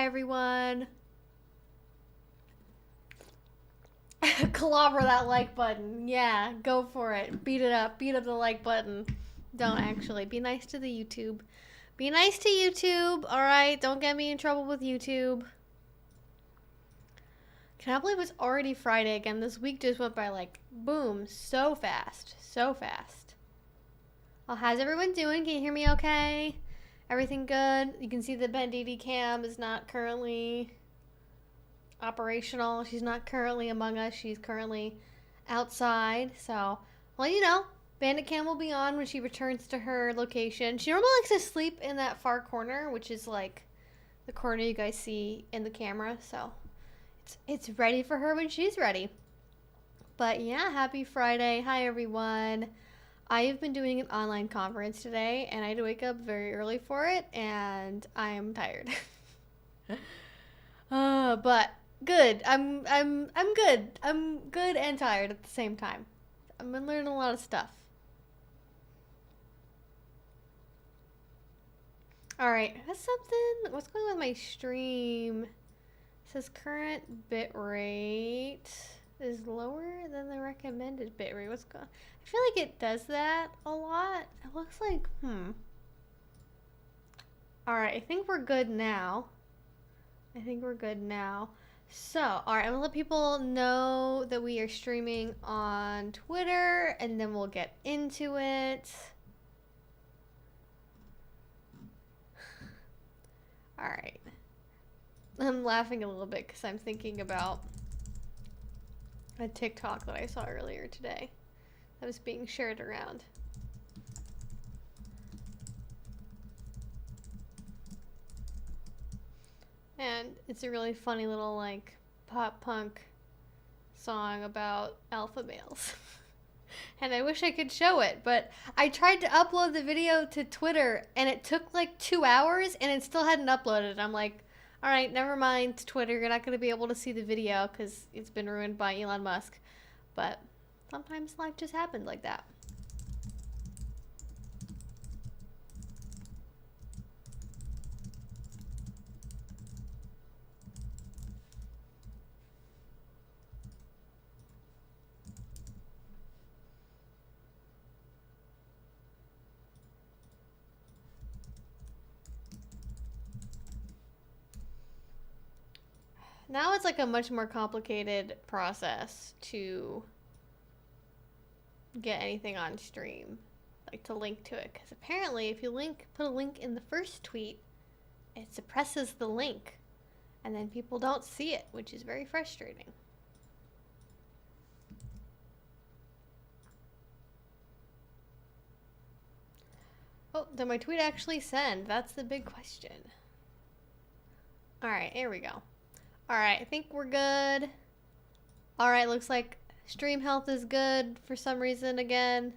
everyone. Clobber that like button. Yeah, go for it. Beat it up. Beat up the like button. Don't actually. Be nice to the YouTube. Be nice to YouTube, alright? Don't get me in trouble with YouTube. Can I believe it's already Friday again? This week just went by like, boom, so fast. So fast. Well, how's everyone doing? Can you hear me okay? Everything good? You can see the Bandita cam is not currently operational. She's not currently among us. She's currently outside. So, well, you know, Bandit cam will be on when she returns to her location. She normally likes to sleep in that far corner, which is like the corner you guys see in the camera. So, it's ready for her when she's ready. But yeah, happy Friday. Hi, everyone. I have been doing an online conference today, and I had to wake up very early for it, and I am tired. But good. I'm good. I'm good and tired at the same time. I've been learning a lot of stuff. All right, that's something. What's going on with my stream? It says current bit rate is lower than the recommended bit rate. What's going on? I feel like it does that a lot. It looks like, Alright, I think we're good now. So, alright, I'm gonna let people know that we are streaming on Twitter, and then we'll get into it. Alright. I'm laughing a little bit because I'm thinking about a TikTok that I saw earlier today that was being shared around. And it's a really funny little like pop punk song about alpha males. And I wish I could show it, but I tried to upload the video to Twitter and it took like 2 hours and it still hadn't uploaded. I'm like, all right, never mind, Twitter. You're not going to be able to see the video because it's been ruined by Elon Musk. But sometimes life just happened like that. Now it's like a much more complicated process to get anything on stream, like to link to it, because apparently if you put a link in the first tweet, it suppresses the link and then people don't see it, which is very frustrating. Oh, did my tweet actually send? That's the big question. Alright, here we go. Alright, I think we're good. Alright, looks like stream health is good for some reason again.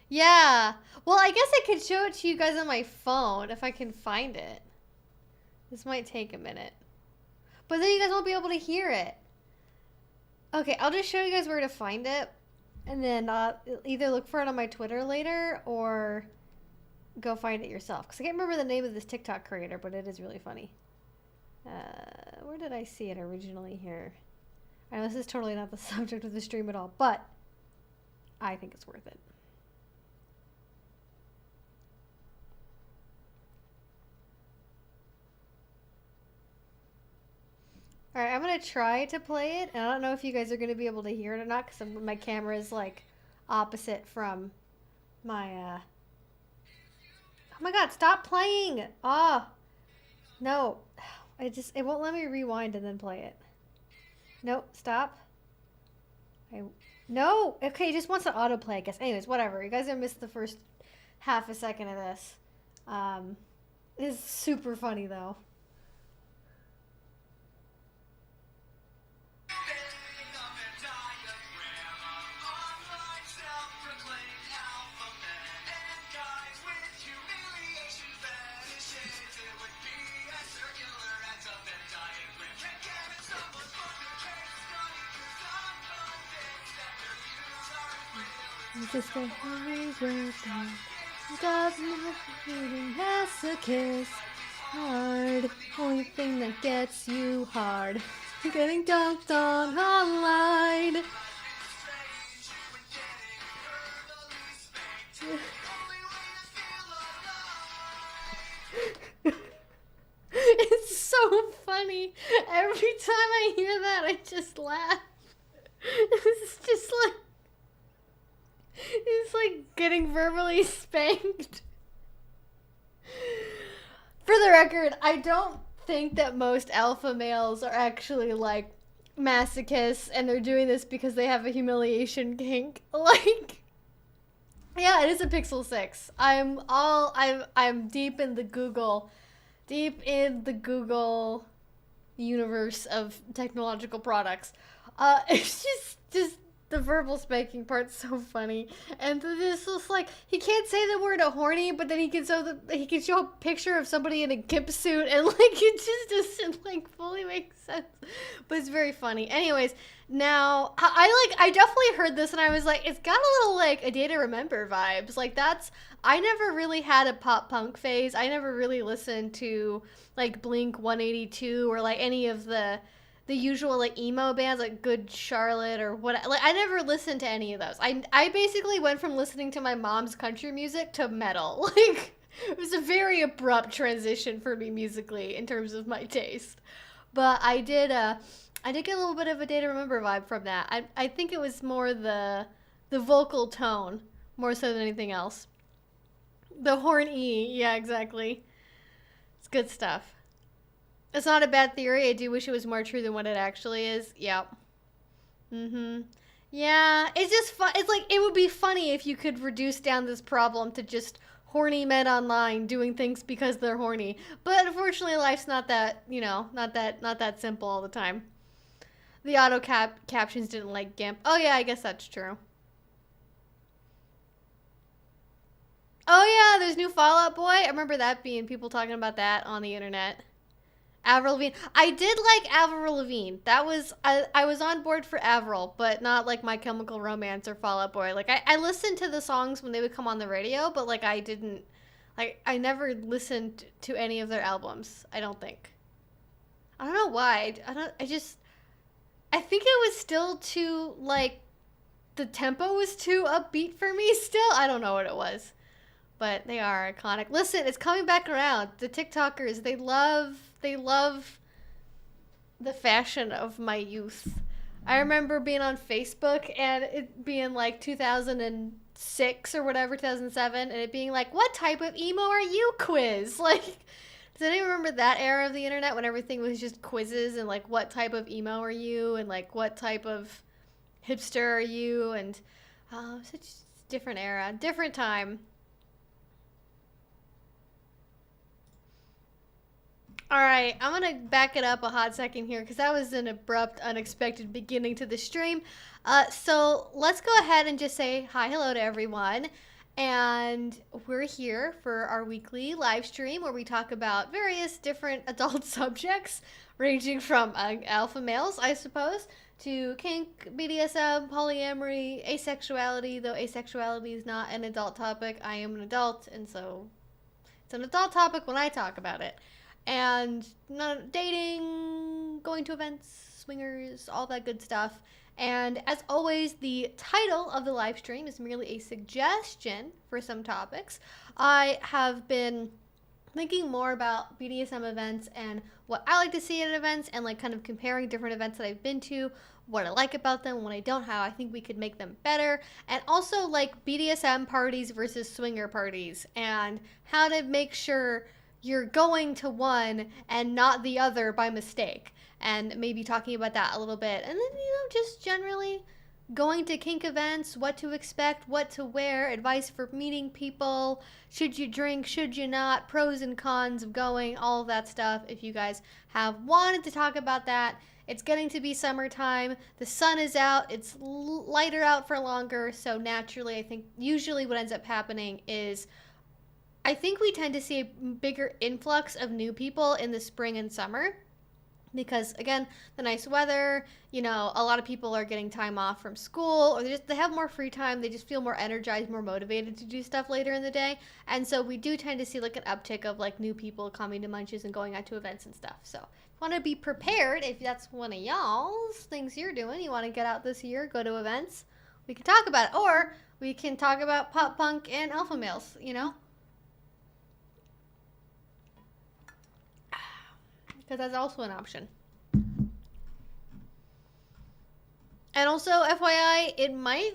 Yeah. Well, I guess I could show it to you guys on my phone if I can find it. This might take a minute. But then you guys won't be able to hear it. Okay, I'll just show you guys where to find it. And then either look for it on my Twitter later or go find it yourself. Because I can't remember the name of this TikTok creator, but it is really funny. Where did I see it originally here? I know this is totally not the subject of the stream at all, but I think it's worth it. Alright, I'm going to try to play it, and I don't know if you guys are going to be able to hear it or not, because my camera is, like, opposite from my, Oh my god, stop playing! Ah! No. It won't let me rewind and then play it. Nope, stop. No! Okay, it just wants to autoplay, I guess. Anyways, whatever. You guys have missed the first half a second of this. It's super funny, though. Just a hurry with them. Doesn't have a kiss. hard. Only thing that gets you hard. Getting dumped on online. It's so funny. Every time I hear that, I just laugh. It's just like, it's like getting verbally spanked. For the record, I don't think that most alpha males are actually like masochists and they're doing this because they have a humiliation kink. Like, yeah, it is a Pixel 6. I'm deep in the Google universe of technological products. It's just the verbal spanking part's so funny, and this is like, he can't say the word horny, but then he can show a picture of somebody in a gimp suit, and like it just doesn't like fully make sense, but it's very funny. Anyways, now I definitely heard this and I was like, it's got a little like A Day to Remember vibes. Like, I never really had a pop punk phase. I never really listened to like Blink 182 or like any of the usual like emo bands like Good Charlotte or what. Like, I never listened to any of those. I basically went from listening to my mom's country music to metal. Like, it was a very abrupt transition for me musically in terms of my taste. But I did get a little bit of A Day to Remember vibe from that. I think it was more the vocal tone more so than anything else. The horn E, yeah, exactly. It's good stuff. It's not a bad theory. I do wish it was more true than what it actually is. Yep. Yeah, it's just fun. It's like, it would be funny if you could reduce down this problem to just horny men online doing things because they're horny. But unfortunately, life's not that, not that simple all the time. The auto captions didn't like GIMP. Oh yeah, I guess that's true. Oh yeah, there's new Fall Out Boy. I remember that being people talking about that on the internet. Avril Lavigne. I did like Avril Lavigne. That was, I was on board for Avril, but not like My Chemical Romance or Fall Out Boy. Like, I listened to the songs when they would come on the radio, but like I didn't, like, I never listened to any of their albums, I don't think. I don't know why. I think it was still too, like, the tempo was too upbeat for me still. I don't know what it was. But they are iconic. Listen, it's coming back around. The TikTokers, they love the fashion of my youth. I remember being on Facebook and it being like 2006 or whatever, 2007, and it being like, what type of emo are you quiz? Like, does anyone remember that era of the internet when everything was just quizzes and like, what type of emo are you? And like, what type of hipster are you? And such a different era, different time. All right, I'm going to back it up a hot second here because that was an abrupt, unexpected beginning to the stream. So let's go ahead and just say hi, hello to everyone. And we're here for our weekly live stream where we talk about various different adult subjects, ranging from alpha males, I suppose, to kink, BDSM, polyamory, asexuality, though asexuality is not an adult topic. I am an adult, and so it's an adult topic when I talk about it. And dating, going to events, swingers, all that good stuff. And as always, the title of the live stream is merely a suggestion for some topics. I have been thinking more about BDSM events and what I like to see at events, and like kind of comparing different events that I've been to, what I like about them, what I don't, how I think we could make them better, and also like BDSM parties versus swinger parties, and how to make sure you're going to one and not the other by mistake, and maybe talking about that a little bit. And then, just generally going to kink events, what to expect, what to wear, advice for meeting people, should you drink, should you not, pros and cons of going, all of that stuff. If you guys have wanted to talk about that, it's getting to be summertime, the sun is out, it's lighter out for longer, so naturally I think usually what ends up happening is I think we tend to see a bigger influx of new people in the spring and summer Because again, the nice weather, you know, a lot of people are getting time off from school, or they have more free time. They just feel more energized, more motivated to do stuff later in the day. And so we do tend to see like an uptick of like new people coming to Munches and going out to events and stuff. So want to be prepared if that's one of y'all's things you're doing. You want to get out this year, go to events. We can talk about it, or we can talk about pop punk and alpha males, you know? Because that's also an option. And also, FYI, it might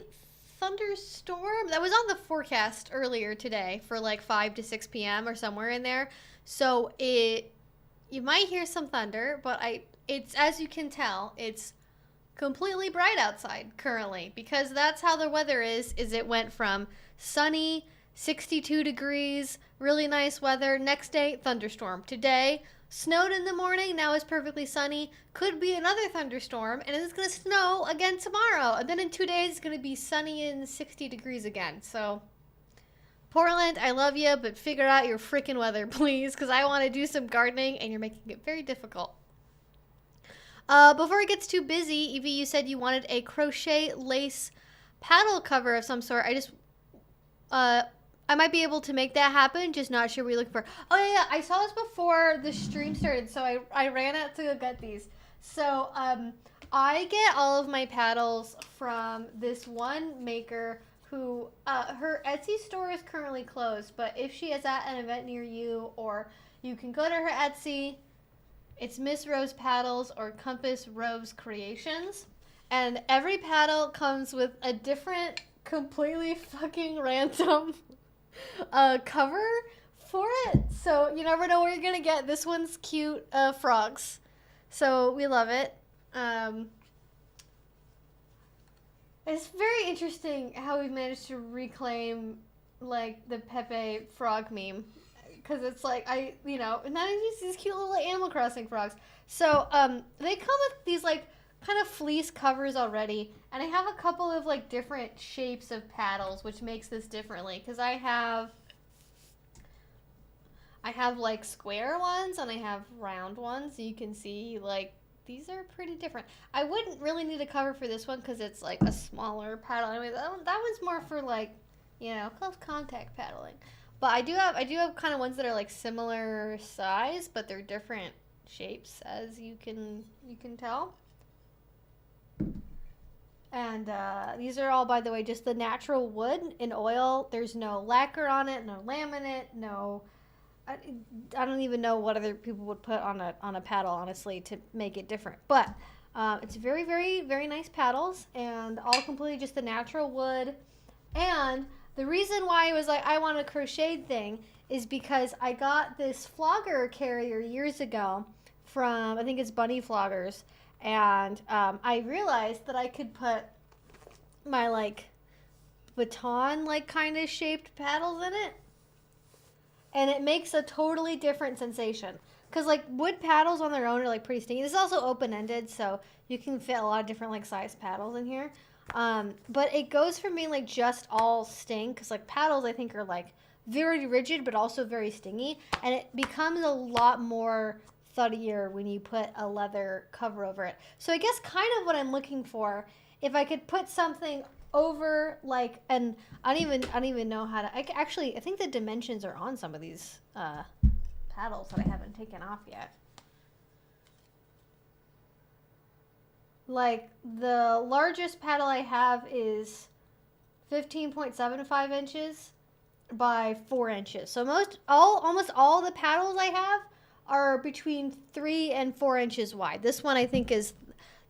thunderstorm. That was on the forecast earlier today for like 5 to 6 p.m. or somewhere in there. So you might hear some thunder, but it's, as you can tell, it's completely bright outside currently, because that's how the weather is it went from sunny, 62 degrees, really nice weather, next day thunderstorm. Today snowed in the morning, now it's perfectly sunny, could be another thunderstorm, and it's going to snow again tomorrow, and then in 2 days it's going to be sunny and 60 degrees again. So Portland, I love you, but figure out your freaking weather, please, because I want to do some gardening and you're making it very difficult. Before it gets too busy, Evie, you said you wanted a crochet lace paddle cover of some sort. I might be able to make that happen, just not sure what you're looking for. Oh, yeah, I saw this before the stream started, so I ran out to go get these. So, I get all of my paddles from this one maker who, her Etsy store is currently closed, but if she is at an event near you, or you can go to her Etsy, it's Miss Rose Paddles or Compass Rose Creations. And every paddle comes with a different, completely fucking random cover for it. So you never know where you're going to get. This one's cute frogs. So we love it. It's very interesting how we've managed to reclaim like the Pepe frog meme. Because it's like, you know, now these cute little Animal Crossing frogs. So, they come with these, like, kind of fleece covers already. And I have a couple of, like, different shapes of paddles, which makes this differently. Because I have, like, square ones, and I have round ones. You can see, like, these are pretty different. I wouldn't really need a cover for this one, because it's, like, a smaller paddle. Anyway, that one's more for, like, you know, close contact paddling. But I do have kind of ones that are like similar size, but they're different shapes, as you can tell. And these are all, by the way, just the natural wood in oil. There's no lacquer on it, no laminate, no. I don't even know what other people would put on a paddle, honestly, to make it different. But it's very, very, very nice paddles, and all completely just the natural wood. And the reason why I was like, I want a crocheted thing is because I got this flogger carrier years ago from, I think it's Bunny Floggers. And I realized that I could put my, like, baton, like, kind of shaped paddles in it. And it makes a totally different sensation. Because, like, wood paddles on their own are, like, pretty stinky. This is also open-ended, so you can fit a lot of different, like, size paddles in here. But it goes from being like just all sting, because like paddles I think are like very rigid but also very stingy, and it becomes a lot more thuddier when you put a leather cover over it. So I guess kind of what I'm looking for, if I could put something over like, and I don't even know how to, I think the dimensions are on some of these paddles that I haven't taken off yet. Like, the largest paddle I have is 15.75 inches by 4 inches. So almost all the paddles I have are between 3 and 4 inches wide. This one I think is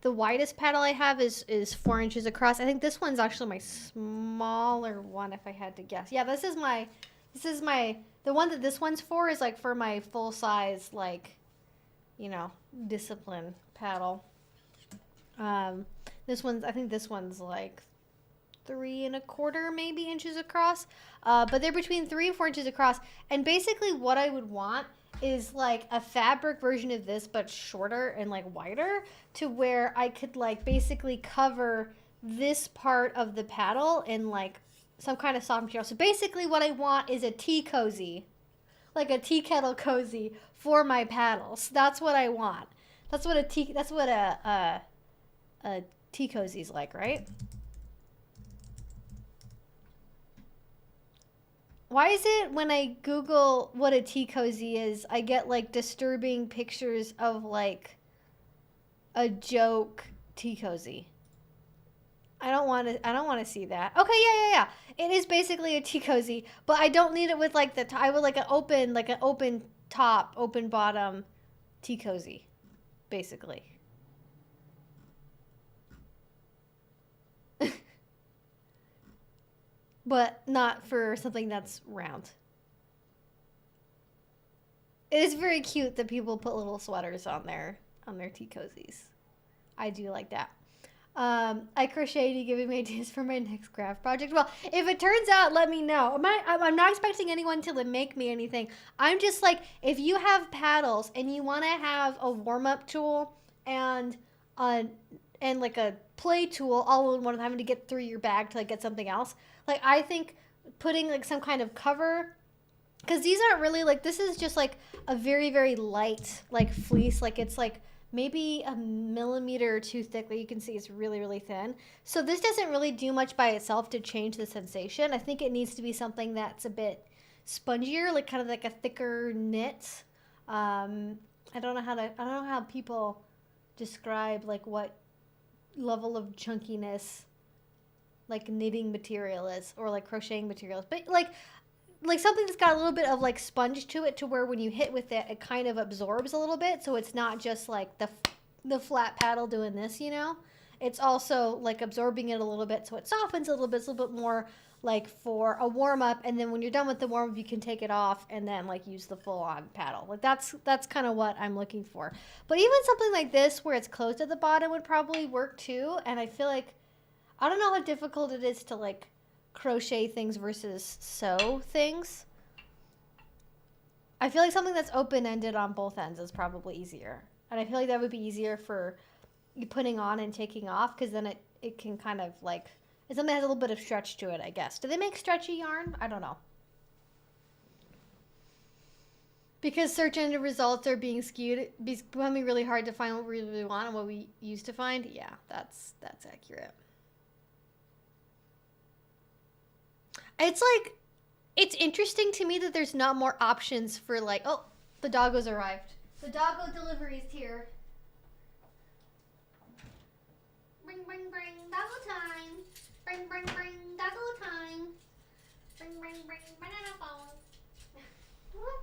the widest paddle I have is 4 inches across. I think this one's actually my smaller one, if I had to guess. Yeah, the one that this one's for is like for my full size, like, you know, discipline paddle. I think this one's like 3 1/4 maybe inches across, but they're between 3 and 4 inches across. And basically what I would want is like a fabric version of this, but shorter and like wider, to where I could like basically cover this part of the paddle in like some kind of soft material. So basically what I want is a tea cozy, like a tea kettle cozy for my paddles. That's what I want. That's what a tea cozy's like, right? Why is it when I Google what a tea cozy is, I get like disturbing pictures of like a joke tea cozy? I don't want to see that. Okay, yeah. It is basically a tea cozy, but I don't need it with like I would like an open top, open bottom tea cozy, basically. But not for something that's round. It is very cute that people put little sweaters on their tea cozies. I do like that. I crocheted. You giving me ideas for my next craft project? Well, if it turns out, let me know. I'm not expecting anyone to make me anything. I'm just like, if you have paddles and you want to have a warm-up tool and like a play tool all in one, having to get through your bag to like get something else. Like, I think putting like some kind of cover, because these aren't really like, this is just like a very, very light like fleece. Like, it's like maybe a millimeter or two thick. Like, you can see it's really, really thin. So this doesn't really do much by itself to change the sensation. I think it needs to be something that's a bit spongier, like kind of like a thicker knit. I don't know how people describe like what level of chunkiness like knitting material is, or like crocheting materials, but like something that's got a little bit of like sponge to it, to where when you hit with it, it kind of absorbs a little bit, so it's not just like the flat paddle doing this, you know. It's also like absorbing it a little bit, so it softens a little bit. It's a little bit more like for a warm up, and then when you're done with the warm up, you can take it off and then like use the full on paddle. Like that's kind of what I'm looking for. But even something like this where it's closed at the bottom would probably work too. And I feel like, I don't know how difficult it is to like crochet things versus sew things. I feel like something that's open-ended on both ends is probably easier. And I feel like that would be easier for you putting on and taking off, because then it can kind of like, it's something that has a little bit of stretch to it, I guess. Do they make stretchy yarn? I don't know. Because search engine results are being skewed, it's becoming really hard to find what we really want and what we used to find. Yeah, that's accurate. It's like, it's interesting to me that there's not more options for like, oh, the doggo's arrived. The doggo delivery is here. Bring, doggo time. Bring, doggo time. Bring, banana phone. What?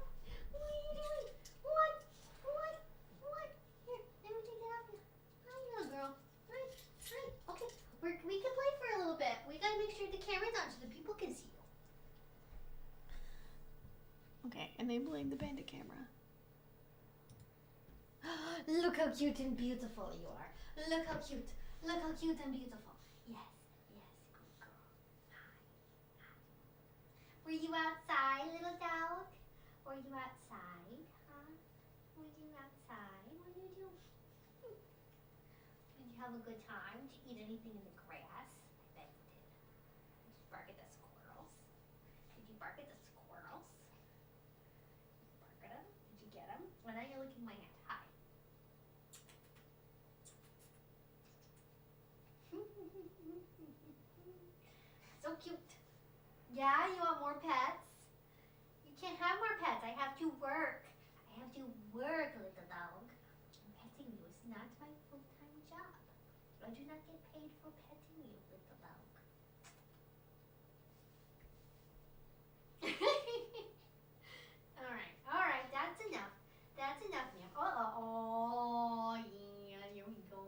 What are you doing? What? Here, let me take it off you. Hi, little girl. Hi. Okay, we can play for a little bit. We gotta make sure the camera's on so the people can see you. Okay, enabling the Bandit camera. Look how cute and beautiful you are. Look how cute and beautiful. Yes, good girl. Hi. Were you outside, little dog? Were you outside, huh? Were you outside? What did you do? Did you have a good time? Did you eat anything in the grass? I bet you did. Did you bark at the squirrels? Did you bark at the squirrels? Did you bark at them? Did you get them? Well, now you're licking my hand. Hi. So cute. Yeah, you want more pets? You can't have more pets. I have to work. Little dog. Petting you is not my full-time job. I do not get paid for petting you, little dog. All right. That's enough. Ma'am. Oh, yeah. Here we go.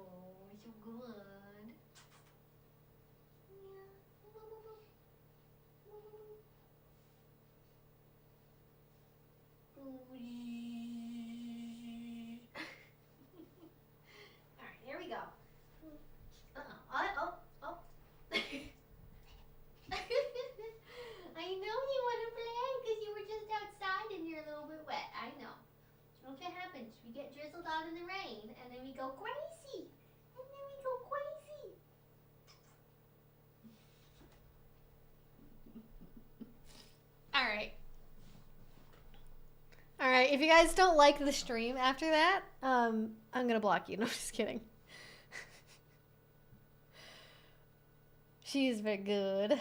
So good. Yeah. Alright, here we go. Oh. I know you want to play because you were just outside and you're a little bit wet. I know. What happens? We get drizzled out in the rain and then we go crazy. Alright, if you guys don't like the stream after that, I'm gonna block you. No, just kidding. She's very good.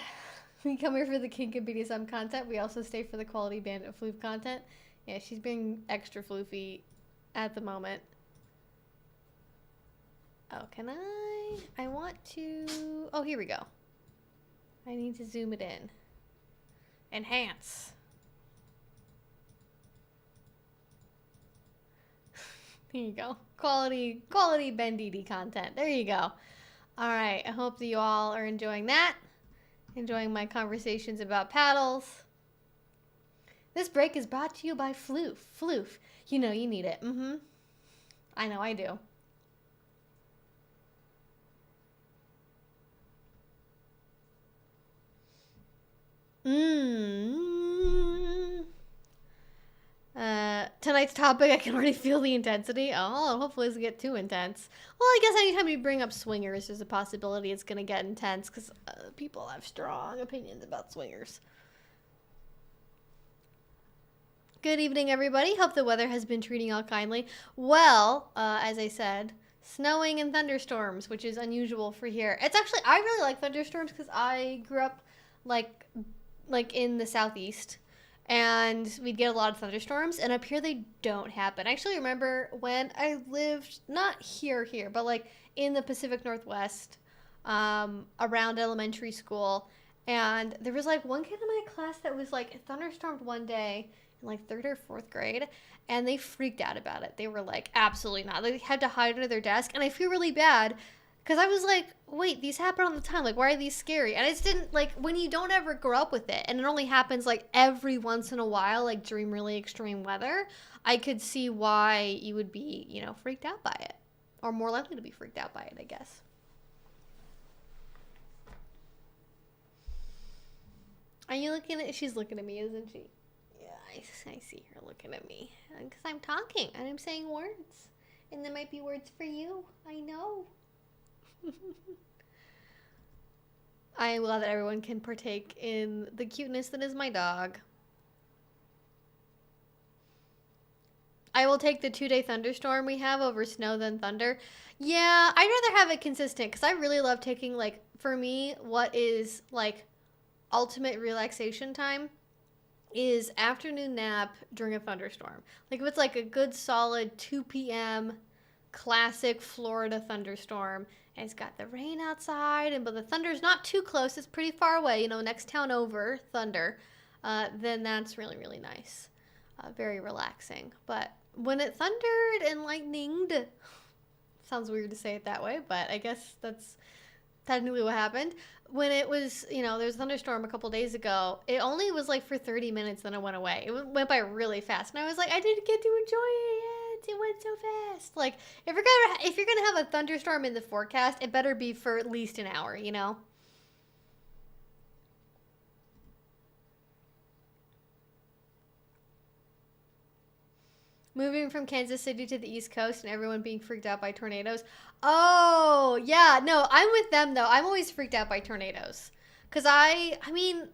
We come here for the kink and BDSM content. We also stay for the quality Bandit floof content. Yeah, she's being extra floofy at the moment. Oh, can I want to... Oh, here we go. I need to zoom it in. Enhance. There you go. Quality Bandita content. There you go. Alright, I hope that you all are enjoying that. Enjoying my conversations about paddles. This break is brought to you by Floof. Floof. You know you need it. Mm-hmm. I know I do. Tonight's topic, I can already feel the intensity. Oh, hopefully it doesn't get too intense. Well, I guess anytime you bring up swingers, there's a possibility it's going to get intense because people have strong opinions about swingers. Good evening, everybody. Hope the weather has been treating you all kindly. Well, as I said, snowing and thunderstorms, which is unusual for here. It's actually, I really like thunderstorms because I grew up like in the southeast. And we'd get a lot of thunderstorms, and up here they don't happen. I actually remember when I lived, not here, but like in the Pacific Northwest, around elementary school, and there was like one kid in my class that was like thunderstormed one day in like 3rd or 4th grade, and they freaked out about it. They were like, absolutely not. They had to hide under their desk, and I feel really bad because I was like, wait, these happen all the time. Like, why are these scary? And I just didn't, like, when you don't ever grow up with it, and it only happens, like, every once in a while, like, during really extreme weather, I could see why you would be, you know, freaked out by it. Or more likely to be freaked out by it, I guess. Are you looking at, she's looking at me, isn't she? Yeah, I see her looking at me. Because I'm talking, and I'm saying words. And there might be words for you. I know. I am glad that everyone can partake in the cuteness that is my dog. I will take the 2-day thunderstorm we have over snow than thunder. Yeah, I'd rather have it consistent because I really love taking, like, for me, what is, like, ultimate relaxation time is afternoon nap during a thunderstorm. Like, if it's, like, a good solid 2 p.m. classic Florida thunderstorm, and it's got the rain outside, but the thunder's not too close, it's pretty far away, you know, next town over, thunder, then that's really, really nice. Very relaxing. But when it thundered and lightninged, sounds weird to say it that way, but I guess that's technically what happened. When it was, you know, there was a thunderstorm a couple days ago, it only was like for 30 minutes, then it went away. It went by really fast, and I was like, I didn't get to enjoy it yet. It went so fast. Like, if you're gonna have a thunderstorm in the forecast, it better be for at least an hour, you know? Moving from Kansas City to the East Coast and everyone being freaked out by tornadoes. Oh, yeah. No, I'm with them, though. I'm always freaked out by tornadoes. Because I mean,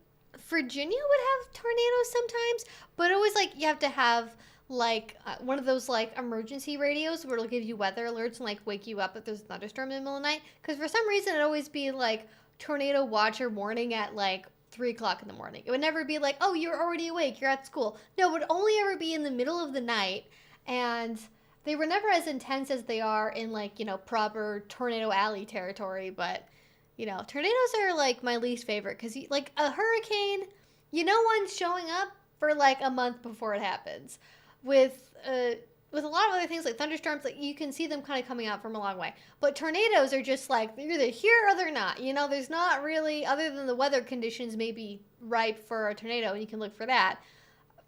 Virginia would have tornadoes sometimes, but always, like, you have to have, like, one of those, like, emergency radios where it'll give you weather alerts and, like, wake you up if there's a thunderstorm in the middle of the night. Because for some reason, it'd always be, like, tornado watch or warning at, like, 3 o'clock in the morning. It would never be like, oh, you're already awake, you're at school. No, it would only ever be in the middle of the night, and they were never as intense as they are in, like, you know, proper tornado alley territory, but, you know, tornadoes are, like, my least favorite, because, like, a hurricane, you know, one's showing up for, like, a month before it happens. With a lot of other things like thunderstorms, like you can see them kind of coming out from a long way. But tornadoes are just like, they're either here or they're not. You know, there's not really, other than the weather conditions may be ripe for a tornado, and you can look for that.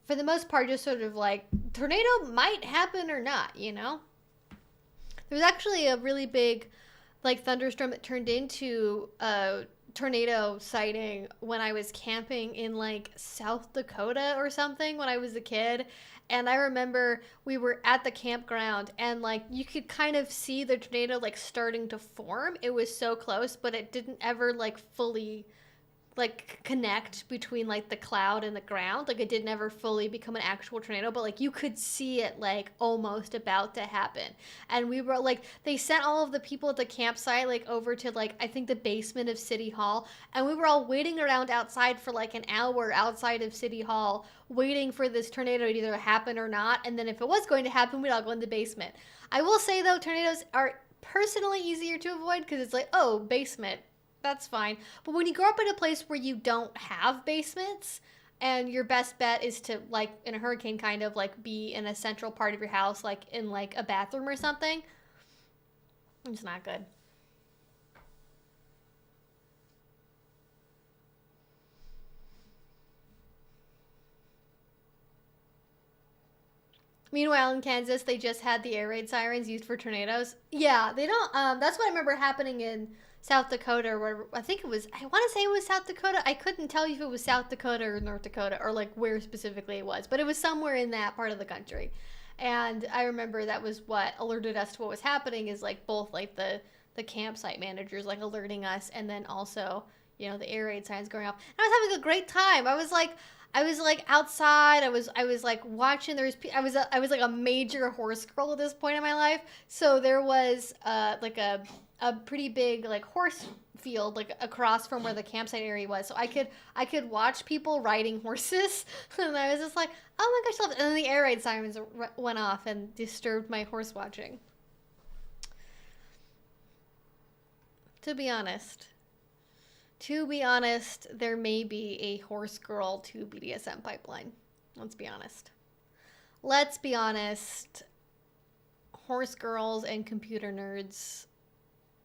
For the most part, just sort of like, tornado might happen or not, you know? There was actually a really big, like, thunderstorm that turned into a tornado sighting when I was camping in, like, South Dakota or something when I was a kid. And I remember we were at the campground, and, like, you could kind of see the tornado, like, starting to form. It was so close, but it didn't ever, like, fully, like connect between like the cloud and the ground. Like it did never fully become an actual tornado, but like you could see it like almost about to happen. And we were like, they sent all of the people at the campsite like over to like I think the basement of City Hall, and we were all waiting around outside for like an hour outside of City Hall waiting for this tornado to either happen or not. And then if it was going to happen, we'd all go in the basement. I will say though, tornadoes are personally easier to avoid because it's like, oh, basement, that's fine. But when you grow up in a place where you don't have basements and your best bet is to, like in a hurricane, kind of like be in a central part of your house, like in like a bathroom or something, it's not good. Meanwhile, in Kansas, they just had the air raid sirens used for tornadoes. Yeah, they don't. That's what I remember happening in South Dakota, where I think it was. I want to say it was South Dakota. I couldn't tell you if it was South Dakota or North Dakota or like where specifically it was, but it was somewhere in that part of the country. And I remember that was what alerted us to what was happening. Is like both like the campsite managers like alerting us, and then also the air raid signs going off. And I was having a great time. I was like outside. I was like watching. I was like a major horse girl at this point in my life. So there was like a pretty big like horse field like across from where the campsite area was. So I could watch people riding horses, and I was just like, oh my gosh, I love it. And then the air raid sirens went off and disturbed my horse watching. To be honest, there may be a horse girl to BDSM pipeline. Let's be honest. Horse girls and computer nerds,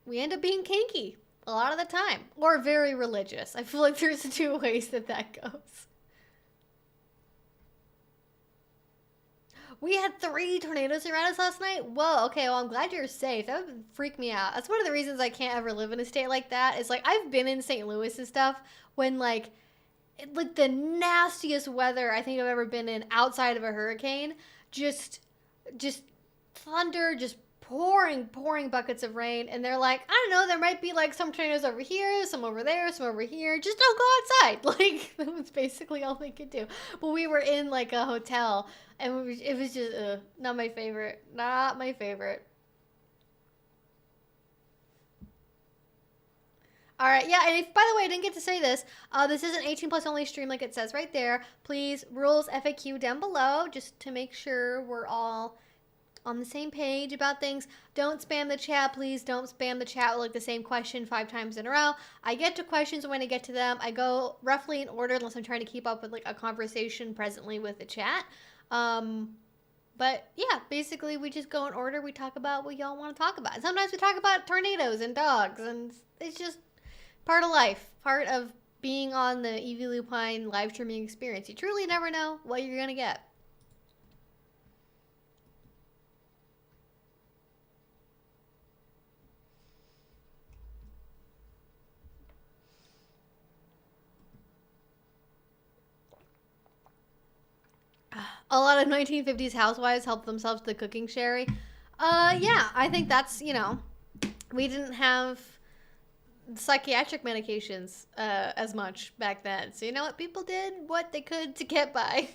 we end up being kinky a lot of the time. Or very religious. I feel like there's two ways that goes. We had 3 tornadoes around us last night. Whoa, okay, well, I'm glad you're safe. That would freak me out. That's one of the reasons I can't ever live in a state like that. Is like, I've been in St. Louis and stuff when like the nastiest weather I think I've ever been in outside of a hurricane. Just thunder, just pouring buckets of rain. And they're like, I don't know, there might be like some tornadoes over here, some over there, some over here. Just don't go outside. Like, that was basically all they could do. But we were in like a hotel. And it was just, not my favorite. Not my favorite. All right, yeah, and if, by the way, I didn't get to say this, this is an 18 plus only stream like it says right there. Please, rules FAQ down below, just to make sure we're all on the same page about things. Don't spam the chat, please. Don't spam the chat with like the same question 5 times in a row. I get to questions when I get to them. I go roughly in order unless I'm trying to keep up with like a conversation presently with the chat. But yeah, basically we just go in order. We talk about what y'all want to talk about. And sometimes we talk about tornadoes and dogs, and it's just part of life, part of being on the Evie Lupine live streaming experience. You truly never know what you're gonna get. A lot of 1950s housewives help themselves to the cooking sherry. Yeah, I think that's, we didn't have psychiatric medications as much back then. So you know what? People did what they could to get by.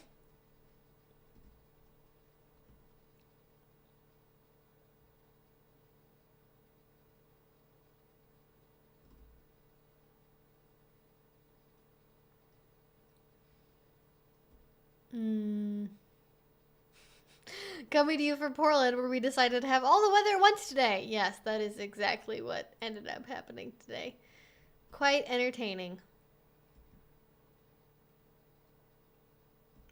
Coming to you from Portland, where we decided to have all the weather at once today. Yes, that is exactly what ended up happening today. Quite entertaining.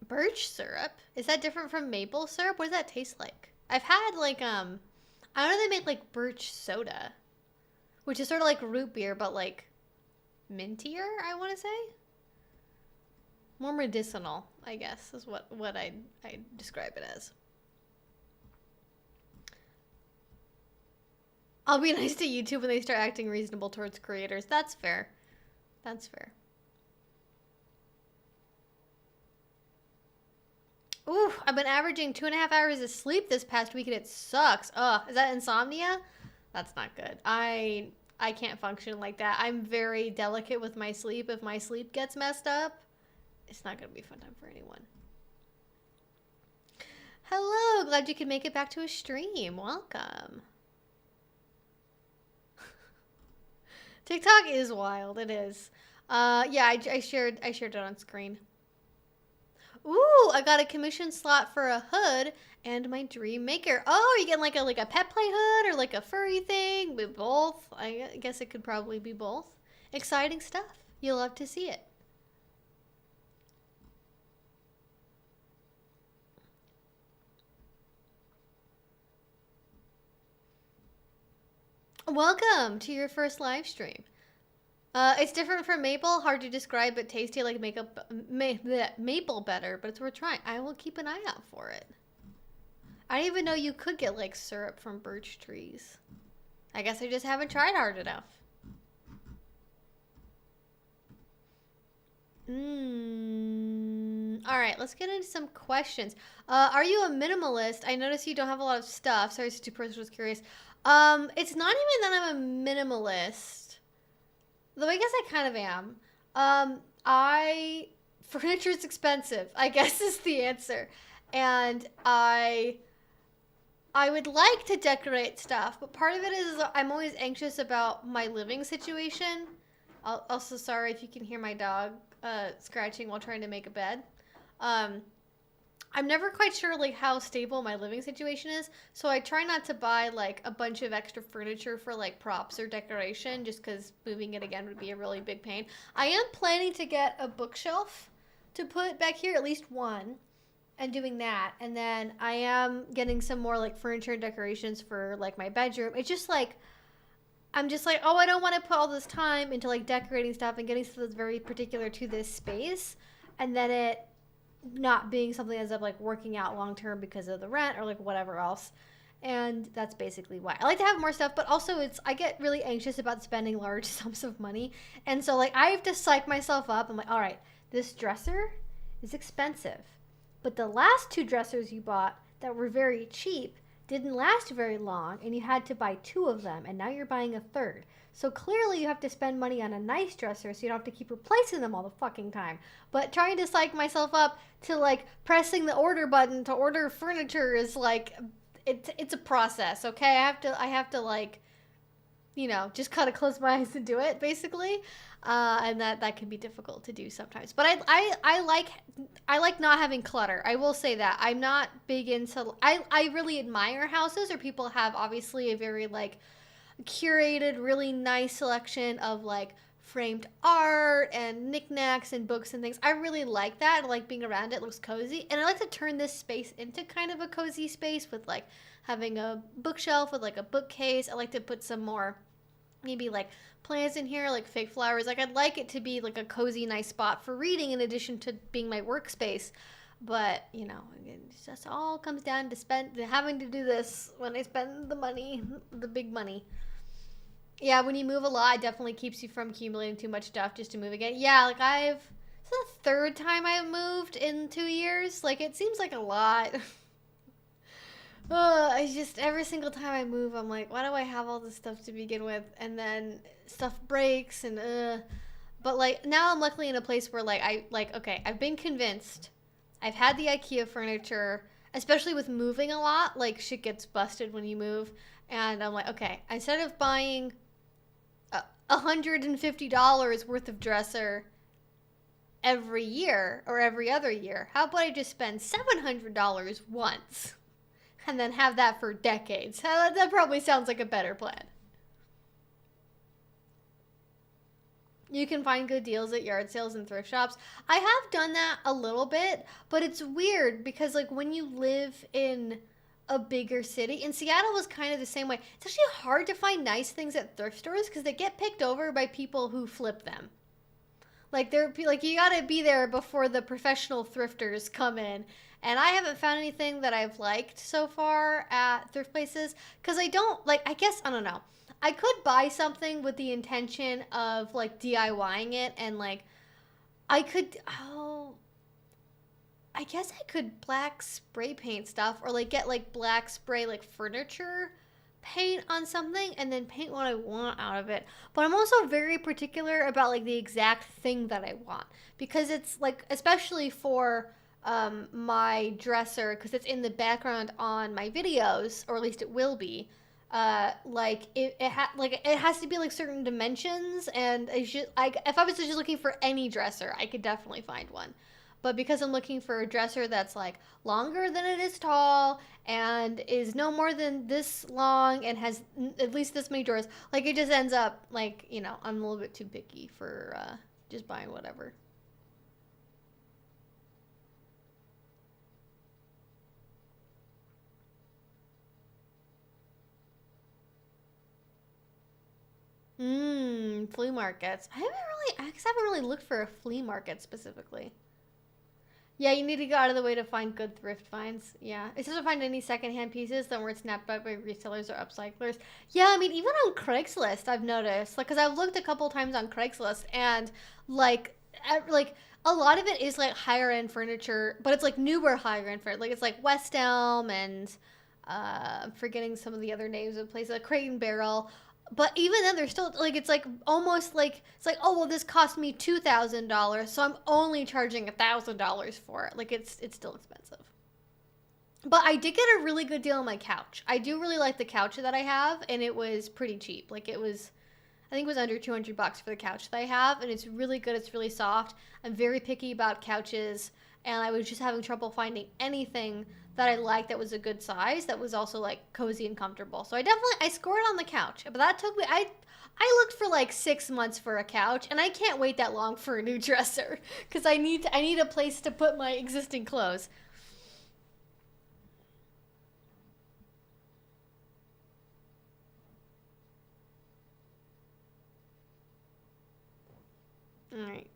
Birch syrup? Is that different from maple syrup? What does that taste like? I've had like, I know they make like birch soda, which is sort of like root beer, but like mintier, I want to say. More medicinal, I guess, is what I describe it as. I'll be nice to YouTube when they start acting reasonable towards creators. That's fair. That's fair. Ooh, I've been averaging 2.5 hours of sleep this past week and it sucks. Ugh, is that insomnia? That's not good. I I can't function like that. I'm very delicate with my sleep. If my sleep gets messed up, it's not going to be a fun time for anyone. Hello, glad you could make it back to a stream. Welcome. TikTok is wild. It is. Yeah, I shared it on screen. Ooh, I got a commission slot for a hood and my dream maker. Oh, you getting like a pet play hood or like a furry thing? With both. I guess it could probably be both. Exciting stuff. You'll love to see it. Welcome to your first live stream. It's different from maple, hard to describe, but tasty like maple better, but it's worth trying. I will keep an eye out for it. I didn't even know you could get like syrup from birch trees. I guess I just haven't tried hard enough. All right, let's get into some questions. Are you a minimalist? I noticed you don't have a lot of stuff. Sorry, it's too personal. I was curious. It's not even that I'm a minimalist. Though I guess I kind of am. Furniture is expensive, I guess is the answer. And I would like to decorate stuff, but part of it is I'm always anxious about my living situation. Also, sorry if you can hear my dog scratching while trying to make a bed. I'm never quite sure like how stable my living situation is, so I try not to buy like a bunch of extra furniture for like props or decoration, just because moving it again would be a really big pain. I am planning to get a bookshelf to put back here, at least one, and doing that. And then I am getting some more like furniture and decorations for like my bedroom. It's just like, I'm just like, oh, I don't want to put all this time into like decorating stuff and getting stuff that's very particular to this space, and then it not being something that ends up like working out long term because of the rent or like whatever else. And that's basically why I like to have more stuff, but also I get really anxious about spending large sums of money, and so like I have to psych myself up. I'm like, all right, this dresser is expensive, but the last two dressers you bought that were very cheap didn't last very long, and you had to buy two of them, and now you're buying a third. So clearly you have to spend money on a nice dresser so you don't have to keep replacing them all the fucking time. But trying to psych myself up to like pressing the order button to order furniture is like, it's a process, okay? I have to like, you know, just kind of close my eyes and do it, basically. And that can be difficult to do sometimes. But I like not having clutter. I will say that. I'm not big into, I really admire houses where people have obviously a very like curated, really nice selection of like framed art and knickknacks and books and things. I really like that. I like being around it. It looks cozy. And I like to turn this space into kind of a cozy space with like having a bookshelf with like a bookcase. I like to put some more maybe like plants in here, like fake flowers. Like I'd like it to be like a cozy, nice spot for reading in addition to being my workspace. But, you know, it just all comes down to having to do this when I spend the money, the big money. Yeah, when you move a lot, it definitely keeps you from accumulating too much stuff just to move again. Yeah, like it's the third time I've moved in 2 years. Like, it seems like a lot. I just, every single time I move, I'm like, why do I have all this stuff to begin with? And then stuff breaks and, But, like, now I'm luckily in a place where, okay, I've been convinced. I've had the IKEA furniture, especially with moving a lot. Like, shit gets busted when you move. And I'm like, okay, instead of buying $150 worth of dresser every year or every other year, how about I just spend $700 once and then have that for decades? That probably sounds like a better plan. You can find good deals at yard sales and thrift shops. I have done that a little bit, but it's weird because like when you live in a bigger city, and Seattle was kind of the same way. It's actually hard to find nice things at thrift stores because they get picked over by people who flip them. Like they're like, you gotta be there before the professional thrifters come in. And I haven't found anything that I've liked so far at thrift places because I don't like. I guess I don't know. I could buy something with the intention of like DIYing it, and like I could. I guess I could black spray paint stuff or like get like black spray like furniture paint on something and then paint what I want out of it. But I'm also very particular about like the exact thing that I want, because it's like, especially for my dresser, because it's in the background on my videos, or at least it will be. Like it has to be like certain dimensions, and it's just like, if I was just looking for any dresser, I could definitely find one. But because I'm looking for a dresser that's like longer than it is tall, and is no more than this long, and has at least this many drawers, like it just ends up like, you know, I'm a little bit too picky for just buying whatever. Flea markets. I guess I haven't really looked for a flea market specifically. Yeah, you need to go out of the way to find good thrift finds. Yeah. It's hard to find any secondhand pieces that weren't snapped up by resellers or upcyclers. Yeah, I mean, even on Craigslist, I've noticed. Like, because I've looked a couple times on Craigslist, and, like, a lot of it is, like, higher-end furniture, but it's, like, newer higher-end furniture. Like, it's, like, West Elm and, I'm forgetting some of the other names of places, like Crate and Barrel. But even then, they're still, like, it's, like, almost, like, it's like, oh, well, this cost me $2,000, so I'm only charging $1,000 for it. Like, it's still expensive. But I did get a really good deal on my couch. I do really like the couch that I have, and it was pretty cheap. Like, it was, I think it was under $200 for the couch that I have, and it's really good. It's really soft. I'm very picky about couches, and I was just having trouble finding anything that I liked that was a good size, that was also like cozy and comfortable. So I scored on the couch, but that took me, I looked for like 6 months for a couch, and I can't wait that long for a new dresser, because I need a place to put my existing clothes. All right.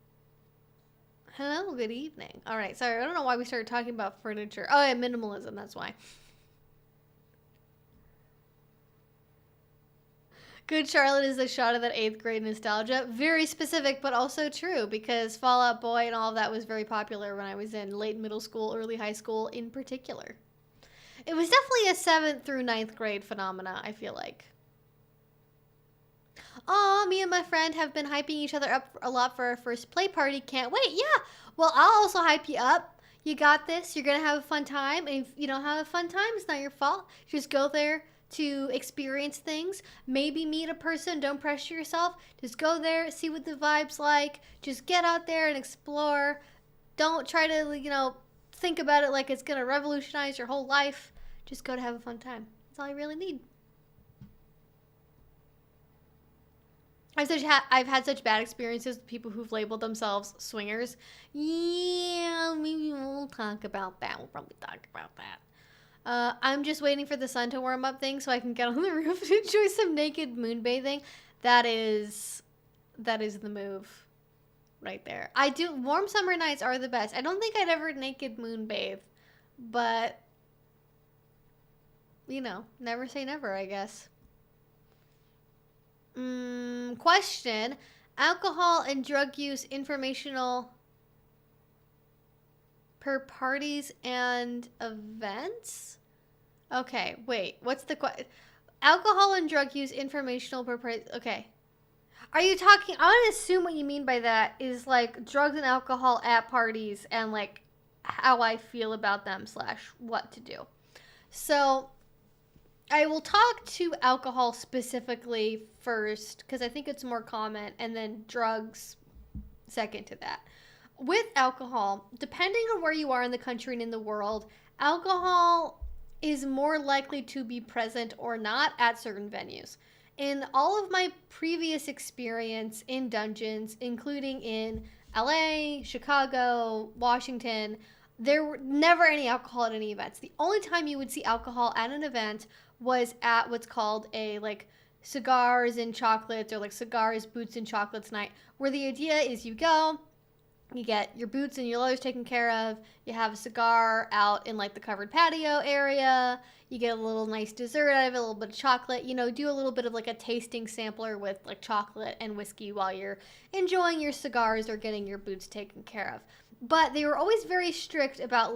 Hello, good evening. All right, sorry, I don't know why we started talking about furniture. Oh yeah, minimalism, that's why. Good Charlotte is a shot of that 8th grade nostalgia. Very specific, but also true, because Fall Out Boy and all of that was very popular when I was in late middle school, early high school in particular. It was definitely a 7th through 9th grade phenomena, I feel like. Aw, me and my friend have been hyping each other up a lot for our first play party. Can't wait. Yeah. Well, I'll also hype you up. You got this. You're going to have a fun time. And if you don't have a fun time, it's not your fault. Just go there to experience things. Maybe meet a person. Don't pressure yourself. Just go there, see what the vibe's like. Just get out there and explore. Don't try to, think about it like it's going to revolutionize your whole life. Just go to have a fun time. That's all you really need. I've had such bad experiences with people who've labeled themselves swingers. Yeah, maybe we'll talk about that. We'll probably talk about that. I'm just waiting for the sun to warm up things so I can get on the roof and enjoy some naked moonbathing. That is the move right there. Warm summer nights are the best. I don't think I'd ever naked moonbathe, but, never say never, I guess. Question. Alcohol and drug use informational per parties and events? Okay, wait. What's the question? Alcohol and drug use informational per party. Okay. Are you talking? I want to assume what you mean by that is like drugs and alcohol at parties, and like how I feel about them / what to do. So I will talk to alcohol specifically first, because I think it's more common, and then drugs second to that. With alcohol, depending on where you are in the country and in the world, alcohol is more likely to be present or not at certain venues. In all of my previous experience in dungeons, including in LA, Chicago, Washington, there were never any alcohol at any events. The only time you would see alcohol at an event was at what's called a cigars and chocolates, or cigars, boots, and chocolates night, where the idea is you go, you get your boots and your leathers taken care of, you have a cigar out in the covered patio area, you get a little nice dessert out of it, a little bit of chocolate, do a little bit of a tasting sampler with chocolate and whiskey while you're enjoying your cigars or getting your boots taken care of. But they were always very strict about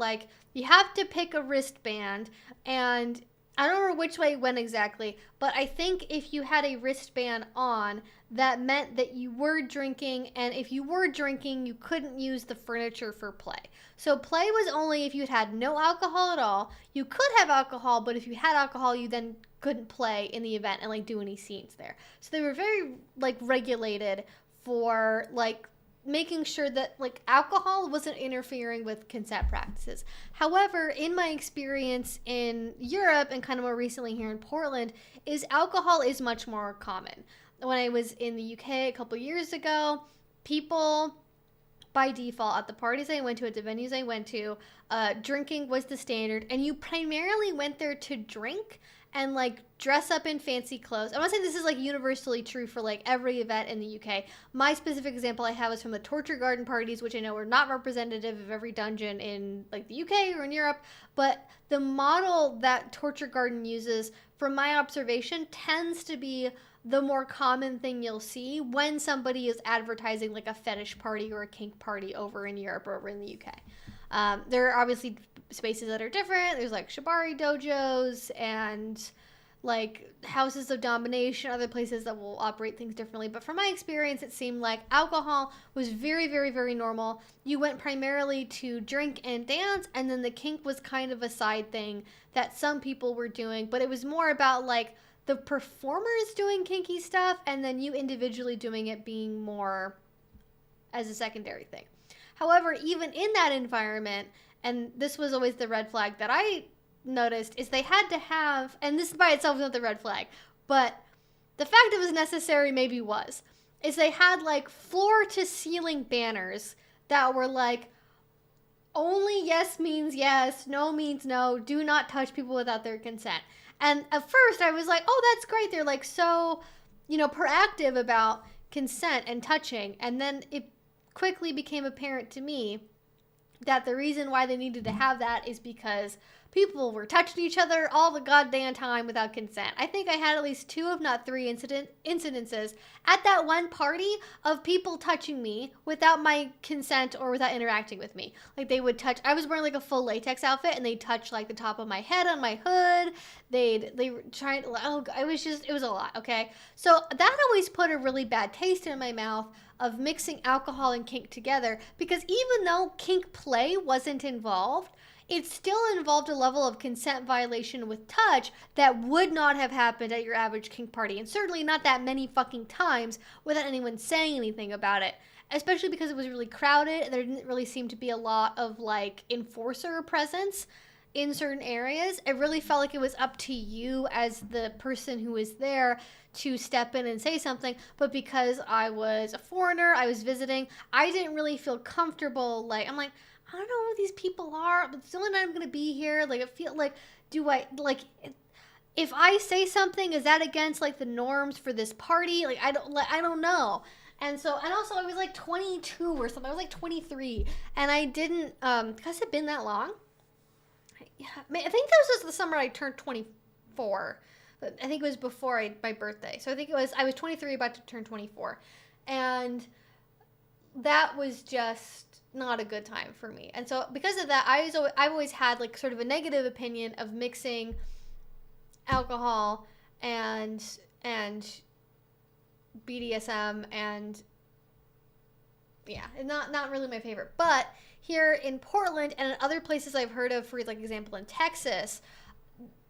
you have to pick a wristband, and I don't remember which way it went exactly, but I think if you had a wristband on, that meant that you were drinking, and if you were drinking, you couldn't use the furniture for play. So play was only if you had no alcohol at all. You could have alcohol, but if you had alcohol, you then couldn't play in the event and like do any scenes there. So they were very like regulated for like making sure that like alcohol wasn't interfering with consent practices. However, in my experience in Europe and kind of more recently here in Portland, is alcohol is much more common. When I was in the UK a couple years ago, people by default at the parties I went to, at the venues I went to, drinking was the standard, and you primarily went there to drink and like dress up in fancy clothes. I'm not saying this is like universally true for like every event in the UK. My specific example I have is from the Torture Garden parties, which I know are not representative of every dungeon in like the UK or in Europe, but the model that Torture Garden uses, from my observation, tends to be the more common thing you'll see when somebody is advertising like a fetish party or a kink party over in Europe or over in the UK. There are obviously spaces that are different. There's like shibari dojos and like houses of domination, other places that will operate things differently. But from my experience, it seemed like alcohol was very, very, very normal. You went primarily to drink and dance, and then the kink was kind of a side thing that some people were doing, but it was more about like the performers doing kinky stuff and then you individually doing it being more as a secondary thing. However, even in that environment, and this was always the red flag that I noticed, is they had to have, and this by itself is not the red flag, but the fact it was necessary maybe was, is they had like floor to ceiling banners that were like, only yes means yes, no means no, do not touch people without their consent. And at first I was like, oh, that's great. They're like so, proactive about consent and touching. And then it quickly became apparent to me that the reason why they needed to have that is because people were touching each other all the goddamn time without consent. I think I had at least 2, if not 3 incidences at that one party of people touching me without my consent or without interacting with me. Like they would touch, I was wearing like a full latex outfit and they'd touch like the top of my head on my hood. They were trying to, it was a lot, okay? So that always put a really bad taste in my mouth of mixing alcohol and kink together, because even though kink play wasn't involved, it still involved a level of consent violation with touch that would not have happened at your average kink party, and certainly not that many fucking times without anyone saying anything about it, especially because it was really crowded. There didn't really seem to be a lot of like enforcer presence in certain areas. It really felt like it was up to you as the person who was there to step in and say something. But because I was a foreigner, I was visiting, I didn't really feel comfortable. Like, I'm like, I don't know who these people are, but it's the only night I'm going to be here. Like, I feel like, if I say something, is that against like the norms for this party? Like, I don't know. And so, and also I was like 22 or something. I was like 23 and I didn't, has it been that long? Yeah, I think that was just the summer I turned 24. But I think it was before my birthday. So I was 23, about to turn 24. And that was just not a good time for me. And so because of that, I've always had like sort of a negative opinion of mixing alcohol and BDSM, and yeah, not really my favorite. But here in Portland and in other places I've heard of, for like example in Texas,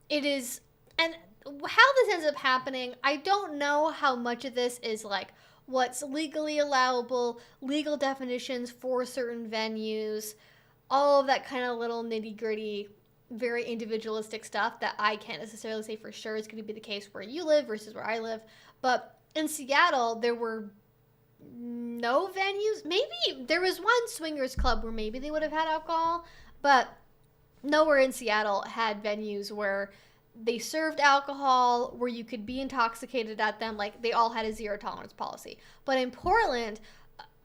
it is, and how this ends up happening, I don't know how much of this is like what's legally allowable, legal definitions for certain venues, all of that kind of little nitty gritty, very individualistic stuff that I can't necessarily say for sure is going to be the case where you live versus where I live. But in Seattle, there were no venues. Maybe there was one swingers club where maybe they would have had alcohol, but nowhere in Seattle had venues where they served alcohol, where you could be intoxicated at them. Like, they all had a zero tolerance policy. But in Portland,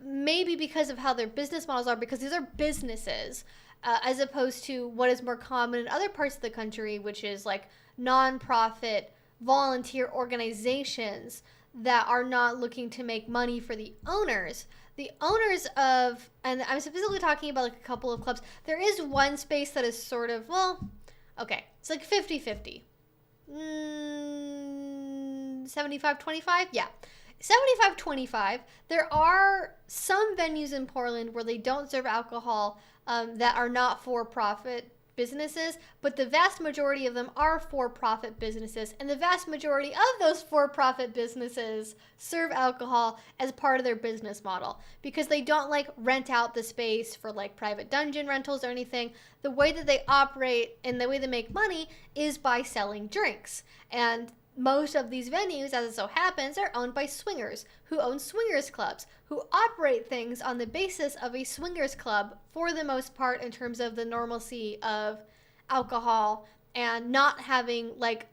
maybe because of how their business models are, because these are businesses, as opposed to what is more common in other parts of the country, which is like nonprofit volunteer organizations that are not looking to make money for the owners. The owners of, and I'm specifically talking about like a couple of clubs, there is one space that is sort of, well, okay, it's like 50-50. 75-25? Yeah. 75-25. There are some venues in Portland where they don't serve alcohol that are not for-profit businesses, but the vast majority of them are for-profit businesses, and the vast majority of those for-profit businesses serve alcohol as part of their business model because they don't like rent out the space for like private dungeon rentals or anything. The way that they operate and the way they make money is by selling drinks. And most of these venues, as it so happens, are owned by swingers who own swingers clubs, who operate things on the basis of a swingers club for the most part in terms of the normalcy of alcohol and not having like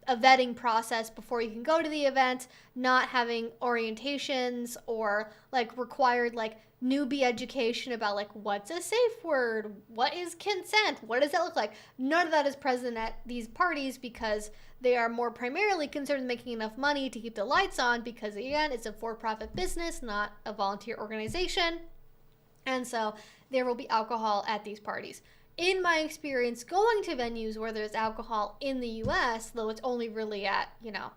a vetting process before you can go to the event, not having orientations or like required like newbie education about like what's a safe word, what is consent, what does that look like. None of that is present at these parties because they are more primarily concerned with making enough money to keep the lights on because again, it's a for-profit business, not a volunteer organization. And so there will be alcohol at these parties. In my experience going to venues where there's alcohol in the US, though it's only really at, you know,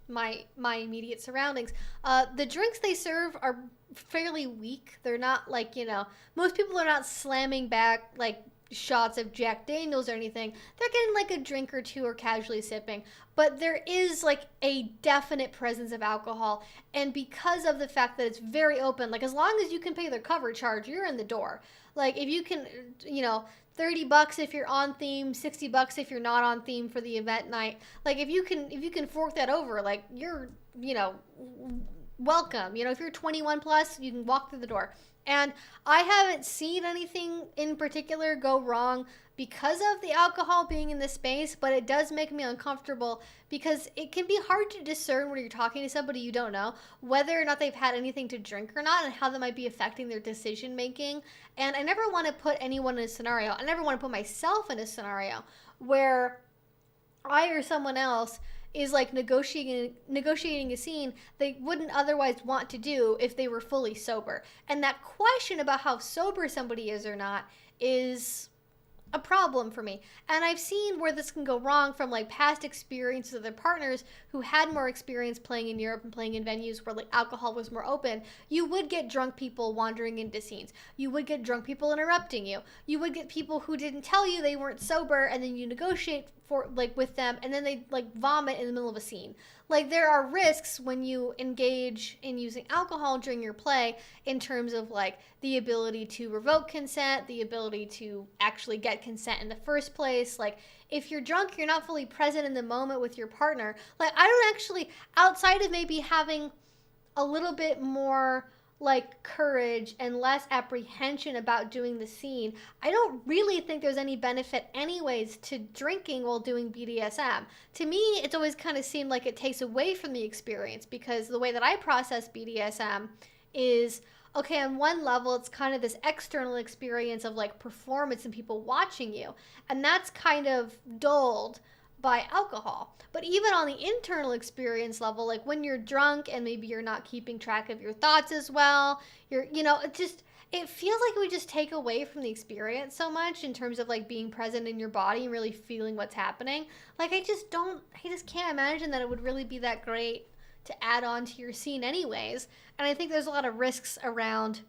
my immediate surroundings, the drinks they serve are fairly weak. They're not like, you know, most people are not slamming back like shots of Jack Daniels or anything. They're getting like a drink or two or casually sipping, but there is like a definite presence of alcohol. And because of the fact that it's very open, like as long as you can pay their cover charge, you're in the door. Like if you can, you know, $30 if you're on theme, $60 if you're not on theme for the event night. Like if you can fork that over, like you're, you know, welcome. You know, if you're 21 plus, you can walk through the door. And I haven't seen anything in particular go wrong because of the alcohol being in the space, but it does make me uncomfortable because it can be hard to discern when you're talking to somebody you don't know, whether or not they've had anything to drink or not, and how that might be affecting their decision making. And I never want to put anyone in a scenario, I never want to put myself in a scenario where I or someone else is like negotiating a scene they wouldn't otherwise want to do if they were fully sober. And that question about how sober somebody is or not is a problem for me. And I've seen where this can go wrong from like past experiences of their partners who had more experience playing in Europe and playing in venues where like alcohol was more open. You would get drunk people wandering into scenes. You would get drunk people interrupting you. You would get people who didn't tell you they weren't sober, and then you negotiate for like with them, and then they like vomit in the middle of a scene. Like there are risks when you engage in using alcohol during your play in terms of like the ability to revoke consent, the ability to actually get consent in the first place. Like if you're drunk, you're not fully present in the moment with your partner. Like I don't actually, outside of maybe having a little bit more like courage and less apprehension about doing the scene, I don't really think there's any benefit anyways to drinking while doing BDSM. To me, it's always kind of seemed like it takes away from the experience, because the way that I process BDSM is, okay, on one level, it's kind of this external experience of like performance and people watching you, and that's kind of dulled by alcohol. But even on the internal experience level, like when you're drunk and maybe you're not keeping track of your thoughts as well, it feels like we just take away from the experience so much in terms of like being present in your body and really feeling what's happening. Like I just can't imagine that it would really be that great to add on to your scene anyways. And I think there's a lot of risks around,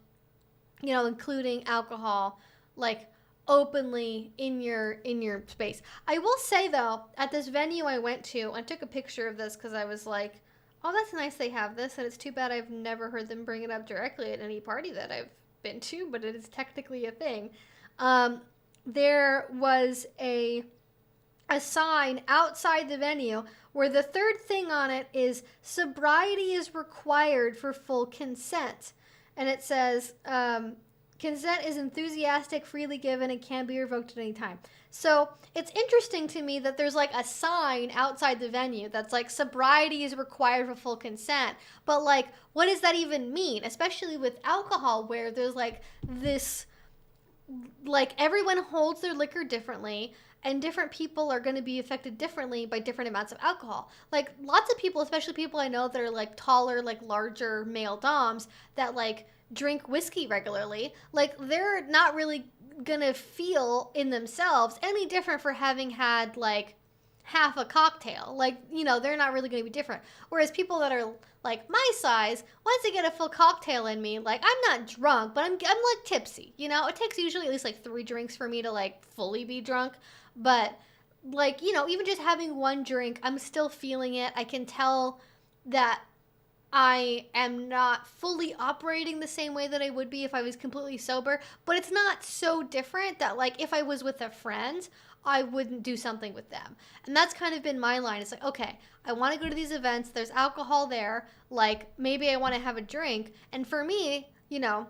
you know, including alcohol, like openly in your space. I will say though, at this venue I went to, I took a picture of this because I was like, oh, that's nice they have this, and it's too bad I've never heard them bring it up directly at any party that I've been to, but it is technically a thing. There was a sign outside the venue where the third thing on it is sobriety is required for full consent. And it says, consent is enthusiastic, freely given, and can be revoked at any time. So it's interesting to me that there's like a sign outside the venue that's like sobriety is required for full consent. But like, what does that even mean? Especially with alcohol, where there's like this, like everyone holds their liquor differently, and different people are going to be affected differently by different amounts of alcohol. Like lots of people, especially people I know that are like taller, like larger male doms that like drink whiskey regularly, like they're not really gonna feel in themselves any different for having had like half a cocktail. Like, you know, they're not really going to be different. Whereas people that are like my size, once they get a full cocktail in me, like, I'm not drunk, but I'm like tipsy. You know, it takes usually at least like 3 drinks for me to like fully be drunk. But like, you know, even just having 1 drink, I'm still feeling it. I can tell that I am not fully operating the same way that I would be if I was completely sober, but it's not so different that, like, if I was with a friend, I wouldn't do something with them. And that's kind of been my line. It's like, okay, I want to go to these events, there's alcohol there, like, maybe I want to have a drink. And for me, you know,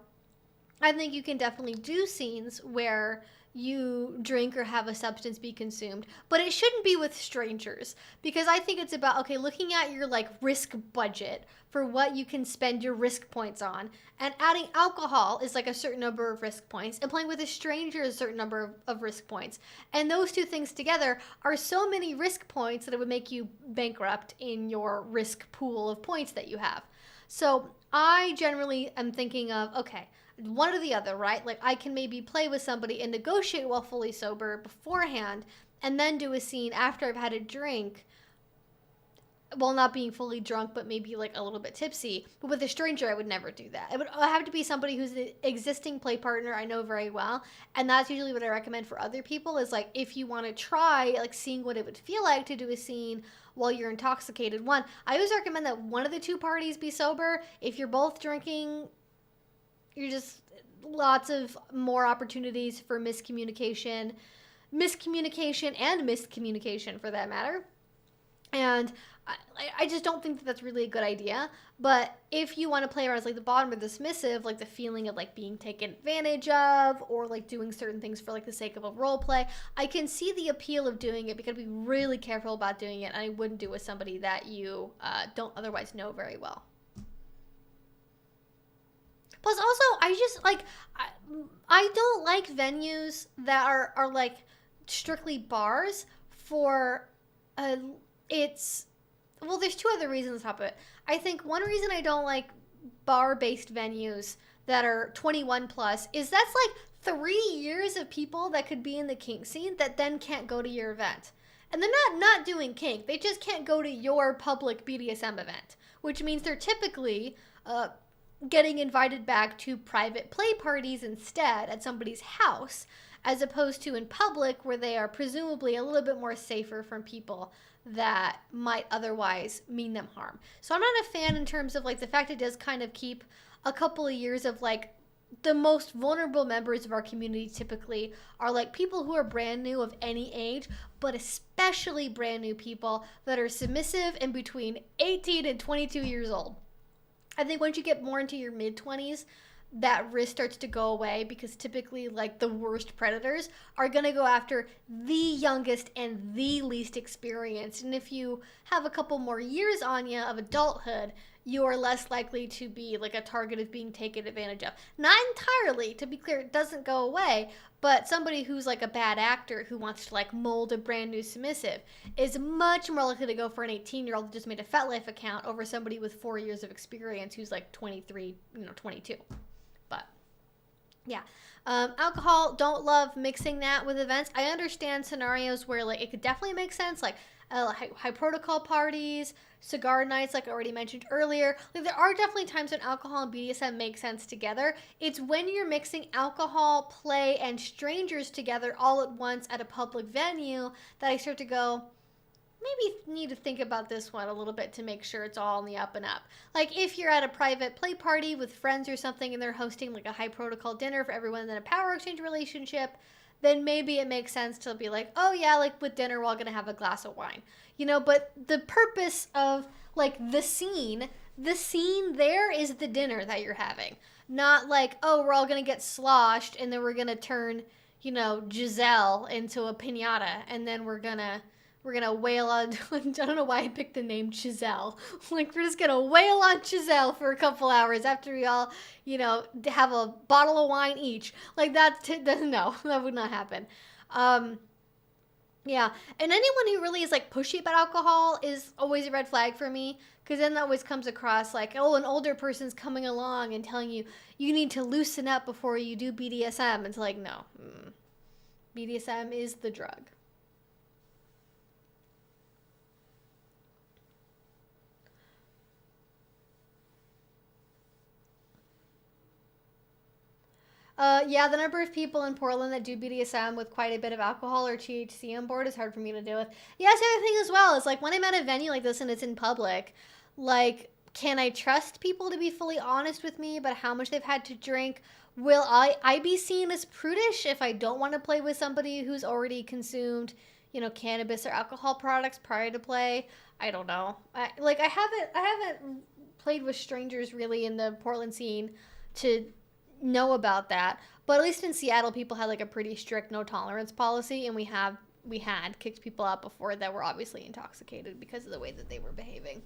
I think you can definitely do scenes where you drink or have a substance be consumed, but it shouldn't be with strangers, because I think it's about, okay, looking at your like risk budget for what you can spend your risk points on, and adding alcohol is like a certain number of risk points, and playing with a stranger is a certain number of risk points. And those two things together are so many risk points that it would make you bankrupt in your risk pool of points that you have. So I generally am thinking of, okay, one or the other, right? Like, I can maybe play with somebody and negotiate while fully sober beforehand, and then do a scene after I've had a drink, while not being fully drunk, but maybe like a little bit tipsy. But with a stranger, I would never do that. It would have to be somebody who's an existing play partner I know very well. And that's usually what I recommend for other people, is like, if you want to try like seeing what it would feel like to do a scene while you're intoxicated. One, I always recommend that one of the 2 parties be sober. If you're both drinking, you're just lots of more opportunities for miscommunication and miscommunication for that matter. And I just don't think that that's really a good idea. But if you want to play around as like the bottom or the submissive, like the feeling of like being taken advantage of, or like doing certain things for like the sake of a role play, I can see the appeal of doing it, because be really careful about doing it. And I wouldn't do it with somebody that you don't otherwise know very well. Plus, also, I just, like, I don't like venues that are like, strictly bars for, well, there's 2 other reasons on top of it. I think one reason I don't like bar-based venues that are 21 plus is that's, like, 3 years of people that could be in the kink scene that then can't go to your event. And they're not doing kink. They just can't go to your public BDSM event, which means they're typically, getting invited back to private play parties instead at somebody's house, as opposed to in public, where they are presumably a little bit more safer from people that might otherwise mean them harm. So I'm not a fan in terms of like the fact it does kind of keep a couple of years of like the most vulnerable members of our community typically are like people who are brand new of any age, but especially brand new people that are submissive and between 18 and 22 years old. I think once you get more into your mid-20s, that risk starts to go away, because typically, like, the worst predators are going to go after the youngest and the least experienced. And if you have a couple more years on you of adulthood, you are less likely to be, like, a target of being taken advantage of. Not entirely, to be clear, it doesn't go away, but somebody who's, like, a bad actor who wants to, like, mold a brand new submissive is much more likely to go for an 18-year-old who just made a FetLife account over somebody with 4 years of experience who's, like, 23, 22. But, yeah. Alcohol, don't love mixing that with events. I understand scenarios where, like, it could definitely make sense, like, high protocol parties, cigar nights, like I already mentioned earlier. Like, there are definitely times when alcohol and BDSM make sense together. It's when you're mixing alcohol, play, and strangers together all at once at a public venue that I start to go, maybe need to think about this one a little bit to make sure it's all on the up and up. Like, if you're at a private play party with friends or something and they're hosting like a high protocol dinner for everyone in a power exchange relationship, then maybe it makes sense to be like, oh yeah, like with dinner, we're all gonna have a glass of wine. You know, but the purpose of like the scene there is the dinner that you're having. Not like, oh, we're all gonna get sloshed and then we're gonna turn, you know, Giselle into a piñata and then we're gonna wail on, I don't know why I picked the name Giselle. Like, we're just gonna wail on Giselle for a couple hours after we all, you know, have a bottle of wine each. Like, no, that would not happen. Yeah, and anyone who really is, like, pushy about alcohol is always a red flag for me, because then that always comes across like, oh, an older person's coming along and telling you, you need to loosen up before you do BDSM. It's like, no. BDSM is the drug. Yeah, the number of people in Portland that do BDSM with quite a bit of alcohol or THC on board is hard for me to deal with. Yeah, that's the other thing as well. Is like when I'm at a venue like this and it's in public, like, can I trust people to be fully honest with me about how much they've had to drink? Will I be seen as prudish if I don't want to play with somebody who's already consumed, cannabis or alcohol products prior to play? I don't know. I haven't played with strangers really in the Portland scene to know about that, but at least in Seattle people had like a pretty strict no tolerance policy, and we had kicked people out before that were obviously intoxicated because of the way that they were behaving.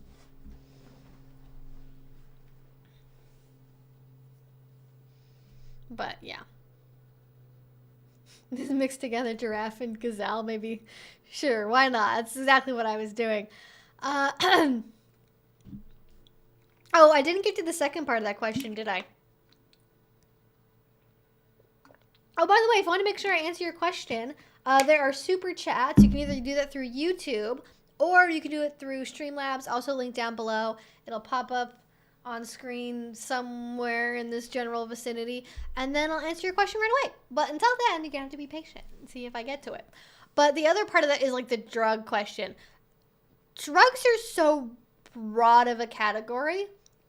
But yeah, this mixed together giraffe and gazelle, maybe. Sure, why not? That's exactly what I was doing. Oh, I didn't get to the second part of that question, did I? Oh, by the way, if I want to make sure I answer your question, there are super chats. You can either do that through YouTube or you can do it through Streamlabs, also linked down below. It'll pop up on screen somewhere in this general vicinity, and then I'll answer your question right away. But until then, you're going to have to be patient and see if I get to it. But the other part of that is like the drug question. Drugs are so broad of a category,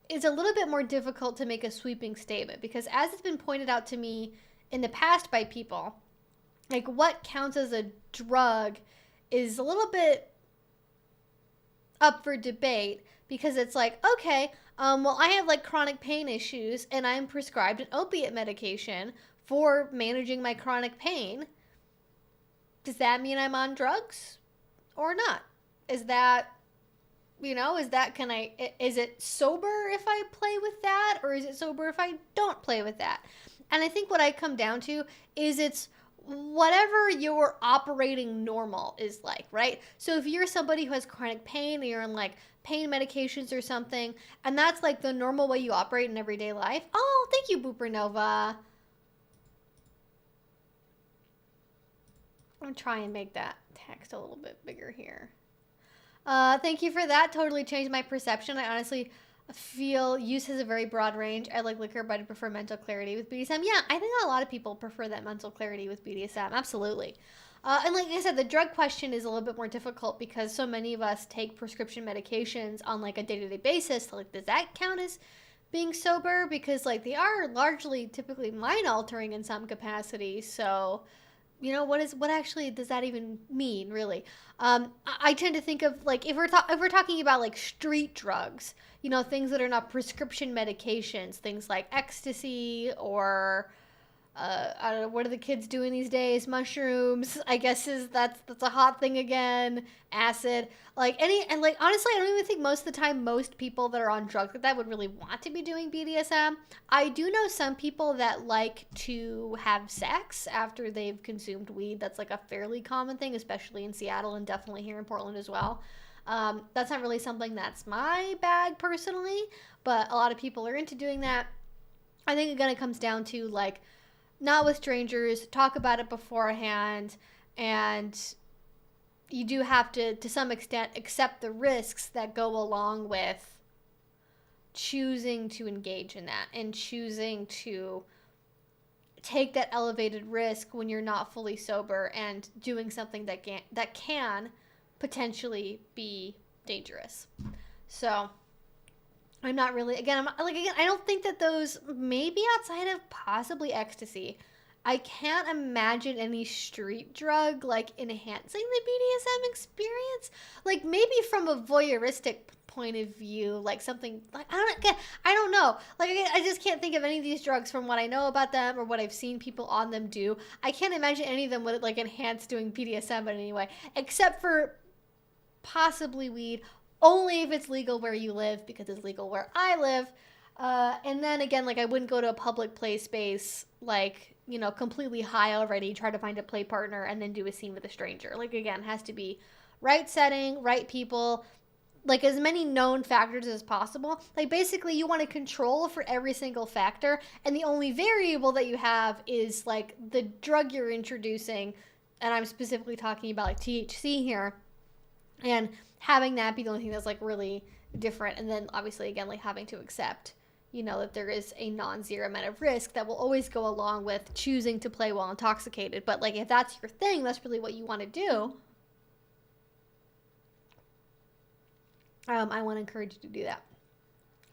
it's a little bit more difficult to make a sweeping statement because, as it's been pointed out to me in the past by people, like what counts as a drug is a little bit up for debate because it's like, okay, well, I have like chronic pain issues and I'm prescribed an opiate medication for managing my chronic pain. Does that mean I'm on drugs or not? Is that, is it sober if I play with that, or is it sober if I don't play with that? And I think what I come down to is it's whatever your operating normal is like, right? So if you're somebody who has chronic pain and you're on like pain medications or something, and that's like the normal way you operate in everyday life. Oh, thank you, Booper Nova. I'm gonna try and make that text a little bit bigger here. Thank you for that. Totally changed my perception. I honestly feel use has a very broad range. I like liquor, but I prefer mental clarity with BDSM. Yeah, I think a lot of people prefer that mental clarity with BDSM. Absolutely. And like I said, the drug question is a little bit more difficult because so many of us take prescription medications on like a day-to-day basis. So, like, does that count as being sober? Because like they are largely typically mind altering in some capacity. So, what actually does that even mean, really? I tend to think of like if we're talking about like street drugs, things that are not prescription medications, things like ecstasy or I don't know, what are the kids doing these days? Mushrooms, I guess that's a hot thing again. Acid, and honestly, I don't even think most of the time most people that are on drugs like that would really want to be doing BDSM. I do know some people that like to have sex after they've consumed weed. That's like a fairly common thing, especially in Seattle and definitely here in Portland as well. That's not really something that's my bag personally, but a lot of people are into doing that. I think again it comes down to like not with strangers, talk about it beforehand, and you do have to some extent accept the risks that go along with choosing to engage in that and choosing to take that elevated risk when you're not fully sober and doing something that can potentially be dangerous. So I'm not really, again, I don't think that those, maybe outside of possibly ecstasy, I can't imagine any street drug, like, enhancing the BDSM experience. Like, maybe from a voyeuristic point of view, like something, like, I don't know. Like, I just can't think of any of these drugs from what I know about them or what I've seen people on them do. I can't imagine any of them would, like, enhance doing BDSM in any way, except for possibly weed. Only if it's legal where you live, because it's legal where I live. And then again, like, I wouldn't go to a public play space, like, completely high already, try to find a play partner, and then do a scene with a stranger. Like, again, it has to be right setting, right people, like, as many known factors as possible. Like, basically, you want to control for every single factor, and the only variable that you have is, like, the drug you're introducing, and I'm specifically talking about, like, THC here, and having that be the only thing that's like really different, and then obviously again like having to accept you know, that there is a non-zero amount of risk that will always go along with choosing to play while intoxicated. But like, if that's your thing, that's really what you want to do. I want to encourage you to do that.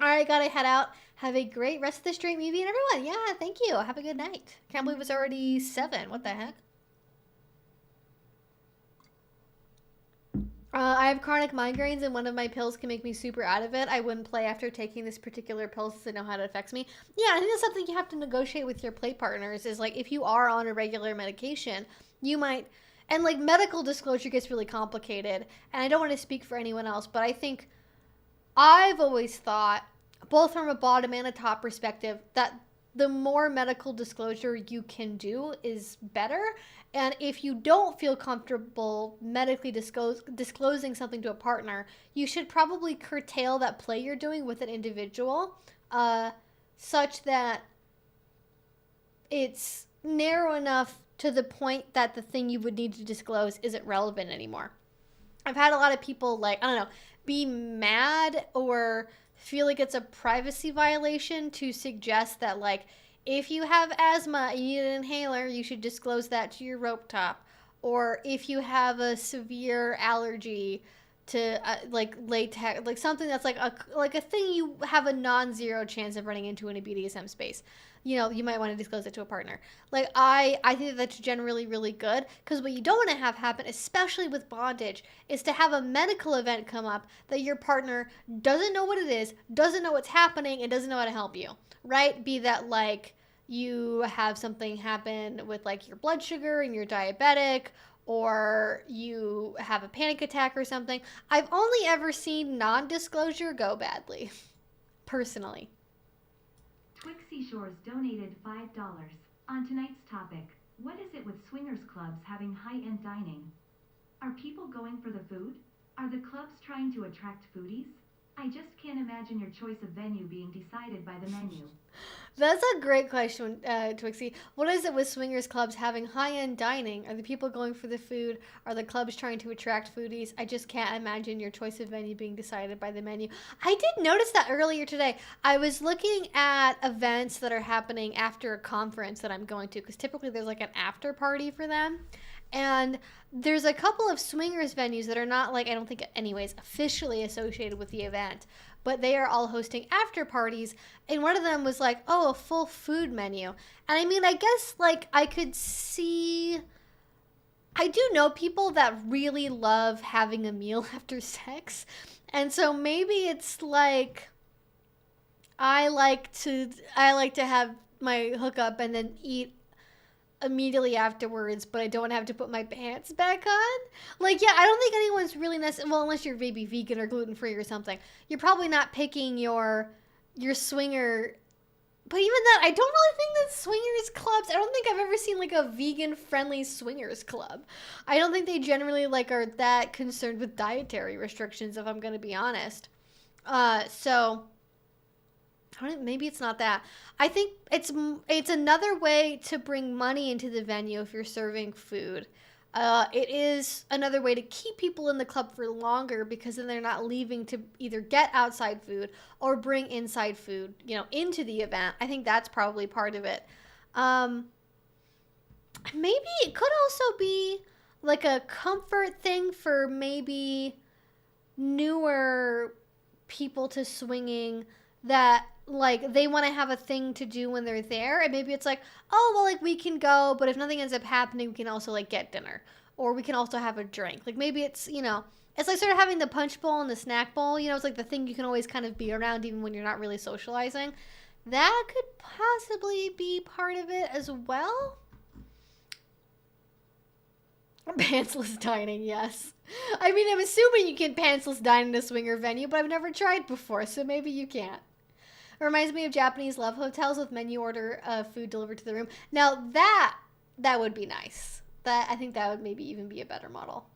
All right, gotta head out. Have a great rest of the stream, Evie and everyone. Yeah, thank you. Have a good night. Can't believe it's already 7. What the heck? I have chronic migraines, and one of my pills can make me super out of it. I wouldn't play after taking this particular pill since I know how it affects me. Yeah, I think that's something you have to negotiate with your play partners, is like, if you are on a regular medication, you might, and like medical disclosure gets really complicated, and I don't want to speak for anyone else, but I think I've always thought, both from a bottom and a top perspective, that the more medical disclosure you can do is better. And if you don't feel comfortable medically disclosing something to a partner, you should probably curtail that play you're doing with an individual, such that it's narrow enough to the point that the thing you would need to disclose isn't relevant anymore. I've had a lot of people, like, I don't know, be mad or feel like it's a privacy violation to suggest that, like, if you have asthma and you need an inhaler, you should disclose that to your rope top. Or if you have a severe allergy to like latex, like something that's like a thing you have a non-zero chance of running into in a BDSM space, you know, you might want to disclose it to a partner. Like, I think that's generally really good, because what you don't want to have happen, especially with bondage, is to have a medical event come up that your partner doesn't know what it is, doesn't know what's happening, and doesn't know how to help you, right? Be that like you have something happen with like your blood sugar and you're diabetic, or you have a panic attack or something. I've only ever seen non-disclosure go badly, personally. Twixie Shores donated $5. On tonight's topic, what is it with swingers clubs having high-end dining? Are people going for the food? Are the clubs trying to attract foodies? I just can't imagine your choice of venue being decided by the menu. That's a great question, Twixie. What is it with swingers clubs having high-end dining? Are the people going for the food? Are the clubs trying to attract foodies? I just can't imagine your choice of venue being decided by the menu. I did notice that earlier today. I was looking at events that are happening after a conference that I'm going to, because typically there's like an after party for them. And there's a couple of swingers venues that are not, like, I don't think anyways, officially associated with the event, but they are all hosting after parties. And one of them was like, oh, a full food menu. And I mean, I guess, like, I could see, I do know people that really love having a meal after sex. And so maybe it's like, I like to have my hookup and then eat immediately afterwards, but I don't have to put my pants back on. Like, yeah, I don't think anyone's really well, unless you're maybe vegan or gluten-free or something. You're probably not picking your swinger. But even that, I don't really think that swingers clubs, I don't think I've ever seen like a vegan-friendly swingers club. I don't think they generally like are that concerned with dietary restrictions, if I'm going to be honest. So maybe it's not that. I think it's another way to bring money into the venue if you're serving food. It is another way to keep people in the club for longer, because then they're not leaving to either get outside food or bring inside food, you know, into the event. I think that's probably part of it. Maybe it could also be like a comfort thing for maybe newer people to swinging, that like they want to have a thing to do when they're there, and maybe it's like, oh well, like we can go, but if nothing ends up happening, we can also like get dinner, or we can also have a drink. Like maybe it's, you know, it's like sort of having the punch bowl and the snack bowl, you know, it's like the thing you can always kind of be around even when you're not really socializing. That could possibly be part of it as well. Pantsless dining, yes. I mean, I'm assuming you can pantsless dine in a swinger venue, but I've never tried before, so maybe you can't. It reminds me of Japanese love hotels with menu order food delivered to the room. Now that would be nice. I think that would maybe even be a better model.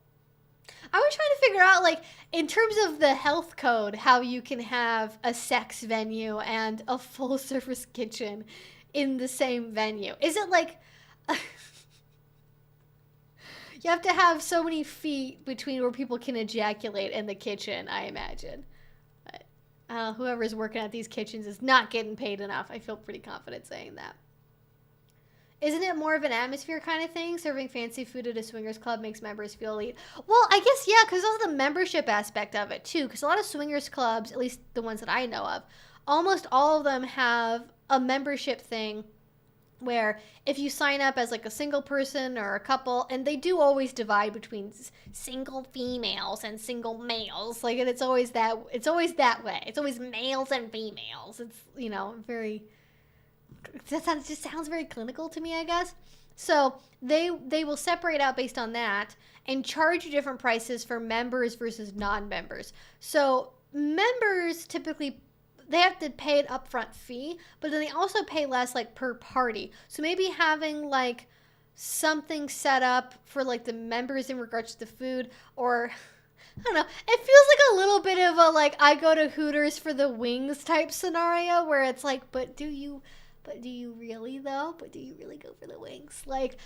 I was trying to figure out, like, in terms of the health code, how you can have a sex venue and a full service kitchen in the same venue. Is it like you have to have so many feet between where people can ejaculate in the kitchen, I imagine. whoever's working at these kitchens is not getting paid enough. I feel pretty confident saying that. Isn't it more of an atmosphere kind of thing? Serving fancy food at a swingers club makes members feel elite. Well, I guess, yeah, because also the membership aspect of it, too. Because a lot of swingers clubs, at least the ones that I know of, almost all of them have a membership thing where if you sign up as like a single person or a couple, and they do always divide between single females and single males. Like, and it's always that way. It's always males and females. It's, you know, very... That just sounds very clinical to me, I guess. So they will separate out based on that and charge you different prices for members versus non-members. So members typically, they have to pay an upfront fee, but then they also pay less like per party. So maybe having like something set up for like the members in regards to the food, or I don't know, it feels like a little bit of a like I go to Hooters for the wings type scenario where it's like, but do you really though? But do you really go for the wings? Like,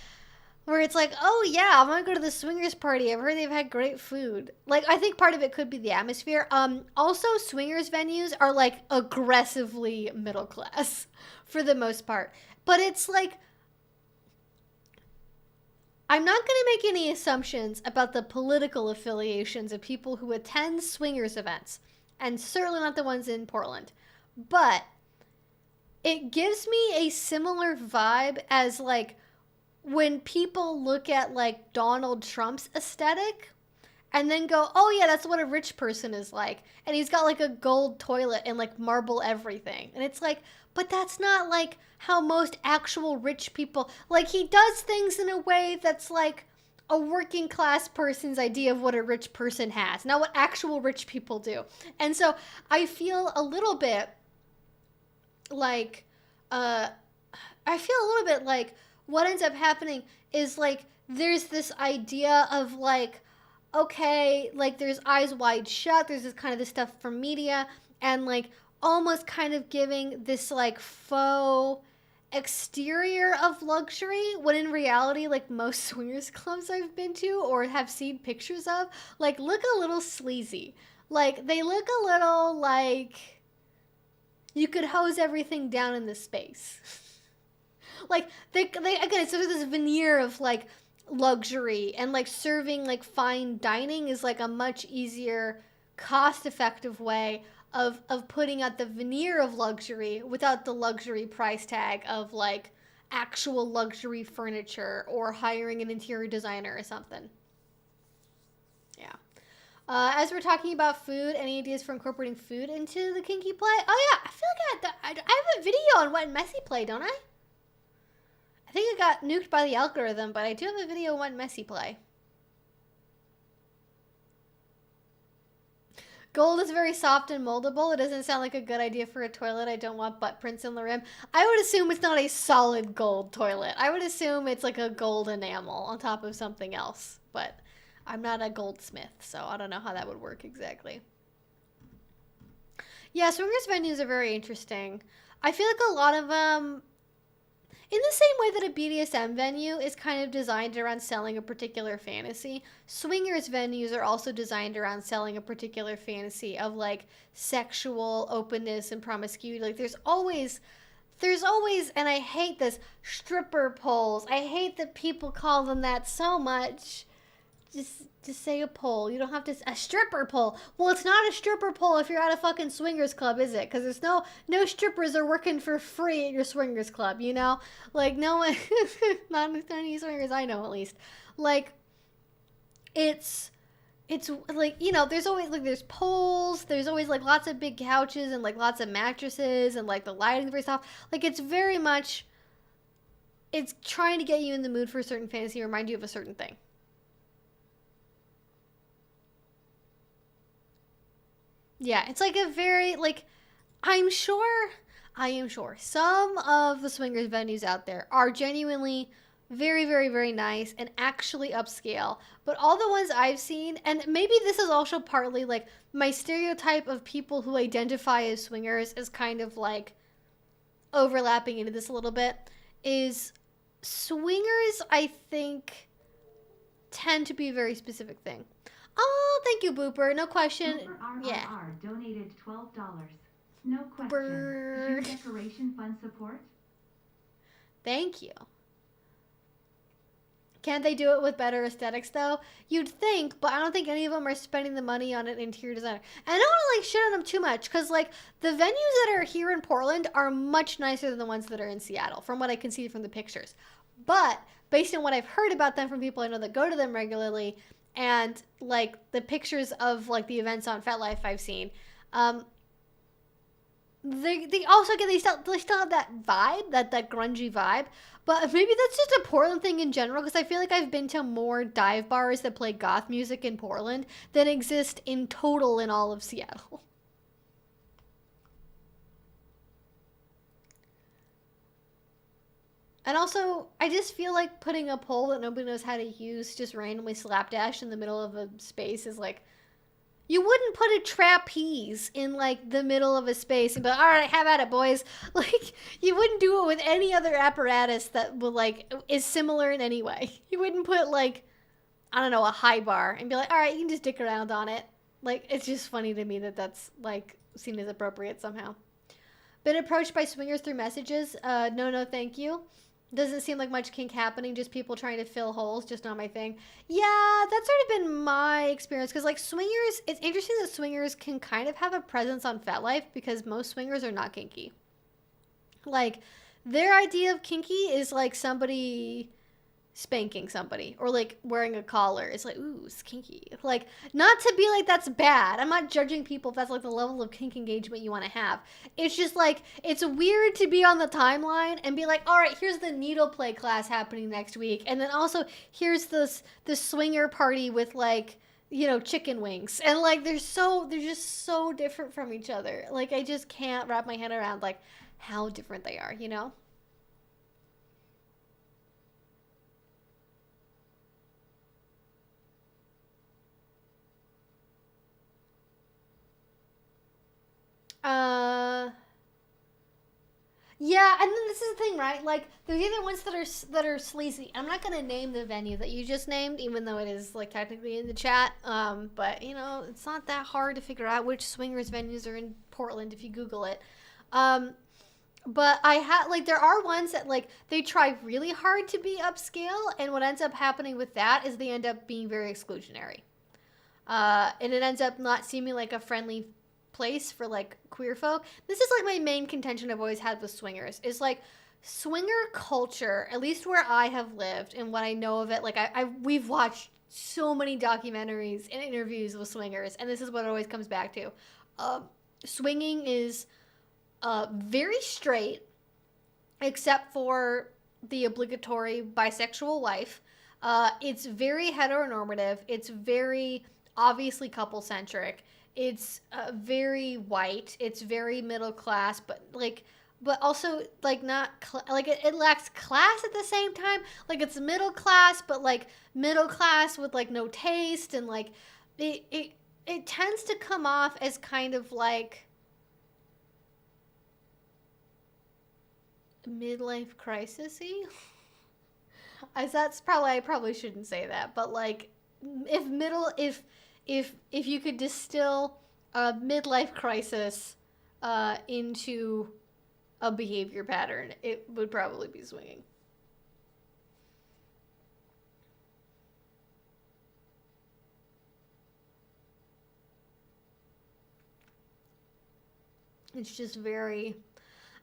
where it's like, oh yeah, I'm gonna go to the swingers party. I've heard they've had great food. Like, I think part of it could be the atmosphere. Also, swingers venues are like aggressively middle class for the most part. But it's like, I'm not gonna make any assumptions about the political affiliations of people who attend swingers events, and certainly not the ones in Portland. But it gives me a similar vibe as like when people look at like Donald Trump's aesthetic and then go, oh yeah, that's what a rich person is like. And he's got like a gold toilet and like marble everything. And it's like, but that's not like how most actual rich people, like he does things in a way that's like a working class person's idea of what a rich person has, not what actual rich people do. And so I feel a little bit like, what ends up happening is like, there's this idea of like, okay, like there's Eyes Wide Shut, there's this kind of this stuff from media, and like almost kind of giving this like faux exterior of luxury, when in reality, like most swingers clubs I've been to or have seen pictures of, like look a little sleazy. Like they look a little like you could hose everything down in the space. Like they again, it's sort of this veneer of like luxury, and like serving like fine dining is like a much easier, cost-effective way of putting out the veneer of luxury without the luxury price tag of like actual luxury furniture or hiring an interior designer or something. Yeah. As we're talking about food, any ideas for incorporating food into the kinky play? Oh yeah, I feel like I have a video on Wet and Messy Play, don't I? I think it got nuked by the algorithm, but I do have a video on Wet and Messy Play. Gold is very soft and moldable. It doesn't sound like a good idea for a toilet. I don't want butt prints in the rim. I would assume it's not a solid gold toilet. I would assume it's like a gold enamel on top of something else, but I'm not a goldsmith, so I don't know how that would work exactly. Yeah, swingers venues are very interesting. I feel like a lot of them, in the same way that a BDSM venue is kind of designed around selling a particular fantasy, swingers venues are also designed around selling a particular fantasy of like sexual openness and promiscuity. Like there's always, and I hate this, stripper poles. I hate that people call them that so much. Just say a pole. You don't have to, a stripper pole. Well, it's not a stripper pole if you're at a fucking swingers club, is it? Because there's no strippers are working for free at your swingers club, you know? Like, no one, not any swingers I know at least. Like, it's like, you know, there's always, like, there's poles, there's always, like, lots of big couches and, like, lots of mattresses and, like, the lighting's very soft. Like, it's very much, it's trying to get you in the mood for a certain fantasy, remind you of a certain thing. Yeah, it's like a very, like, I am sure some of the swingers venues out there are genuinely very, very, very nice and actually upscale. But all the ones I've seen, and maybe this is also partly like my stereotype of people who identify as swingers is kind of like overlapping into this a little bit, is swingers, I think, tend to be a very specific thing. Oh, thank you, Booper. No question. Booper RRR Yeah. donated $12. No question. Bird. Shoe decoration fund support? Thank you. Can't they do it with better aesthetics though? You'd think, but I don't think any of them are spending the money on an interior designer. And I don't want to like shit on them too much because like the venues that are here in Portland are much nicer than the ones that are in Seattle from what I can see from the pictures. But based on what I've heard about them from people I know that go to them regularly and like the pictures of like the events on FetLife I've seen, they also get they still have that vibe, that grungy vibe, but maybe that's just a Portland thing in general because I feel like I've been to more dive bars that play goth music in Portland than exist in total in all of Seattle. And also, I just feel like putting a pole that nobody knows how to use just randomly slapdash in the middle of a space is like, you wouldn't put a trapeze in like the middle of a space and be like, all right, have at it, boys. Like, you wouldn't do it with any other apparatus that will like is similar in any way. You wouldn't put like, I don't know, a high bar and be like, all right, you can just dick around on it. Like, it's just funny to me that that's like seen as appropriate somehow. Been approached by swingers through messages? No, thank you. Doesn't seem like much kink happening, just people trying to fill holes, just not my thing. Yeah, that's sort of been my experience, because like swingers, it's interesting that swingers can kind of have a presence on FetLife, because most swingers are not kinky. Like, their idea of kinky is like somebody spanking somebody, or like wearing a collar. It's like, ooh, it's kinky. Like, not to be like that's bad. I'm not judging people if that's like the level of kink engagement you want to have. It's just like, it's weird to be on the timeline and be like, all right, here's the needle play class happening next week, and then also here's this swinger party with like, you know, chicken wings, and like they're just so different from each other. Like, I just can't wrap my head around like how different they are, you know? Uh, yeah, and then this is the thing, right? Like, there's either ones that are sleazy. I'm not gonna name the venue that you just named, even though it is like technically in the chat. But you know, it's not that hard to figure out which swingers venues are in Portland if you Google it. But I had like there are ones that like they try really hard to be upscale, and what ends up happening with that is they end up being very exclusionary. And it ends up not seeming like a friendly place for like queer folk. This is like my main contention I've always had with swingers is like swinger culture, at least where I have lived and what I know of it. Like we've watched so many documentaries and interviews with swingers, and this is what it always comes back to. Swinging is very straight, except for the obligatory bisexual wife. It's very heteronormative. It's very obviously couple centric. It's very white. It's very middle class, but also like not like it lacks class at the same time. Like, it's middle class, but like middle class with like no taste, and like it tends to come off as kind of like midlife crisis-y. As that's probably, I probably shouldn't say that, but like if you could distill a midlife crisis into a behavior pattern, it would probably be swinging. It's just very,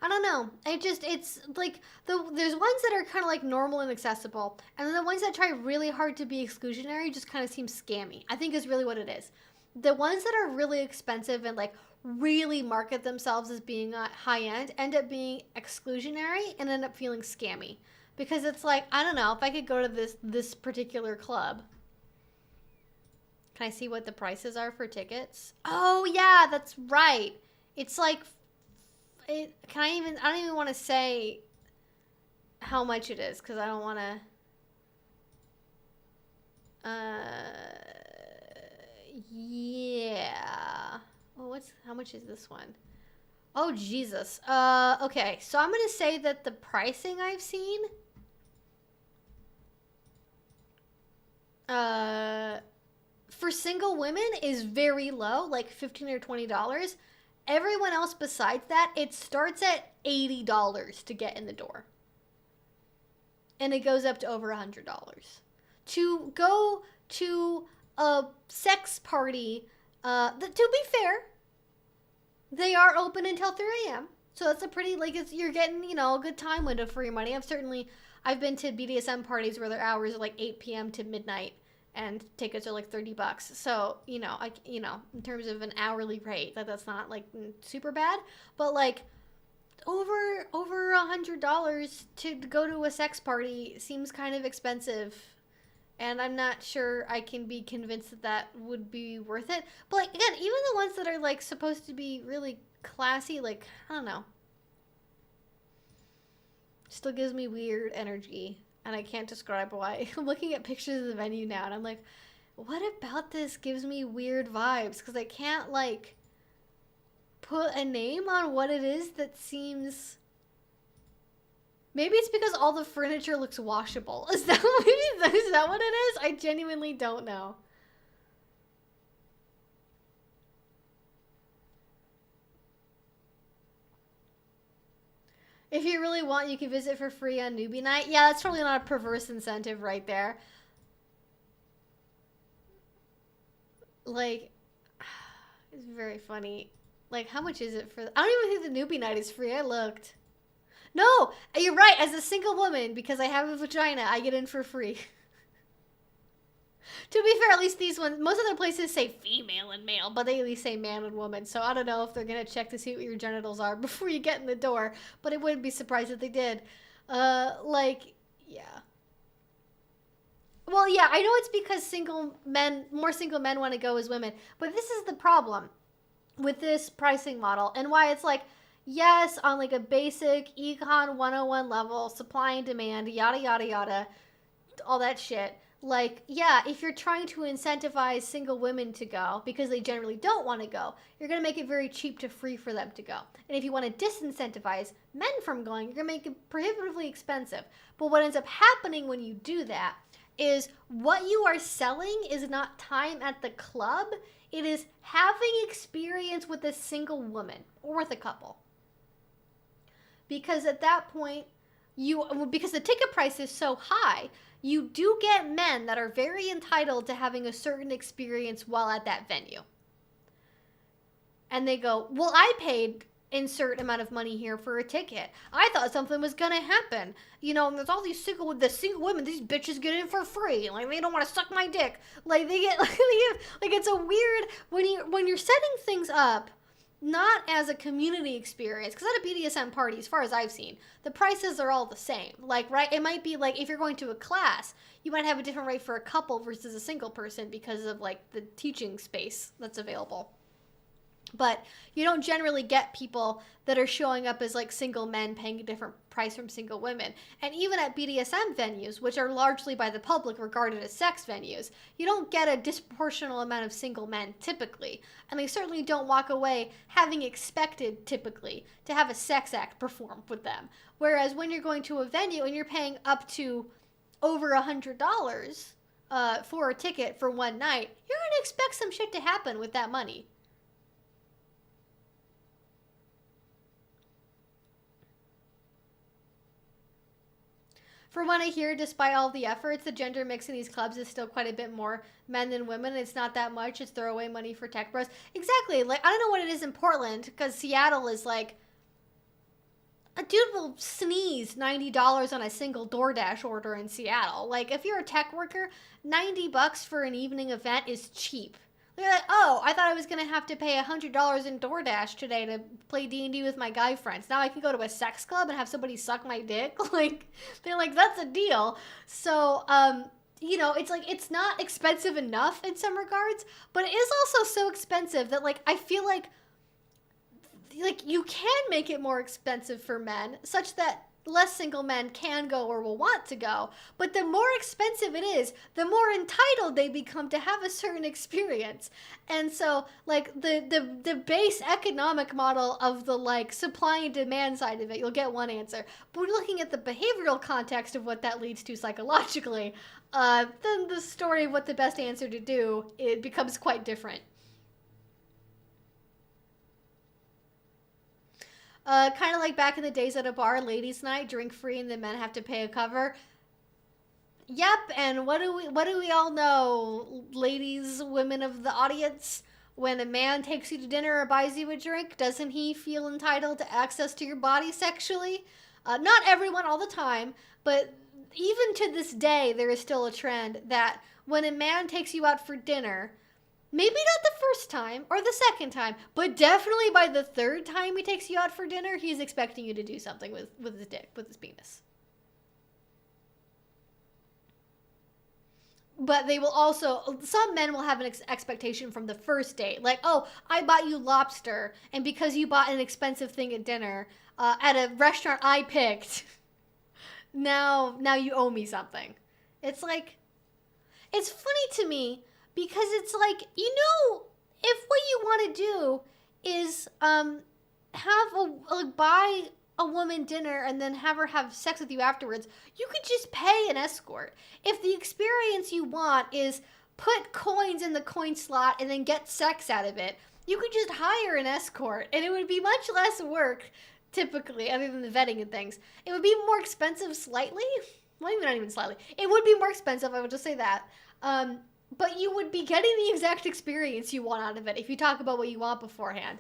I don't know. It's like there's ones that are kind of like normal and accessible, and then the ones that try really hard to be exclusionary just kind of seem scammy. I think is really what it is. The ones that are really expensive and like really market themselves as being high end up being exclusionary and end up feeling scammy, because it's like, I don't know, if I could go to this particular club. Can I see what the prices are for tickets? Oh yeah, that's right. It's like, I don't even want to say how much it is, because I don't want to, yeah. Well, how much is this one? Oh, Jesus. Okay, so I'm going to say that the pricing I've seen, for single women is very low, like $15 or $20. Everyone else besides that, it starts at $80 to get in the door. And it goes up to over $100. To go to a sex party, to be fair, they are open until 3 a.m. So that's a pretty, like, you're getting, you know, a good time window for your money. I've been to BDSM parties where their hours are like 8 p.m. to midnight, and tickets are like $30. So, you know, in terms of an hourly rate, that's not like super bad, but like over $100 to go to a sex party seems kind of expensive, and I'm not sure I can be convinced that that would be worth it. But like, again, even the ones that are like supposed to be really classy, like, I don't know, still gives me weird energy. And I can't describe why. I'm looking at pictures of the venue now, and I'm like, what about this gives me weird vibes? Because I can't, like, put a name on what it is that seems... Maybe it's because all the furniture looks washable. Is that what it is? I genuinely don't know. If you really want, you can visit for free on Newbie Night. Yeah, that's probably not a perverse incentive right there. Like, it's very funny. Like, how much is it for... I don't even think the Newbie Night is free. I looked. No, you're right. As a single woman, because I have a vagina, I get in for free. To be fair, at least these ones, most other places say female and male, but they at least say man and woman. So I don't know if they're going to check to see what your genitals are before you get in the door, but I wouldn't be surprised if they did. Like, yeah. Well, yeah, I know it's because more single men want to go as women, but this is the problem with this pricing model, and why it's like, yes, on like a basic Econ 101 level, supply and demand, yada, yada, yada, all that shit. Like, yeah, if you're trying to incentivize single women to go because they generally don't want to go, you're going to make it very cheap to free for them to go. And if you want to disincentivize men from going, you're going to make it prohibitively expensive. But what ends up happening when you do that is what you are selling is not time at the club. It is having experience with a single woman or with a couple. Because at that point, because the ticket price is so high, you do get men that are very entitled to having a certain experience while at that venue. And they go, well, I paid insert amount of money here for a ticket. I thought something was going to happen. You know, and there's all these single women, these bitches get in for free. Like, they don't want to suck my dick. Like, they get, like, it's a weird, when you're setting things up, not as a community experience, because at a BDSM party, as far as I've seen, the prices are all the same. Like, right, it might be like if you're going to a class, you might have a different rate for a couple versus a single person because of like the teaching space that's available. But you don't generally get people that are showing up as like single men paying a different price from single women. And even at BDSM venues, which are largely by the public regarded as sex venues, you don't get a disproportional amount of single men typically. And they certainly don't walk away having expected typically to have a sex act performed with them. Whereas when you're going to a venue and you're paying up to over $100 for a ticket for one night, you're going to expect some shit to happen with that money. From what I hear, despite all the efforts, the gender mix in these clubs is still quite a bit more men than women. It's not that much. It's throwaway money for tech bros. Exactly. Like, I don't know what it is in Portland, because Seattle is like, a dude will sneeze $90 on a single DoorDash order in Seattle. Like, if you're a tech worker, $90 for an evening event is cheap. They're like, oh, I thought I was going to have to pay $100 in DoorDash today to play D&D with my guy friends. Now I can go to a sex club and have somebody suck my dick? Like, they're like, that's a deal. So, you know, it's like, it's not expensive enough in some regards, but it is also so expensive that, like, I feel like you can make it more expensive for men, such that less single men can go or will want to go. But the more expensive it is, the more entitled they become to have a certain experience. And so, like, the base economic model of the, like, supply and demand side of it, you'll get one answer. But when you're looking at the behavioral context of what that leads to psychologically, then the story of what the best answer to do, it becomes quite different. Kind of like back in the days at a bar, ladies' night, drink free, and the men have to pay a cover. Yep, and what do we all know, ladies, women of the audience? When a man takes you to dinner or buys you a drink, doesn't he feel entitled to access to your body sexually? Not everyone all the time, but even to this day, there is still a trend that when a man takes you out for dinner, maybe not the first time or the second time, but definitely by the third time he takes you out for dinner, he's expecting you to do something with his dick, with his penis. But they will also, some men will have an expectation from the first date. Like, oh, I bought you lobster, and because you bought an expensive thing at dinner, at a restaurant I picked, now you owe me something. It's like, it's funny to me, because it's like, you know, if what you want to do is buy a woman dinner and then have her have sex with you afterwards, you could just pay an escort. If the experience you want is put coins in the coin slot and then get sex out of it, you could just hire an escort, and it would be much less work, typically, other than the vetting and things. It would be more expensive slightly. Well, not even slightly. It would be more expensive, I would just say that. But you would be getting the exact experience you want out of it if you talk about what you want beforehand.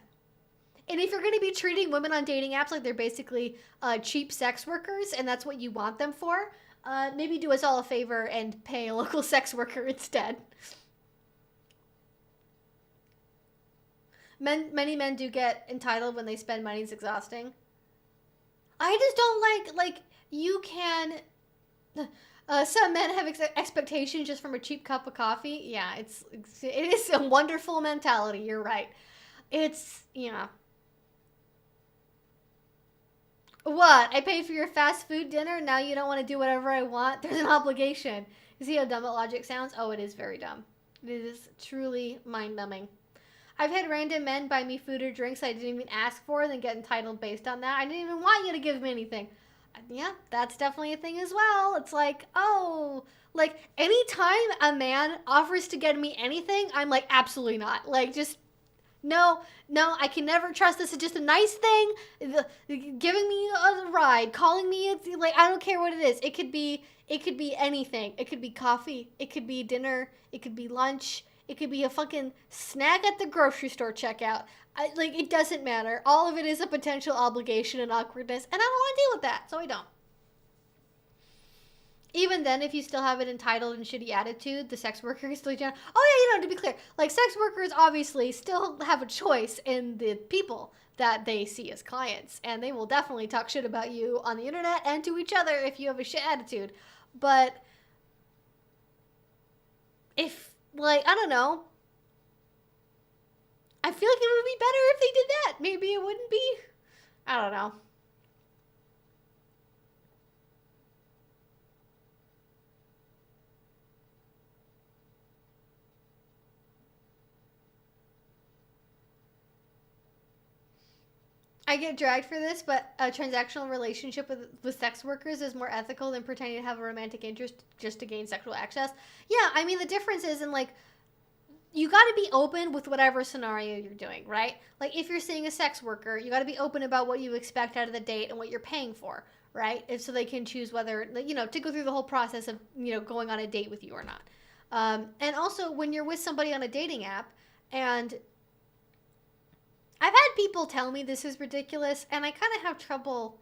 And if you're going to be treating women on dating apps like they're basically cheap sex workers and that's what you want them for, maybe do us all a favor and pay a local sex worker instead. Many men do get entitled when they spend money. It's exhausting. I just don't like you can... some men have expectations just from a cheap cup of coffee. Yeah, it is a wonderful mentality. You're right. It's, yeah. What? I paid for your fast food dinner? Now you don't want to do whatever I want? There's an obligation. You see how dumb that logic sounds? Oh, it is very dumb. It is truly mind-numbing. I've had random men buy me food or drinks I didn't even ask for and then get entitled based on that. I didn't even want you to give me anything. Yeah, that's definitely a thing as well. It's like, oh, like anytime a man offers to get me anything, I'm like, absolutely not. Like, just, no, I can never trust this. It's just a nice thing. Giving me a ride, calling me, like, I don't care what it is. It could be anything. It could be coffee. It could be dinner. It could be lunch. It could be a fucking snack at the grocery store checkout. Like, it doesn't matter. All of it is a potential obligation and awkwardness, and I don't want to deal with that, so I don't. Even then, if you still have an entitled and shitty attitude, the sex worker is still... Oh, yeah, to be clear, like, sex workers obviously still have a choice in the people that they see as clients, and they will definitely talk shit about you on the internet and to each other if you have a shit attitude. But if, like, I don't know, I feel like it would be better if they did that. Maybe it wouldn't be. I don't know. I get dragged for this, but a transactional relationship with sex workers is more ethical than pretending to have a romantic interest just to gain sexual access. Yeah, I mean, the difference is in, like, you got to be open with whatever scenario you're doing, right? Like, if you're seeing a sex worker, you got to be open about what you expect out of the date and what you're paying for, right? And so they can choose whether, you know, to go through the whole process of, you know, going on a date with you or not. And also, when you're with somebody on a dating app, and I've had people tell me this is ridiculous, and I kind of have trouble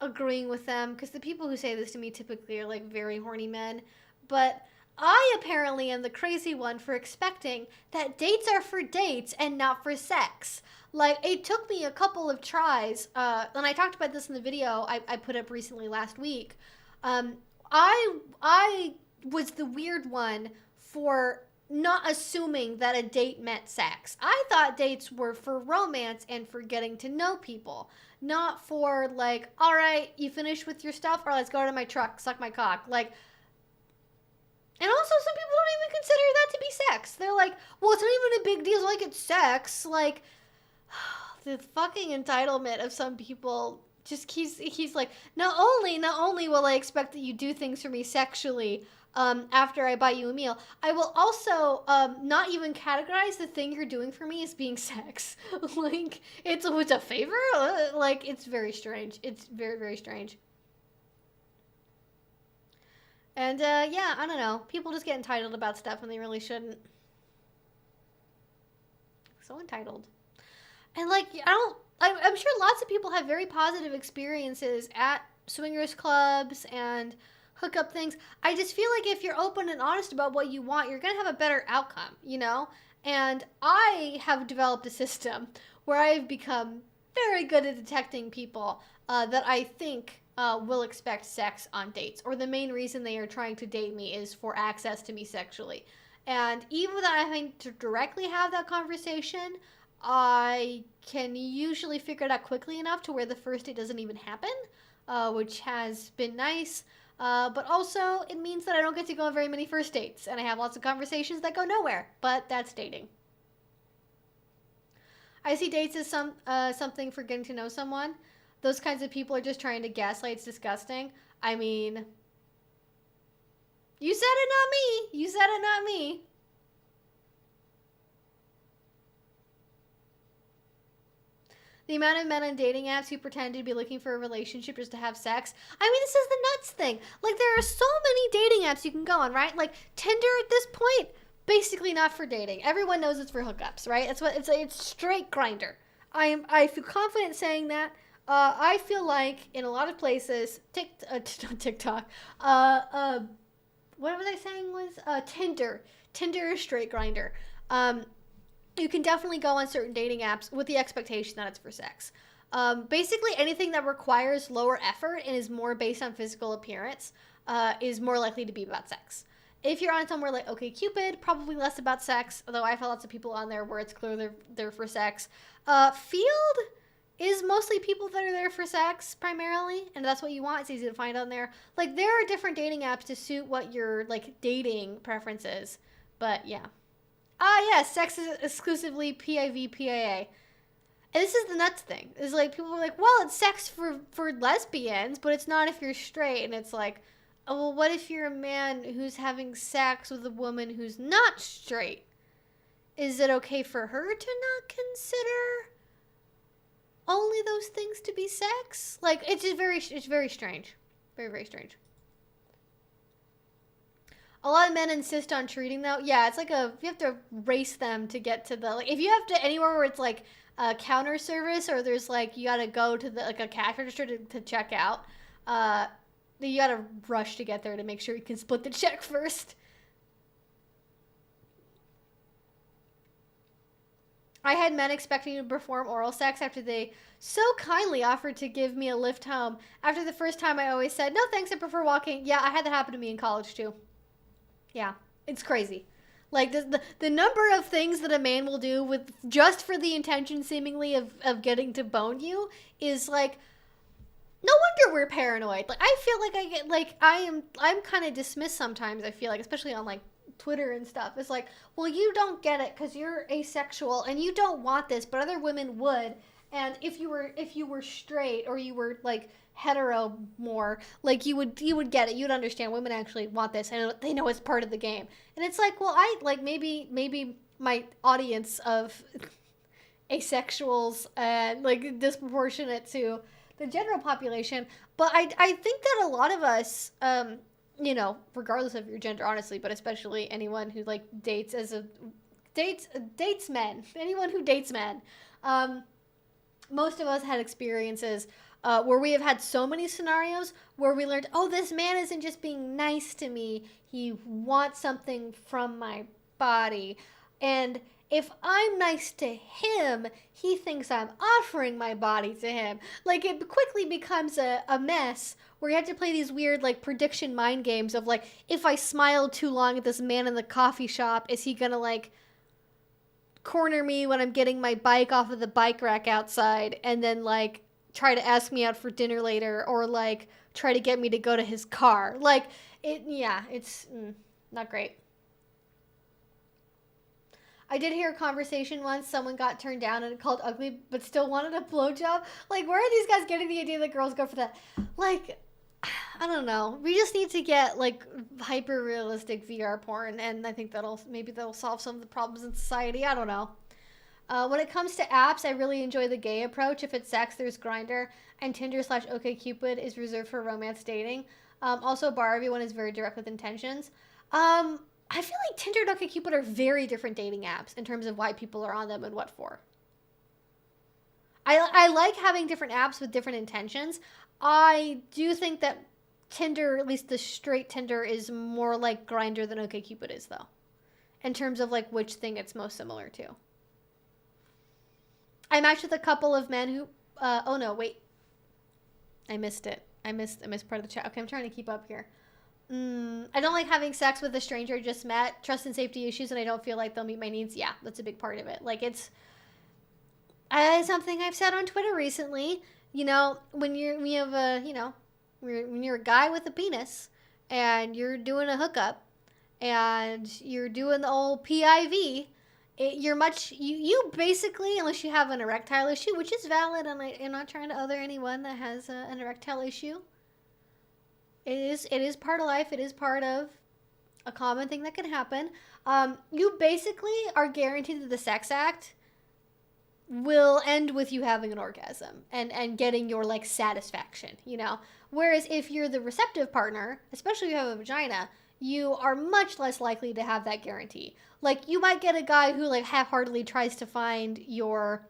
agreeing with them, because the people who say this to me typically are, like, very horny men, but I apparently am the crazy one for expecting that dates are for dates and not for sex. Like, it took me a couple of tries, and I talked about this in the video I put up recently last week. I was the weird one for not assuming that a date meant sex. I thought dates were for romance and for getting to know people, not for like, all right, you finished with your stuff, or let's go to my truck, suck my cock. Like, and also some people don't even consider that to be sex. They're like, well, it's not even a big deal, like it's sex. Like, the fucking entitlement of some people just he's like, not only will I expect that you do things for me sexually after I buy you a meal, I will also not even categorize the thing you're doing for me as being sex. Like, it's a favor? Like, it's very strange. It's very, very strange. And yeah, I don't know. People just get entitled about stuff and they really shouldn't. So entitled. And like, I'm sure lots of people have very positive experiences at swingers clubs and hookup things. I just feel like if you're open and honest about what you want, you're going to have a better outcome, you know? And I have developed a system where I've become very good at detecting people that I think will expect sex on dates, or the main reason they are trying to date me is for access to me sexually. And even without having to directly have that conversation, I can usually figure it out quickly enough to where the first date doesn't even happen, which has been nice. But also, it means that I don't get to go on very many first dates, and I have lots of conversations that go nowhere. But that's dating. I see dates as something for getting to know someone. Those kinds of people are just trying to gaslight. It's disgusting. I mean, you said it, not me. You said it, not me. The amount of men on dating apps who pretend to be looking for a relationship just to have sex. I mean, this is the nuts thing. Like, there are so many dating apps you can go on, right? Like, Tinder at this point, basically not for dating. Everyone knows it's for hookups, right? It's straight grinder. I feel confident saying that. I feel like in a lot of places, TikTok, what was I saying was Tinder. Tinder is straight grinder. You can definitely go on certain dating apps with the expectation that it's for sex. Basically, anything that requires lower effort and is more based on physical appearance is more likely to be about sex. If you're on somewhere like OkCupid, probably less about sex, although I've had lots of people on there where it's clear they're for sex. Field is mostly people that are there for sex, primarily, and that's what you want. It's easy to find on there. Like, there are different dating apps to suit what your, like, dating preference is, but yeah. Yes, sex is exclusively PIV, And this is the nuts thing. Is like, people are like, well, it's sex for lesbians, but it's not if you're straight. And it's like, oh, well, what if you're a man who's having sex with a woman who's not straight? Is it okay for her to not consider only those things to be sex? Like, it's very strange. Very, very strange. A lot of men insist on treating though. Yeah, it's like you have to race them to get to the, like, if you have to anywhere where it's like a counter service, or there's like, you gotta go to the, like, a cash register to check out, you gotta rush to get there to make sure you can split the check first. I had men expecting to perform oral sex after they so kindly offered to give me a lift home. After the first time, I always said, no thanks, I prefer walking. Yeah, I had that happen to me in college too. Yeah, it's crazy. Like, the number of things that a man will do with just for the intention, seemingly, of getting to bone you is, like, no wonder we're paranoid. Like, I feel like I get, like, I'm kind of dismissed sometimes, I feel like, especially on, like, Twitter and stuff. It's like, well, you don't get it because you're asexual and you don't want this, but other women would. And if you were straight, or you were, like, hetero more, like, you would get it. You'd understand women actually want this, and they know it's part of the game. And it's like, well, maybe my audience of asexuals and, like, disproportionate to the general population, but I think that a lot of us, you know, regardless of your gender, honestly, but especially anyone who, like, dates men, anyone who dates men, most of us had experiences where we have had so many scenarios where we learned, oh, this man isn't just being nice to me. He wants something from my body. And if I'm nice to him, he thinks I'm offering my body to him. Like, it quickly becomes a mess where you have to play these weird, like, prediction mind games of, like, if I smile too long at this man in the coffee shop, is he gonna, like, corner me when I'm getting my bike off of the bike rack outside, and then, like, try to ask me out for dinner later or like try to get me to go to his car. Like it's not great. I did hear a conversation once, someone got turned down and called ugly, but still wanted a blowjob. Like, where are these guys getting the idea that girls go for that? Like, I don't know. We just need to get, like, hyper-realistic VR porn, and I think that'll solve some of the problems in society. I don't know. When it comes to apps, I really enjoy the gay approach. If it's sex, there's Grindr, and Tinder/OkCupid is reserved for romance dating. Also, Bar Everyone is very direct with intentions. I feel like Tinder and OkCupid are very different dating apps in terms of why people are on them and what for. I like having different apps with different intentions. I do think that Tinder, at least the straight Tinder, is more like Grindr than OkCupid is, though. In terms of, like, which thing it's most similar to. I matched with a couple of men who... oh, no, wait. I missed it. I missed part of the chat. Okay, I'm trying to keep up here. I don't like having sex with a stranger I just met. Trust and safety issues, and I don't feel like they'll meet my needs. Yeah, that's a big part of it. Like, it's something I've said on Twitter recently. You know, when you're a guy with a penis, and you're doing a hookup, and you're doing the old PIV, you basically, unless you have an erectile issue, which is valid, and I'm not trying to other anyone that has an erectile issue. It is part of life. It is part of a common thing that can happen. You basically are guaranteed that the sex act will end with you having an orgasm and getting your, like, satisfaction, you know? Whereas if you're the receptive partner, especially if you have a vagina, you are much less likely to have that guarantee. Like, you might get a guy who, like, half-heartedly tries to find your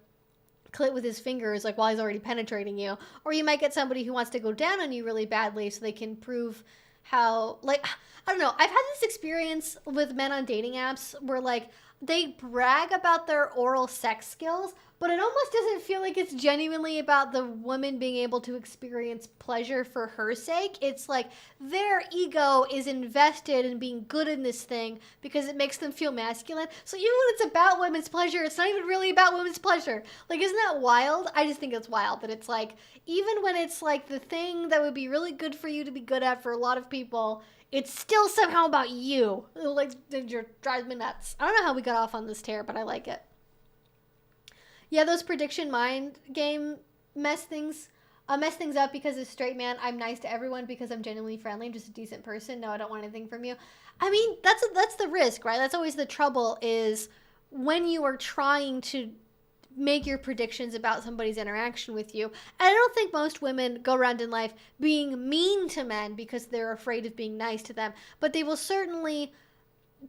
clit with his fingers, like, while he's already penetrating you, or you might get somebody who wants to go down on you really badly so they can prove how, like, I don't know, I've had this experience with men on dating apps where, like, they brag about their oral sex skills, but it almost doesn't feel like it's genuinely about the woman being able to experience pleasure for her sake. It's like their ego is invested in being good in this thing because it makes them feel masculine. So even when it's about women's pleasure, it's not even really about women's pleasure. Like, isn't that wild? I just think it's wild that it's like, even when it's like the thing that would be really good for you to be good at for a lot of people, it's still somehow about you. Like, it drives me nuts. I don't know how we got off on this tear, but I like it. Yeah, those prediction mind game mess things up because as a straight man, I'm nice to everyone because I'm genuinely friendly. I'm just a decent person. No, I don't want anything from you. I mean, that's the risk, right? That's always the trouble, is when you are trying to make your predictions about somebody's interaction with you. And I don't think most women go around in life being mean to men because they're afraid of being nice to them, but they will certainly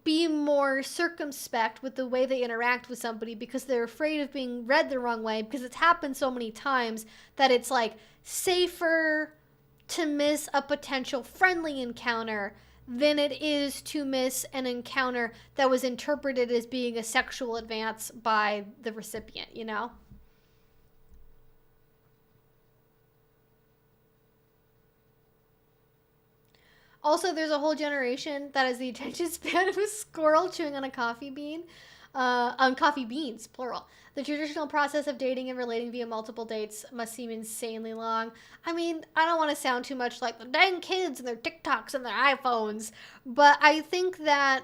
be more circumspect with the way they interact with somebody because they're afraid of being read the wrong way, because it's happened so many times that it's like safer to miss a potential friendly encounter than it is to miss an encounter that was interpreted as being a sexual advance by the recipient, you know? Also, there's a whole generation that has the attention span of a squirrel chewing on a coffee bean. On coffee beans, plural. The traditional process of dating and relating via multiple dates must seem insanely long. I mean, I don't want to sound too much like the dang kids and their TikToks and their iPhones, but I think that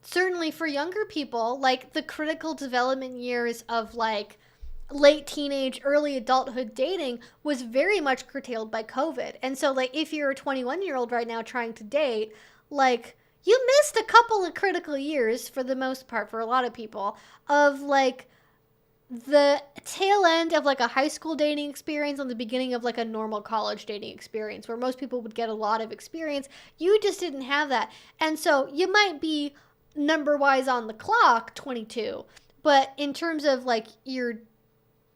certainly for younger people, like, the critical development years of, like, late teenage, early adulthood dating was very much curtailed by COVID. And so, like, if you're a 21-year-old right now trying to date, like, you missed a couple of critical years, for the most part, for a lot of people, of, like, the tail end of, like, a high school dating experience and the beginning of, like, a normal college dating experience, where most people would get a lot of experience. You just didn't have that. And so you might be number-wise on the clock 22, but in terms of, like, your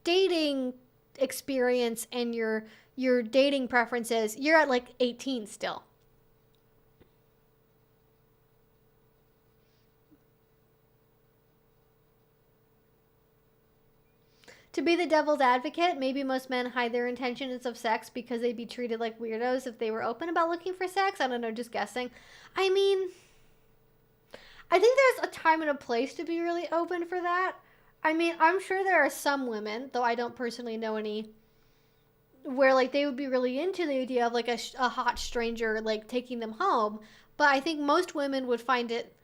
dating experience and your dating preferences, you're at, like, 18 still. To be the devil's advocate, maybe most men hide their intentions of sex because they'd be treated like weirdos if they were open about looking for sex. I don't know, just guessing. I mean, I think there's a time and a place to be really open for that. I mean, I'm sure there are some women, though I don't personally know any where like they would be really into the idea of like a hot stranger like taking them home. But I think most women would find it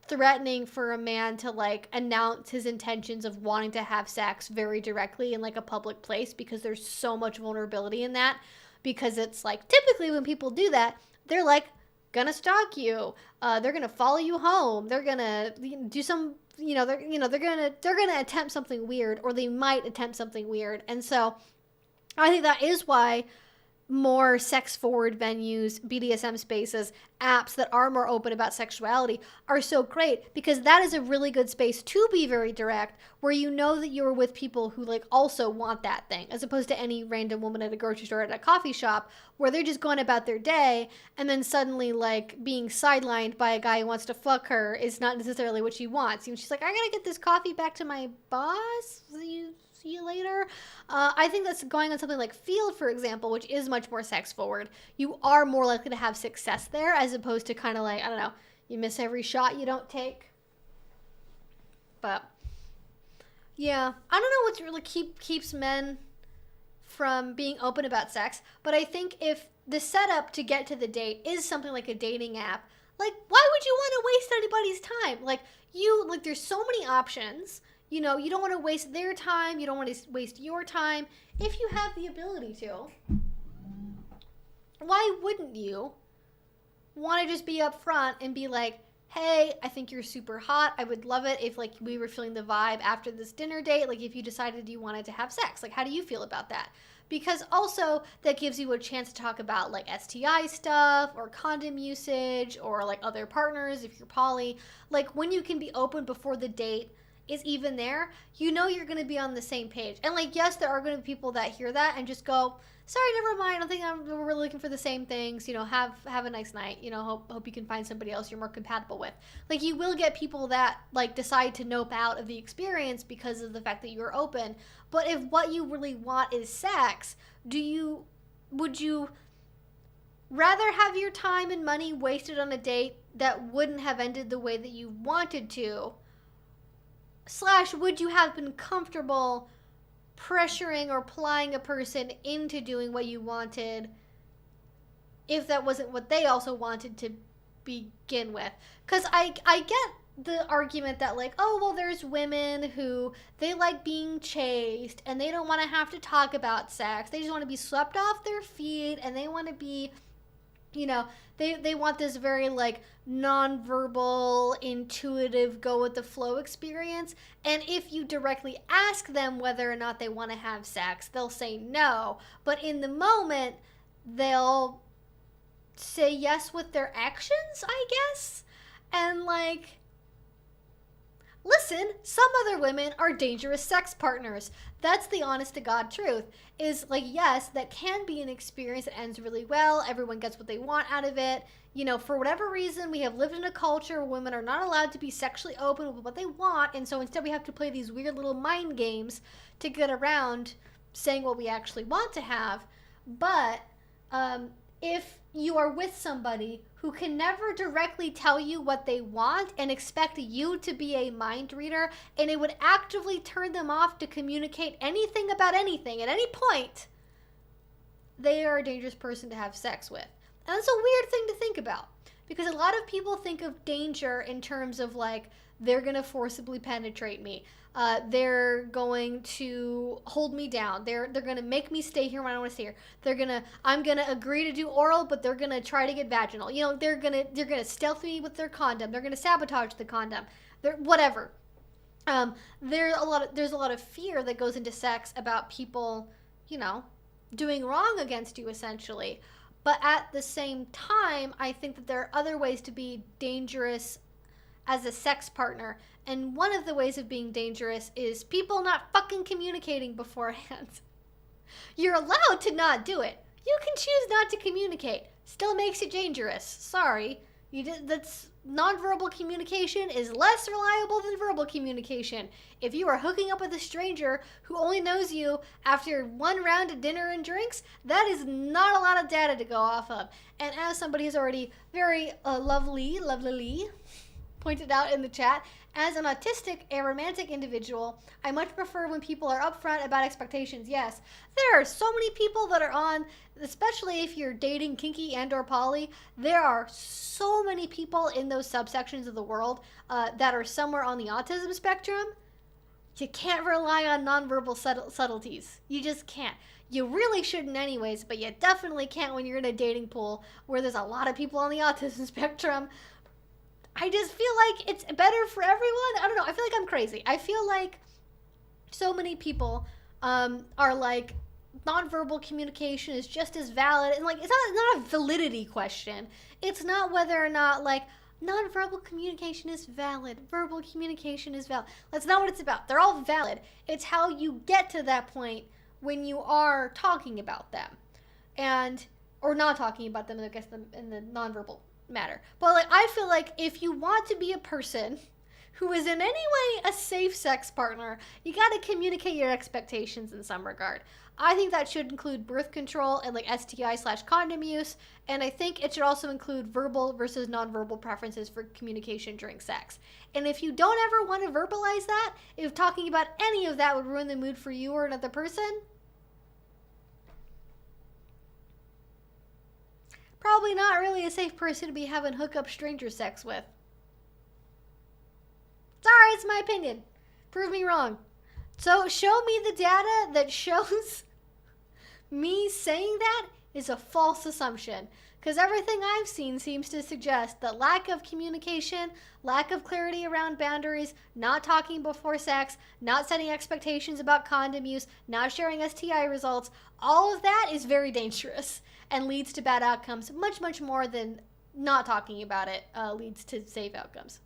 threatening for a man to like announce his intentions of wanting to have sex very directly in like a public place, because there's so much vulnerability in that. Because it's like typically when people do that, they're like gonna stalk you, they're gonna follow you home, they're gonna do some, they're gonna attempt something weird, or they might attempt something weird. And so I think that is why more sex-forward venues, BDSM spaces, apps that are more open about sexuality are so great, because that is a really good space to be very direct, where you know that you're with people who like also want that thing, as opposed to any random woman at a grocery store or at a coffee shop where they're just going about their day, and then suddenly like being sidelined by a guy who wants to fuck her is not necessarily what she wants. She's like, I gotta get this coffee back to my boss. See you later. I think that's going on something like Field, for example, which is much more sex forward. You are more likely to have success there, as opposed to kind of like, I don't know, you miss every shot you don't take. But yeah, I don't know what really keeps men from being open about sex, but I think if the setup to get to the date is something like a dating app, like why would you want to waste anybody's time? Like there's so many options. You don't want to waste their time. You don't want to waste your time. If you have the ability to, why wouldn't you want to just be upfront and be like, hey, I think you're super hot. I would love it if like we were feeling the vibe after this dinner date. Like if you decided you wanted to have sex, like how do you feel about that? Because also that gives you a chance to talk about like STI stuff or condom usage or like other partners if you're poly. Like when you can be open before the date is even there, you're going to be on the same page. And like, yes, there are going to be people that hear that and just go, sorry, never mind. I don't think we're really looking for the same things. Have a nice night. Hope you can find somebody else you're more compatible with. Like you will get people that like decide to nope out of the experience because of the fact that you're open. But if what you really want is sex, would you rather have your time and money wasted on a date that wouldn't have ended the way that you wanted to? / would you have been comfortable pressuring or plying a person into doing what you wanted if that wasn't what they also wanted to begin with? Because I get the argument that like, oh, well, there's women who they like being chased and they don't want to have to talk about sex. They just want to be swept off their feet, and they want to be, they want this very like nonverbal, intuitive, go with the flow experience. And if you directly ask them whether or not they want to have sex, they'll say no. But in the moment, they'll say yes with their actions, I guess. And like, listen, some other women are dangerous sex partners. That's the honest to God truth. Is like, yes, that can be an experience that ends really well. Everyone gets what they want out of it. For whatever reason, we have lived in a culture where women are not allowed to be sexually open with what they want. And so instead we have to play these weird little mind games to get around saying what we actually want to have. But if you are with somebody who can never directly tell you what they want and expect you to be a mind reader, and it would actively turn them off to communicate anything about anything at any point, they are a dangerous person to have sex with. And that's a weird thing to think about, because a lot of people think of danger in terms of like, they're going to forcibly penetrate me. They're going to hold me down. They're going to make me stay here when I don't want to stay here. I'm going to agree to do oral, but they're going to try to get vaginal. They're going to stealth me with their condom. They're going to sabotage the condom. Whatever. There's a lot of fear that goes into sex about people, doing wrong against you essentially. But at the same time, I think that there are other ways to be dangerous as a sex partner. And one of the ways of being dangerous is people not fucking communicating beforehand. You're allowed to not do it. You can choose not to communicate. Still makes it dangerous. Sorry. That's nonverbal communication is less reliable than verbal communication. If you are hooking up with a stranger who only knows you after one round of dinner and drinks, that is not a lot of data to go off of. And as somebody who's already very lovely pointed out in the chat, as an autistic and romantic individual, I much prefer when people are upfront about expectations. Yes, there are so many people that are on, especially if you're dating kinky and or poly, there are so many people in those subsections of the world that are somewhere on the autism spectrum. You can't rely on nonverbal subtleties. You just can't. You really shouldn't anyways, but you definitely can't when you're in a dating pool where there's a lot of people on the autism spectrum. I just feel like it's better for everyone. I don't know. I feel like I'm crazy. I feel like so many people are like, nonverbal communication is just as valid. And like, it's not a validity question. It's not whether or not like nonverbal communication is valid. Verbal communication is valid. That's not what it's about. They're all valid. It's how you get to that point when you are talking about them. Or not talking about them, I guess, in the nonverbal matter. But like, I feel like if you want to be a person who is in any way a safe sex partner, you got to communicate your expectations in some regard. I think that should include birth control and like STI/condom use, and I think it should also include verbal versus nonverbal preferences for communication during sex. And if you don't ever want to verbalize that, if talking about any of that would ruin the mood for you or another person, probably not really a safe person to be having hookup stranger sex with. Sorry, it's my opinion. Prove me wrong. So show me the data that shows me saying that is a false assumption. Because everything I've seen seems to suggest that lack of communication, lack of clarity around boundaries, not talking before sex, not setting expectations about condom use, not sharing STI results, all of that is very dangerous and leads to bad outcomes, much, much more than not talking about it leads to safe outcomes.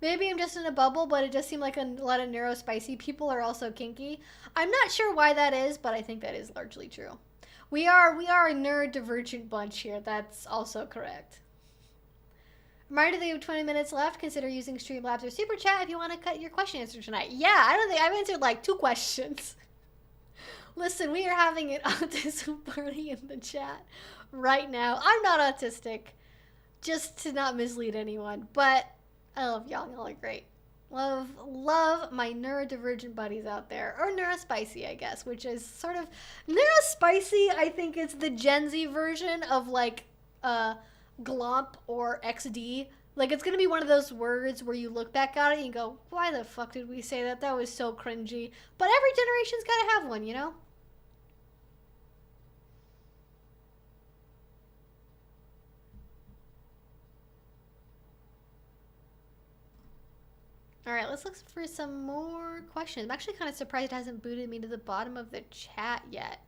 Maybe I'm just in a bubble, but it does seem like a lot of neurospicy people are also kinky. I'm not sure why that is, but I think that is largely true. We are a neurodivergent bunch here. That's also correct. Reminder that you have 20 minutes left. Consider using Streamlabs or Super Chat if you want to cut your question answer tonight. Yeah, I don't think I've answered like 2 questions. Listen, we are having an autism party in the chat right now. I'm not autistic, just to not mislead anyone, but I love y'all. Y'all are great. Love my neurodivergent buddies out there. Or neurospicy, I guess, which is sort of... Neurospicy, I think, is the Gen Z version of, like, glomp or XD. Like, it's gonna be one of those words where you look back at it and you go, why the fuck did we say that? That was so cringy. But every generation's gotta have one, you know? Alright, let's look for some more questions. I'm actually kind of surprised it hasn't booted me to the bottom of the chat yet.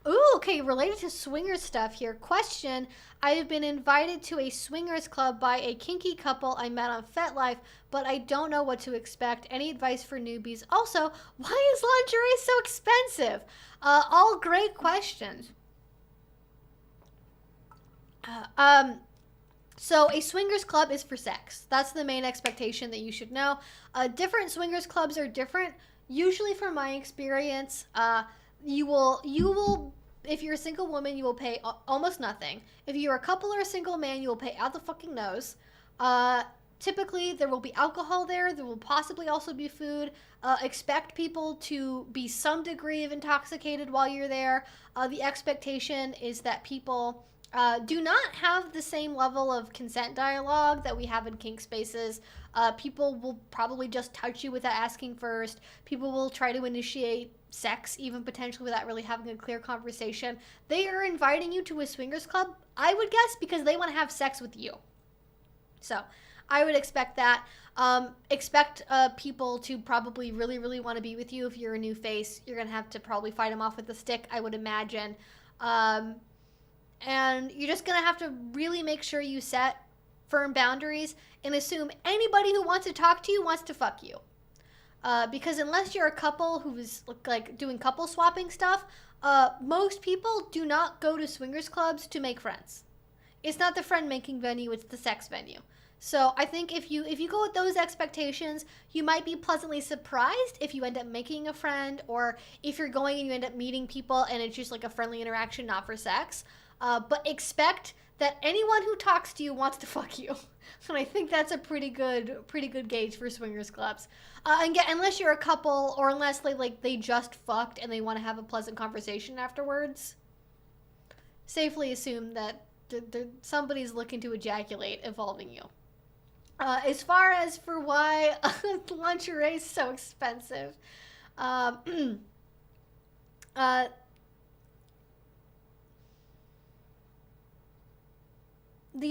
Ooh, okay, related to swingers stuff here. Question, I have been invited to a swingers club by a kinky couple I met on FetLife, but I don't know what to expect. Any advice for newbies? Also, why is lingerie so expensive? All great questions. So a swingers club is for sex. That's the main expectation that you should know. Different swingers clubs are different. Usually from my experience, you will, if you're a single woman, you will pay almost nothing. If you're a couple or a single man, you will pay out the fucking nose. Typically, there will be alcohol there. There will possibly also be food. Expect people to be some degree of intoxicated while you're there. The expectation is that people do not have the same level of consent dialogue that we have in kink spaces. People will probably just touch you without asking first. People will try to initiate sex, even potentially without really having a clear conversation. They are inviting you to a swingers club, I would guess, because they want to have sex with you. So I would expect that. Expect people to probably really, really want to be with you. If you're a new face, you're going to have to probably fight them off with a stick, I would imagine. And you're just going to have to really make sure you set firm boundaries and assume anybody who wants to talk to you wants to fuck you. Because unless you're a couple who's like doing couple swapping stuff, most people do not go to swingers clubs to make friends. It's not the friend making venue, it's the sex venue. So I think if you go with those expectations, you might be pleasantly surprised if you end up making a friend, or if you're going and you end up meeting people and it's just like a friendly interaction, not for sex. But expect that anyone who talks to you wants to fuck you, and I think that's a pretty good gauge for swingers clubs. And unless you're a couple, or unless they just fucked and they want to have a pleasant conversation afterwards, safely assume that somebody's looking to ejaculate involving you. As far as for why lingerie is so expensive, the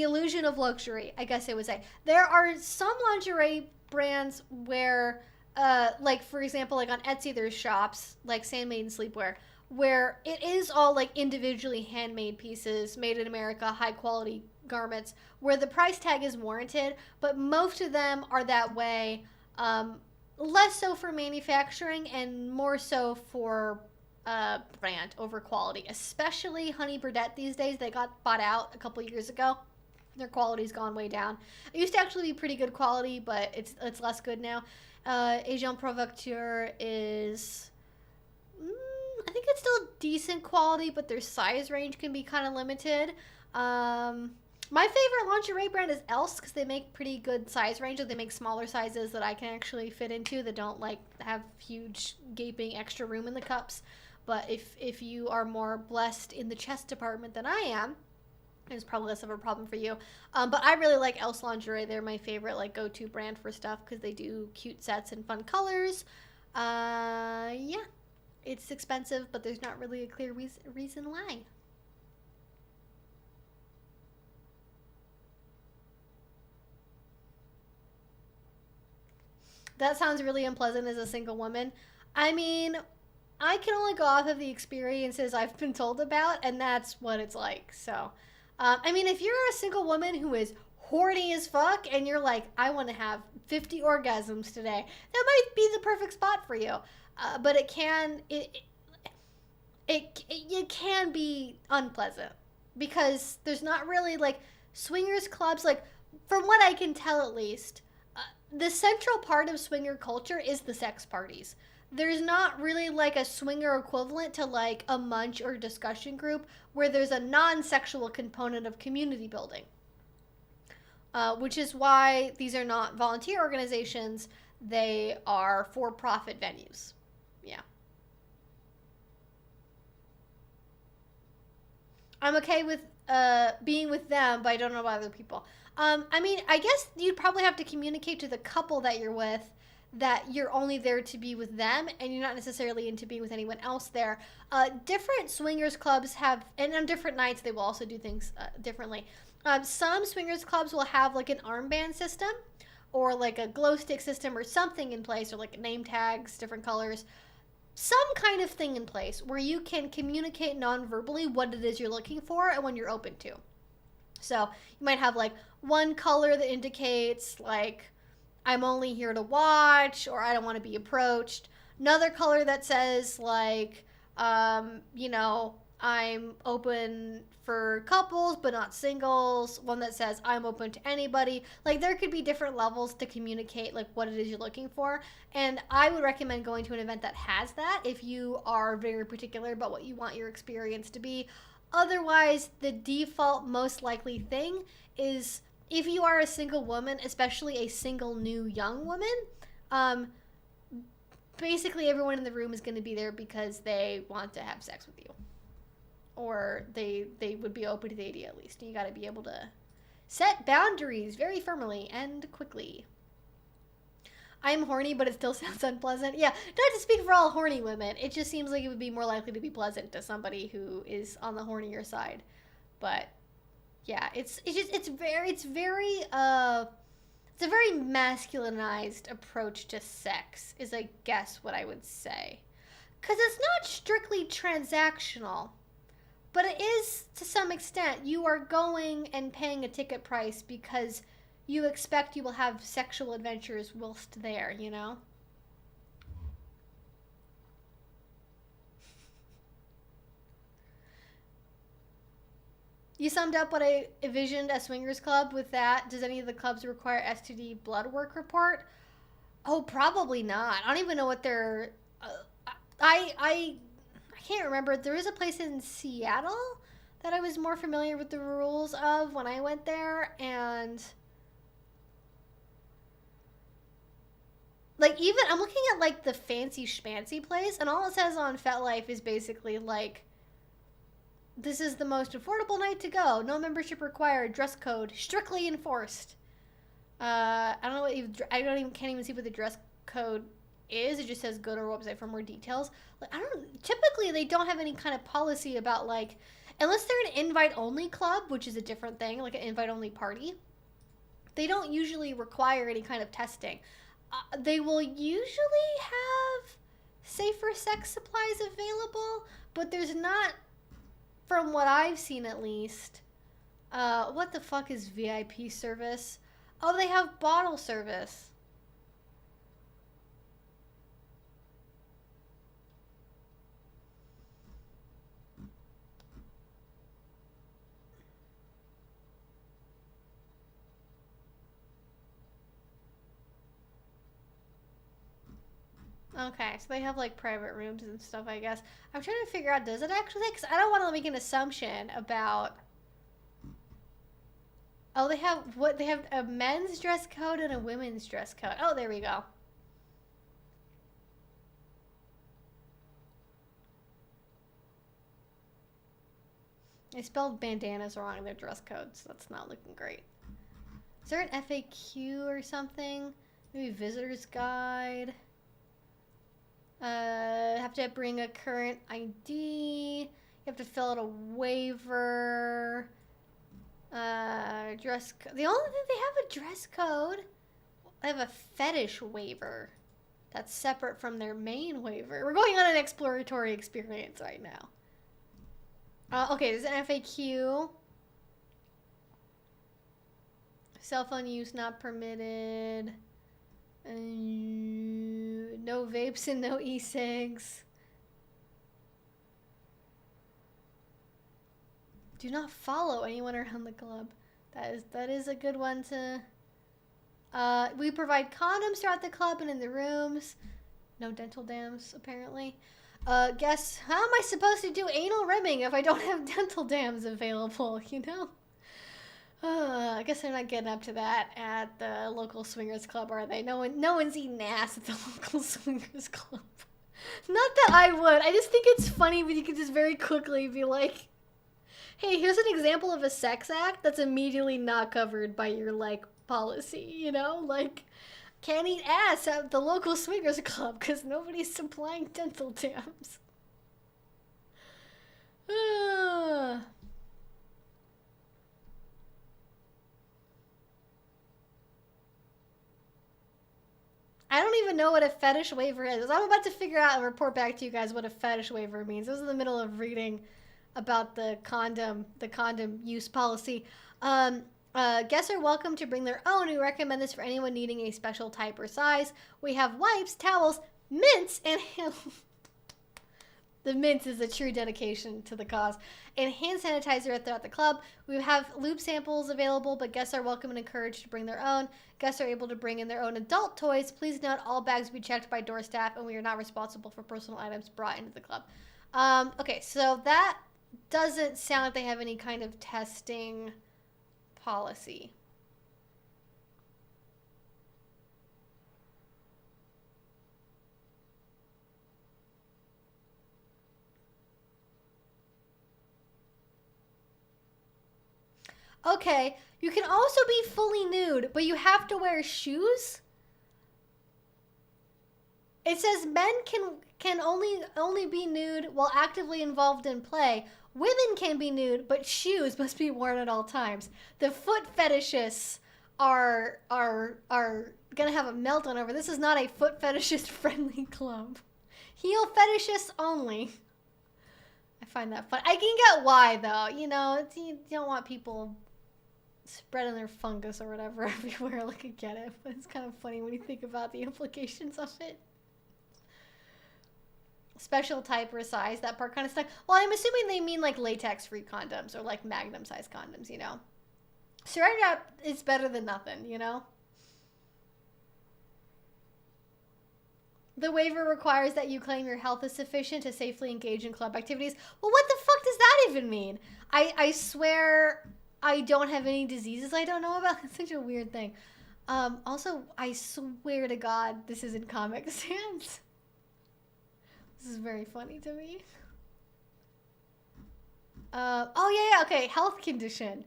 illusion of luxury, I guess I would say. There are some lingerie brands where, like for example, like on Etsy, there's shops like Sandmaiden Sleepwear, where it is all like individually handmade pieces made in America, high quality garments, where the price tag is warranted, but most of them are that way, less so for manufacturing and more so for brand over quality, especially Honey Birdette these days. They got bought out a couple years ago. Their quality's gone way down. It used to actually be pretty good quality, but it's less good now. Agent Provocateur is... I think it's still decent quality, but their size range can be kind of limited. My favorite lingerie brand is Else, because they make pretty good size ranges. They make smaller sizes that I can actually fit into, that don't like have huge gaping extra room in the cups. But if you are more blessed in the chest department than I am, it's probably less of a problem for you. But I really like Else lingerie. They're my favorite like go-to brand for stuff, because they do cute sets and fun colors. Yeah. It's expensive, but there's not really a clear reason why. That sounds really unpleasant as a single woman. I mean, I can only go off of the experiences I've been told about, and that's what it's like. So, I mean, if you're a single woman who is horny as fuck and you're like, I want to have 50 orgasms today, that might be the perfect spot for you. But it can be unpleasant, because there's not really like swingers clubs, like from what I can tell at least, the central part of swinger culture is the sex parties. There's not really like a swinger equivalent to like a munch or discussion group where there's a non-sexual component of community building. Which is why these are not volunteer organizations, they are for-profit venues. Yeah. I'm okay with being with them, but I don't know about other people. I mean, I guess you'd probably have to communicate to the couple that you're with that you're only there to be with them and you're not necessarily into being with anyone else there. Different swingers clubs have, and on different nights they will also do things differently. Some swingers clubs will have like an armband system or like a glow stick system or something in place, or like name tags, different colors. Some kind of thing in place where you can communicate non-verbally what it is you're looking for and when you're open to. So you might have like one color that indicates like, I'm only here to watch, or I don't want to be approached. Another color that says like, you know, I'm open for couples but not singles. One that says I'm open to anybody. Like there could be different levels to communicate like what it is you're looking for, and I would recommend going to an event that has that if you are very particular about what you want your experience to be. Otherwise, the default most likely thing is, if you are a single woman, especially a single new young woman, basically everyone in the room is going to be there because they want to have sex with you. Or they would be open to the idea at least. You got to be able to set boundaries very firmly and quickly. I'm horny, but it still sounds unpleasant. Yeah, not to speak for all horny women. It just seems like it would be more likely to be pleasant to somebody who is on the hornier side. But yeah, it's a very masculinized approach to sex, is I guess what I would say. 'Cause it's not strictly transactional. But it is, to some extent. You are going and paying a ticket price because you expect you will have sexual adventures whilst there, you know? You summed up what I envisioned a swingers club with that. Does any of the clubs require STD blood work report? Oh, probably not. I don't even know what they're. I can't remember. There is a place in Seattle that I was more familiar with the rules of when I went there, and like even I'm looking at like the fancy schmancy place, and all it says on FetLife is basically like, this is the most affordable night to go. No membership required. Dress code strictly enforced. I don't know what can't even see what the dress code is. It just says go to our website for more details. Like typically they don't have any kind of policy about like, unless they're an invite only club, which is a different thing, like an invite only party. They don't usually require any kind of testing. They will usually have safer sex supplies available, but there's not, from what I've seen at least. What the fuck is VIP service? Oh, they have bottle service. Okay, so they have like private rooms and stuff, I guess. I'm trying to figure out, does it actually? Because I don't want to make an assumption about. Oh, they have what? They have a men's dress code and a women's dress code. Oh, there we go. I spelled bandanas wrong in their dress code, so that's not looking great. Is there an FAQ or something? Maybe visitor's guide. Have to bring a current ID. You have to fill out a waiver. Dress code. The only thing they have a dress code. They have a fetish waiver. That's separate from their main waiver. We're going on an exploratory experience right now. Okay, there's an FAQ. Cell phone use not permitted. No vapes and no e-cigs. Do not follow anyone around the club. That is a good one to. We provide condoms throughout the club and in the rooms. No dental dams, apparently. Guess how am I supposed to do anal rimming if I don't have dental dams available? You know. I guess they're not getting up to that at the local swingers club, are they? No one's eating ass at the local swingers club. Not that I would. I just think it's funny when you can just very quickly be like, hey, here's an example of a sex act that's immediately not covered by your, like, policy, you know? Like, can't eat ass at the local swingers club because nobody's supplying dental dams. I don't even know what a fetish waiver is. I'm about to figure out and report back to you guys what a fetish waiver means. I was in the middle of reading about the condom use policy. Guests are welcome to bring their own. We recommend this for anyone needing a special type or size. We have wipes, towels, mints, and the mint is a true dedication to the cause. And hand sanitizer throughout the club. We have lube samples available, but guests are welcome and encouraged to bring their own. Guests are able to bring in their own adult toys. Please note all bags will be checked by door staff, and we are not responsible for personal items brought into the club. Okay, so that doesn't sound like they have any kind of testing policy. Okay, you can also be fully nude, but you have to wear shoes? It says men can only be nude while actively involved in play. Women can be nude, but shoes must be worn at all times. The foot fetishists are gonna have a meltdown over this. Is not a foot fetishist friendly club. Heel fetishists only. I find that fun. I can get why though. You know, you don't want people spreading their fungus or whatever everywhere. Like, I get it, but it's kind of funny when you think about the implications of it. special type or size, that part kind of stuff. Well, I'm assuming they mean like latex-free condoms or like magnum-size condoms, you know? Saran wrap is better than nothing, you know? The waiver requires that you claim your health is sufficient to safely engage in club activities. Well, what the fuck does that even mean? I swear I don't have any diseases I don't know about. It's such a weird thing. Also, I swear to God, this is in Comic Sans. This is very funny to me. Oh, yeah, okay. Health condition.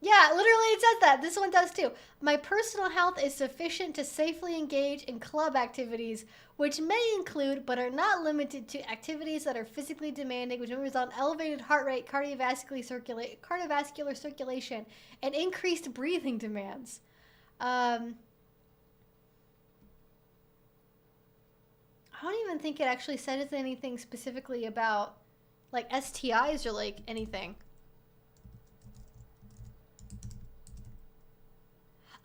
Yeah, literally it says that. This one does too. My personal health is sufficient to safely engage in club activities, which may include, but are not limited to, activities that are physically demanding, which may result in elevated heart rate, cardiovascular circulation, and increased breathing demands. I don't even think it actually says anything specifically about, like, STIs or, like, anything.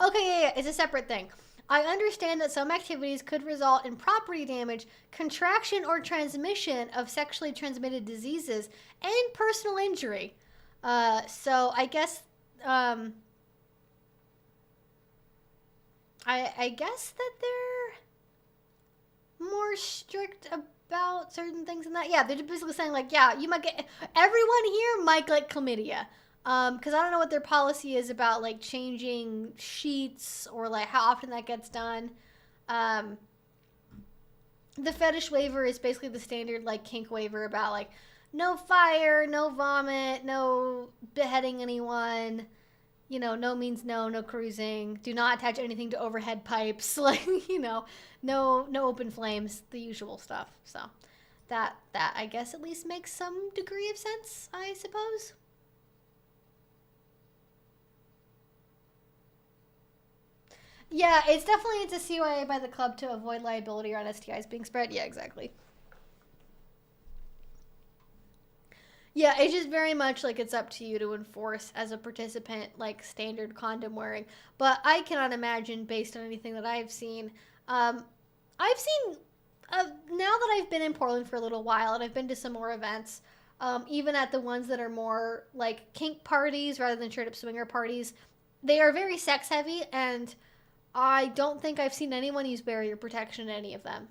Okay, yeah, it's a separate thing. I understand that some activities could result in property damage, contraction or transmission of sexually transmitted diseases, and personal injury. So I guess, I guess that they're more strict about certain things than that. Yeah, they're basically saying, like, yeah, you might get, everyone here might get chlamydia. Because I don't know what their policy is about, like, changing sheets or, like, how often that gets done. The fetish waiver is basically the standard, like, kink waiver about, like, no fire, no vomit, no beheading anyone. You know, no means no, no cruising. Do not attach anything to overhead pipes. Like, you know, no open flames, the usual stuff. So that I guess at least makes some degree of sense, I suppose. Yeah, it's a CYA by the club to avoid liability on STIs being spread. Yeah, exactly. Yeah, it's just very much like it's up to you to enforce as a participant, like, standard condom wearing. But I cannot imagine, based on anything that I've seen, now that I've been in Portland for a little while and I've been to some more events, even at the ones that are more like kink parties rather than straight up swinger parties, they are very sex heavy, and I don't think I've seen anyone use barrier protection in any of them.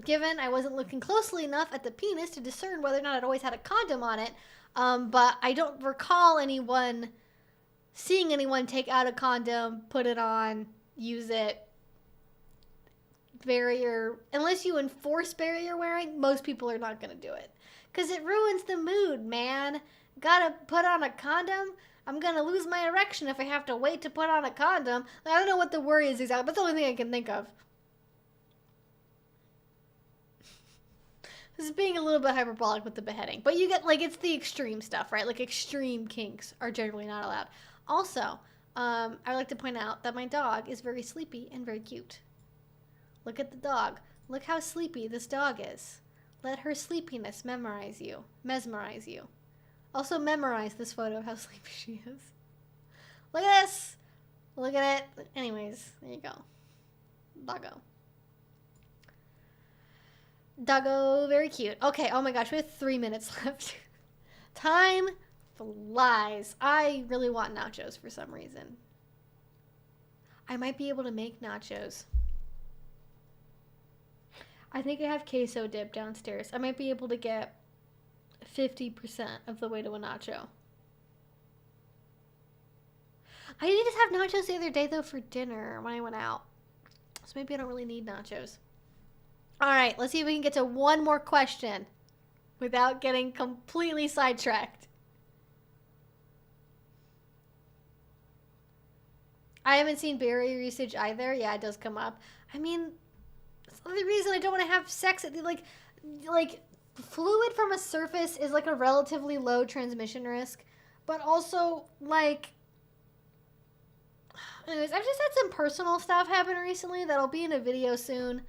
Given I wasn't looking closely enough at the penis to discern whether or not it always had a condom on it, but I don't recall seeing anyone take out a condom, put it on, use it. Unless you enforce barrier wearing, most people are not going to do it. Because it ruins the mood, man. Gotta put on a condom? I'm gonna lose my erection if I have to wait to put on a condom. I don't know what the worry is exactly, but it's the only thing I can think of. This is being a little bit hyperbolic with the beheading. But you get, like, it's the extreme stuff, right? Like, extreme kinks are generally not allowed. Also, I would like to point out that my dog is very sleepy and very cute. Look at the dog. Look how sleepy this dog is. Let her sleepiness mesmerize you. Also memorize this photo of how sleepy she is. Look at this. Look at it. Anyways, there you go. Doggo. Doggo, very cute. Okay, oh my gosh, we have 3 minutes left. Time flies. I really want nachos for some reason. I might be able to make nachos. I think I have queso dip downstairs. I might be able to get 50% of the way to a nacho. I did just have nachos the other day, though, for dinner when I went out. So maybe I don't really need nachos. All right, let's see if we can get to one more question without getting completely sidetracked. I haven't seen barrier usage either. Yeah, it does come up. I mean, that's the only reason I don't want to have sex. Like fluid from a surface is like a relatively low transmission risk, but also, like, anyways, I've just had some personal stuff happen recently that'll be in a video soon,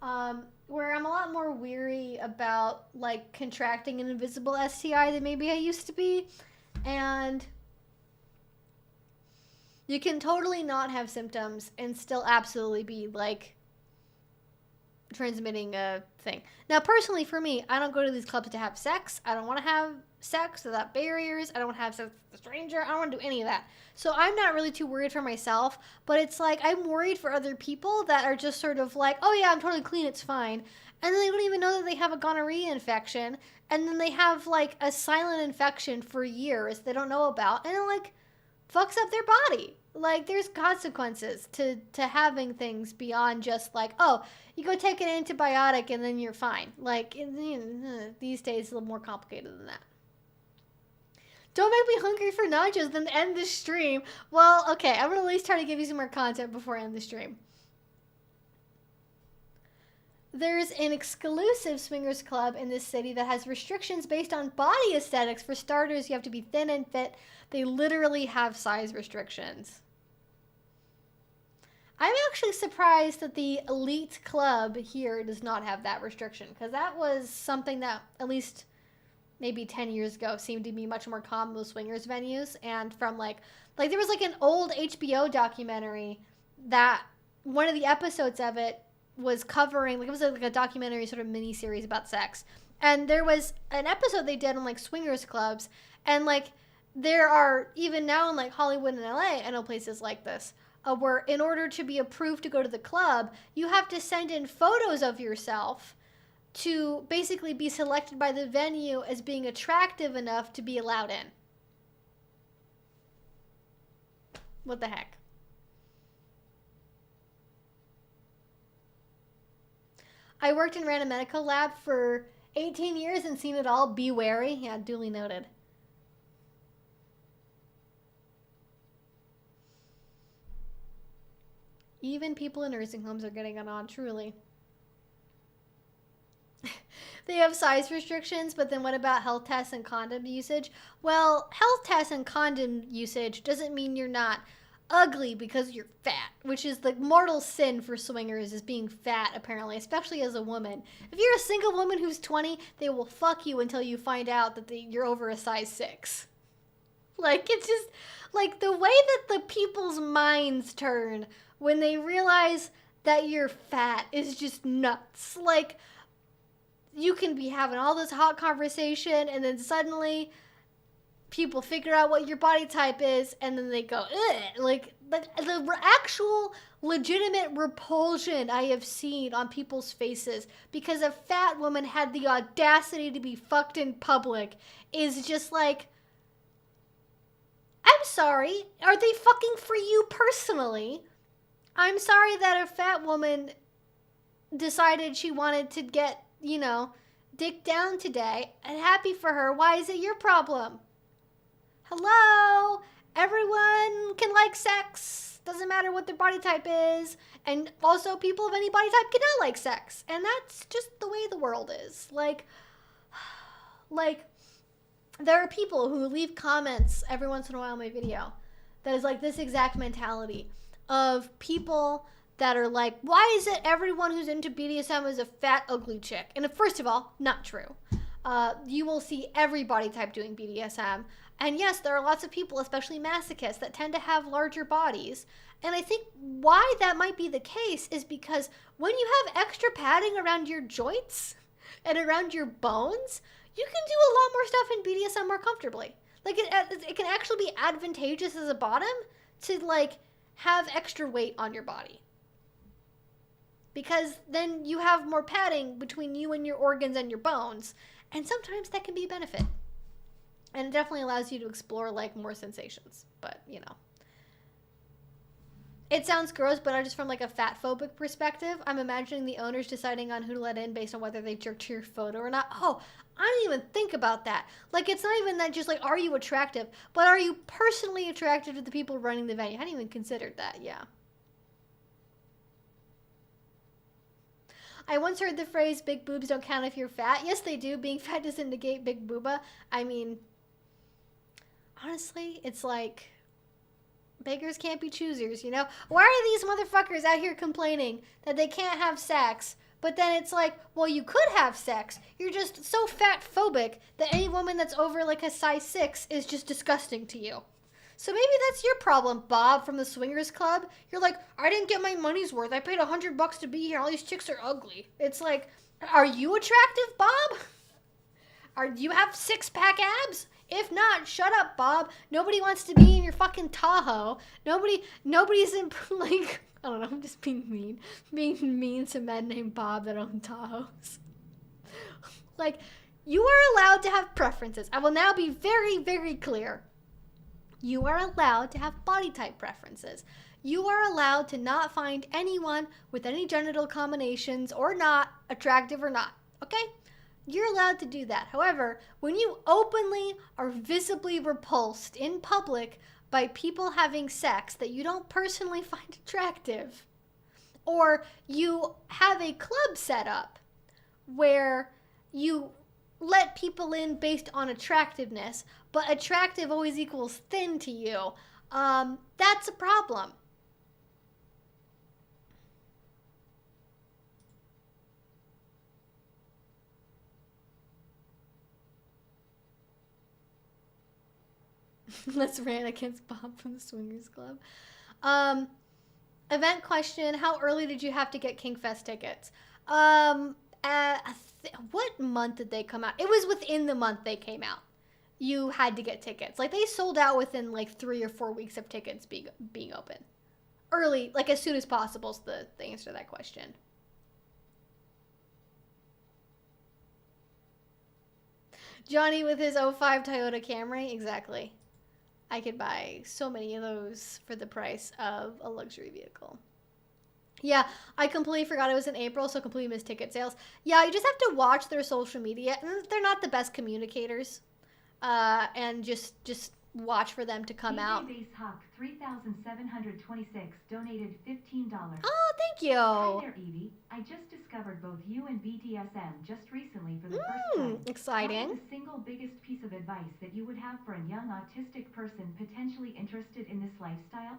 where I'm a lot more weary about, like, contracting an invisible STI than maybe I used to be, and you can totally not have symptoms and still absolutely be, like, transmitting a thing. Now, personally, for me, I don't go to these clubs to have sex. I don't want to have sex without barriers. I don't want to have sex with a stranger. I don't want to do any of that. So I'm not really too worried for myself, but it's like I'm worried for other people that are just sort of like, oh yeah, I'm totally clean, it's fine. And then they don't even know that they have a gonorrhea infection. And then they have like a silent infection for years they don't know about. And it like fucks up their body. Like, there's consequences to having things beyond just like, oh, you go take an antibiotic and then you're fine. Like, these days it's a little more complicated than that. Don't make me hungry for nachos, then end the stream. Well, okay, I'm going to at least try to give you some more content before I end the stream. There's an exclusive swingers club in this city that has restrictions based on body aesthetics. For starters, you have to be thin and fit. They literally have size restrictions. I'm actually surprised that the elite club here does not have that restriction, because that was something that at least maybe 10 years ago seemed to be much more common with swingers venues. And from like there was like an old HBO documentary that one of the episodes of it was covering, like it was like a documentary sort of mini series about sex. And there was an episode they did on like swingers clubs, and like there are even now in like Hollywood and LA, I know places like this, where in order to be approved to go to the club, you have to send in photos of yourself to basically be selected by the venue as being attractive enough to be allowed in. What the heck? I worked and ran a medical lab for 18 years and seen it all. Be wary. Yeah, duly noted. Even people in nursing homes are getting it on, truly. They have size restrictions, but then what about health tests and condom usage? Well, health tests and condom usage doesn't mean you're not ugly because you're fat, which is the mortal sin for swingers, is being fat, apparently, especially as a woman. If you're a single woman who's 20, they will fuck you until you find out that you're over a size 6. Like, it's just, like, the way that the people's minds turn when they realize that you're fat is just nuts. Like, you can be having all this hot conversation, and then suddenly people figure out what your body type is, and then they go, ugh. Like, the actual legitimate repulsion I have seen on people's faces because a fat woman had the audacity to be fucked in public is just like, I'm sorry, are they fucking for you personally? I'm sorry that a fat woman decided she wanted to get, you know, dick down today, and happy for her. Why is it your problem? Hello? Everyone can like sex. Doesn't matter what their body type is. And also people of any body type cannot like sex. And that's just the way the world is. Like, there are people who leave comments every once in a while on my video that is like this exact mentality of people that are like, why is it everyone who's into BDSM is a fat, ugly chick? And first of all, not true. You will see every body type doing BDSM. And yes, there are lots of people, especially masochists, that tend to have larger bodies. And I think why that might be the case is because when you have extra padding around your joints and around your bones, you can do a lot more stuff in BDSM more comfortably. Like, it can actually be advantageous as a bottom to, like, have extra weight on your body. Because then you have more padding between you and your organs and your bones. And sometimes that can be a benefit. And it definitely allows you to explore, like, more sensations. But, you know. It sounds gross, but just from, like, a fat-phobic perspective, I'm imagining the owners deciding on who to let in based on whether they jerked to your photo or not. Oh, I didn't even think about that. Like, it's not even that just, like, are you attractive? But are you personally attracted to the people running the venue? I hadn't even considered that, yeah. I once heard the phrase, big boobs don't count if you're fat. Yes, they do. Being fat doesn't negate big booba. I mean, honestly, it's like, beggars can't be choosers, you know? Why are these motherfuckers out here complaining that they can't have sex? But then it's like, well, you could have sex. You're just so fat phobic that any woman that's over like a size 6 is just disgusting to you. So maybe that's your problem, Bob from the Swingers Club. You're like, I didn't get my money's worth. I paid $100 to be here. All these chicks are ugly. It's like, are you attractive, Bob? Do you have six-pack abs? If not, shut up, Bob. Nobody wants to be in your fucking Tahoe. Nobody's in, like, I don't know, I'm just being mean. Being mean to men named Bob that own Tahoes. Like, you are allowed to have preferences. I will now be very, very clear. You are allowed to have body type preferences. You are allowed to not find anyone with any genital combinations or not, attractive or not, okay? You're allowed to do that. However, when you openly are visibly repulsed in public by people having sex that you don't personally find attractive, or you have a club set up where you let people in based on attractiveness, but attractive always equals thin to you, that's a problem. Let's rant against Bob from the Swingers Club. Event question, how early did you have to get Kinkfest tickets? What month did they come out? It was within the month they came out. You had to get tickets. Like, they sold out within like 3 or 4 weeks of tickets being open. Early, like as soon as possible is the answer to that question. Johnny with his 05 Toyota Camry, exactly. I could buy so many of those for the price of a luxury vehicle. Yeah, I completely forgot it was in April, so completely missed ticket sales. Yeah, you just have to watch their social media, and they're not the best communicators. And just watch for them to come out. Base Hawk 3,726 donated $15. Oh, thank you. Hi there, Evie. I just discovered both you and BDSM just recently for the first time. Exciting. What is the single biggest piece of advice that you would have for a young autistic person potentially interested in this lifestyle?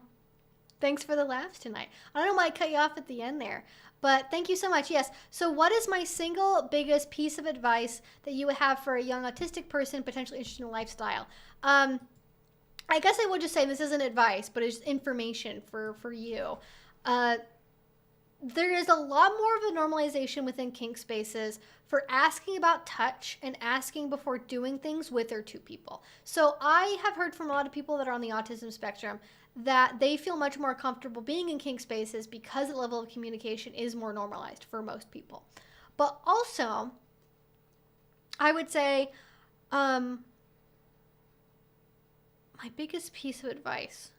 Thanks for the laughs tonight. I don't know why I cut you off at the end there, but thank you so much. Yes. So what is my single biggest piece of advice that you would have for a young autistic person potentially interested in a lifestyle? I guess I would just say this isn't advice, but it's information for you. There is a lot more of a normalization within kink spaces for asking about touch and asking before doing things with or to people. So I have heard from a lot of people that are on the autism spectrum that they feel much more comfortable being in kink spaces because the level of communication is more normalized for most people. But also, I would say, my biggest piece of advice,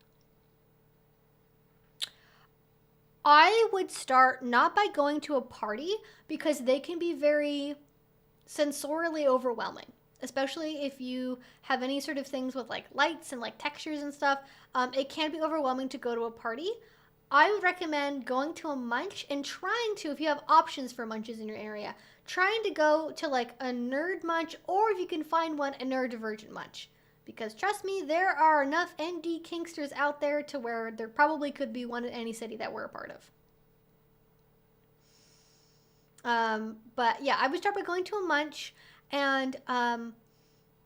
I would start not by going to a party because they can be very sensorially overwhelming, especially if you have any sort of things with like lights and like textures and stuff. It can be overwhelming to go to a party. I would recommend going to a munch and trying to, if you have options for munches in your area, trying to go to like a nerd munch, or if you can find one, a neurodivergent munch. Because trust me, there are enough ND kinksters out there to where there probably could be one in any city that we're a part of. But yeah, I would start by going to a munch and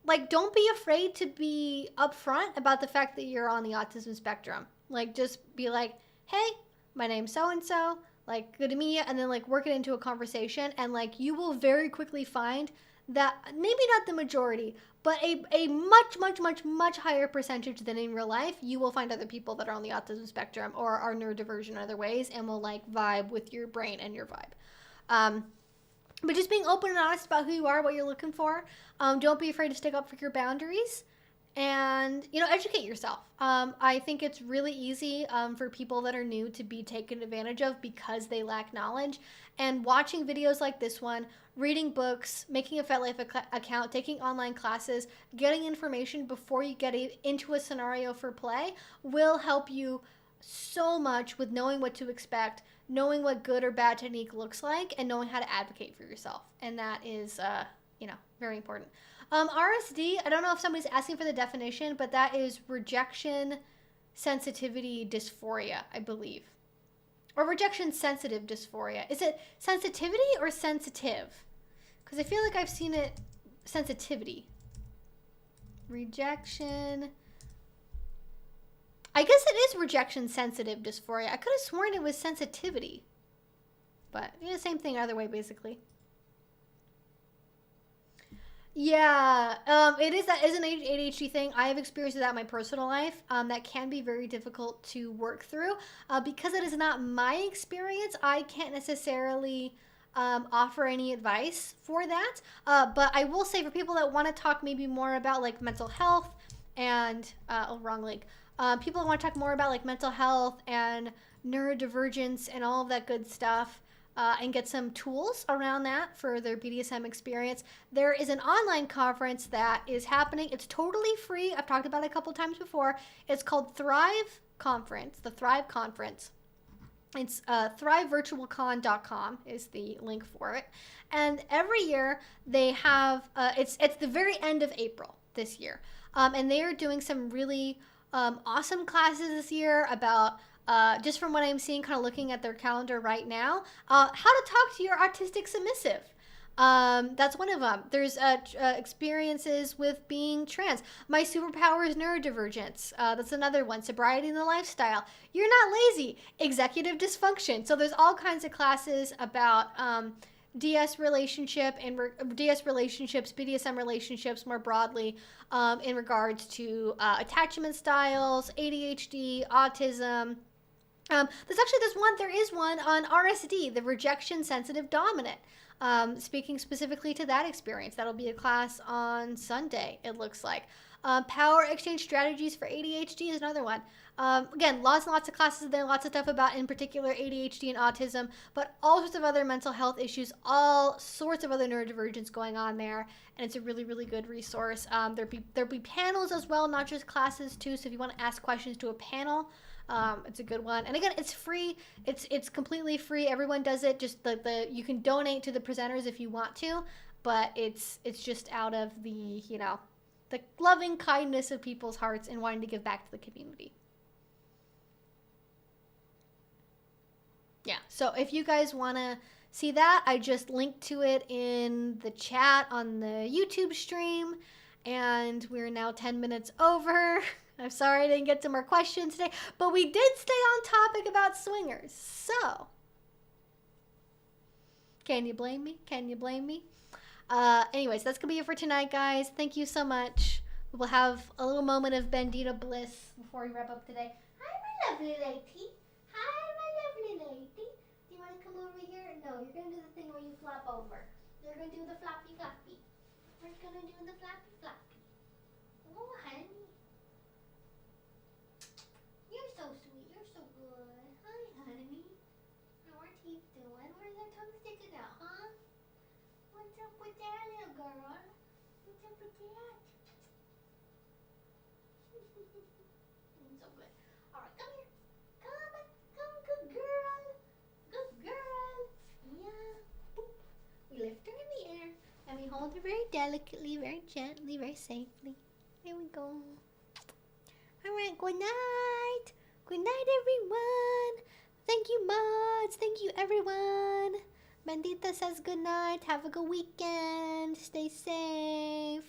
like, don't be afraid to be upfront about the fact that you're on the autism spectrum. Like, just be like, hey, my name's so-and-so, like, good to meet you, and then like work it into a conversation, and like you will very quickly find that maybe not the majority, but a much higher percentage than in real life, you will find other people that are on the autism spectrum or are neurodivergent in other ways and will like vibe with your brain and your vibe. But just being open and honest about who you are, what you're looking for. Don't be afraid to stick up for your boundaries. And, you know, educate yourself. I think it's really easy for people that are new to be taken advantage of because they lack knowledge. And watching videos like this one, reading books, making a FetLife account, taking online classes, getting information before you get into a scenario for play will help you so much with knowing what to expect, knowing what good or bad technique looks like, and knowing how to advocate for yourself. And that is, you know, very important. RSD, I don't know if somebody's asking for the definition, but that is rejection sensitivity dysphoria, I believe. Or rejection sensitive dysphoria. Is it sensitivity or sensitive? Because I feel like I've seen it sensitivity. Rejection I guess it is rejection sensitive dysphoria. I could have sworn it was sensitivity. But yeah, same thing either way, basically. Yeah, it is that is an ADHD thing. I have experienced that in my personal life. That can be very difficult to work through. Because it is not my experience, I can't necessarily offer any advice for that. But I will say for people that want to talk maybe more about like mental health and, oh, wrong link. People that want to talk more about like mental health and neurodivergence and all of that good stuff. And get some tools around that for their BDSM experience. There is an online conference that is happening. It's totally free. I've talked about it a couple times before. It's called Thrive Conference, the Thrive Conference. It's thrivevirtualcon.com is the link for it. And every year they have, it's the very end of April this year. And they are doing some really awesome classes this year about just from what I'm seeing, kind of looking at their calendar right now, how to talk to your autistic submissive. That's one of them. There's experiences with being trans. My superpower is neurodivergence. That's another one. Sobriety in the lifestyle. You're not lazy. Executive dysfunction. So there's all kinds of classes about DS relationship and DS relationships, BDSM relationships more broadly, in regards to attachment styles, ADHD, autism. There is one on RSD, the rejection sensitive dominant. Speaking specifically to that experience, that'll be a class on Sunday, it looks like. Power exchange strategies for ADHD is another one. Again, lots and lots of classes there, lots of stuff about, in particular, ADHD and autism, but all sorts of other mental health issues, all sorts of other neurodivergence going on there, and it's a really, really good resource. There'll be panels as well, not just classes too, so if you want to ask questions to a panel, it's a good one. And again, it's free. It's completely free. Everyone does it. Just you can donate to the presenters if you want to, but it's just out of the, the loving kindness of people's hearts and wanting to give back to the community. Yeah. So if you guys want to see that, I just linked to it in the chat on the YouTube stream, and we're now 10 minutes over. I'm sorry I didn't get to more questions today, but we did stay on topic about swingers. So, can you blame me? Can you blame me? Anyways, that's going to be it for tonight, guys. Thank you so much. We'll have a little moment of Bandita bliss before we wrap up today. Hi, my lovely lady. Hi, my lovely lady. Do you want to come over here? No, you're going to do the thing where you flop over. You're going to do the floppy floppy. We're going to do the floppy floppy. Oh, honey. You're so sweet. You're so good. Hi, honey. How are teeth doing? Where's their tongue sticking out, huh? What's up with that, little girl? What's up with that? So good. All right, come here. Come, good girl. Good girl. Yeah. Boop. We lift her in the air, and we hold her very delicately, very gently, very safely. There we go. All right, good night. Good night, everyone. Thank you, mods. Thank you, everyone. Bandita says good night. Have a good weekend. Stay safe.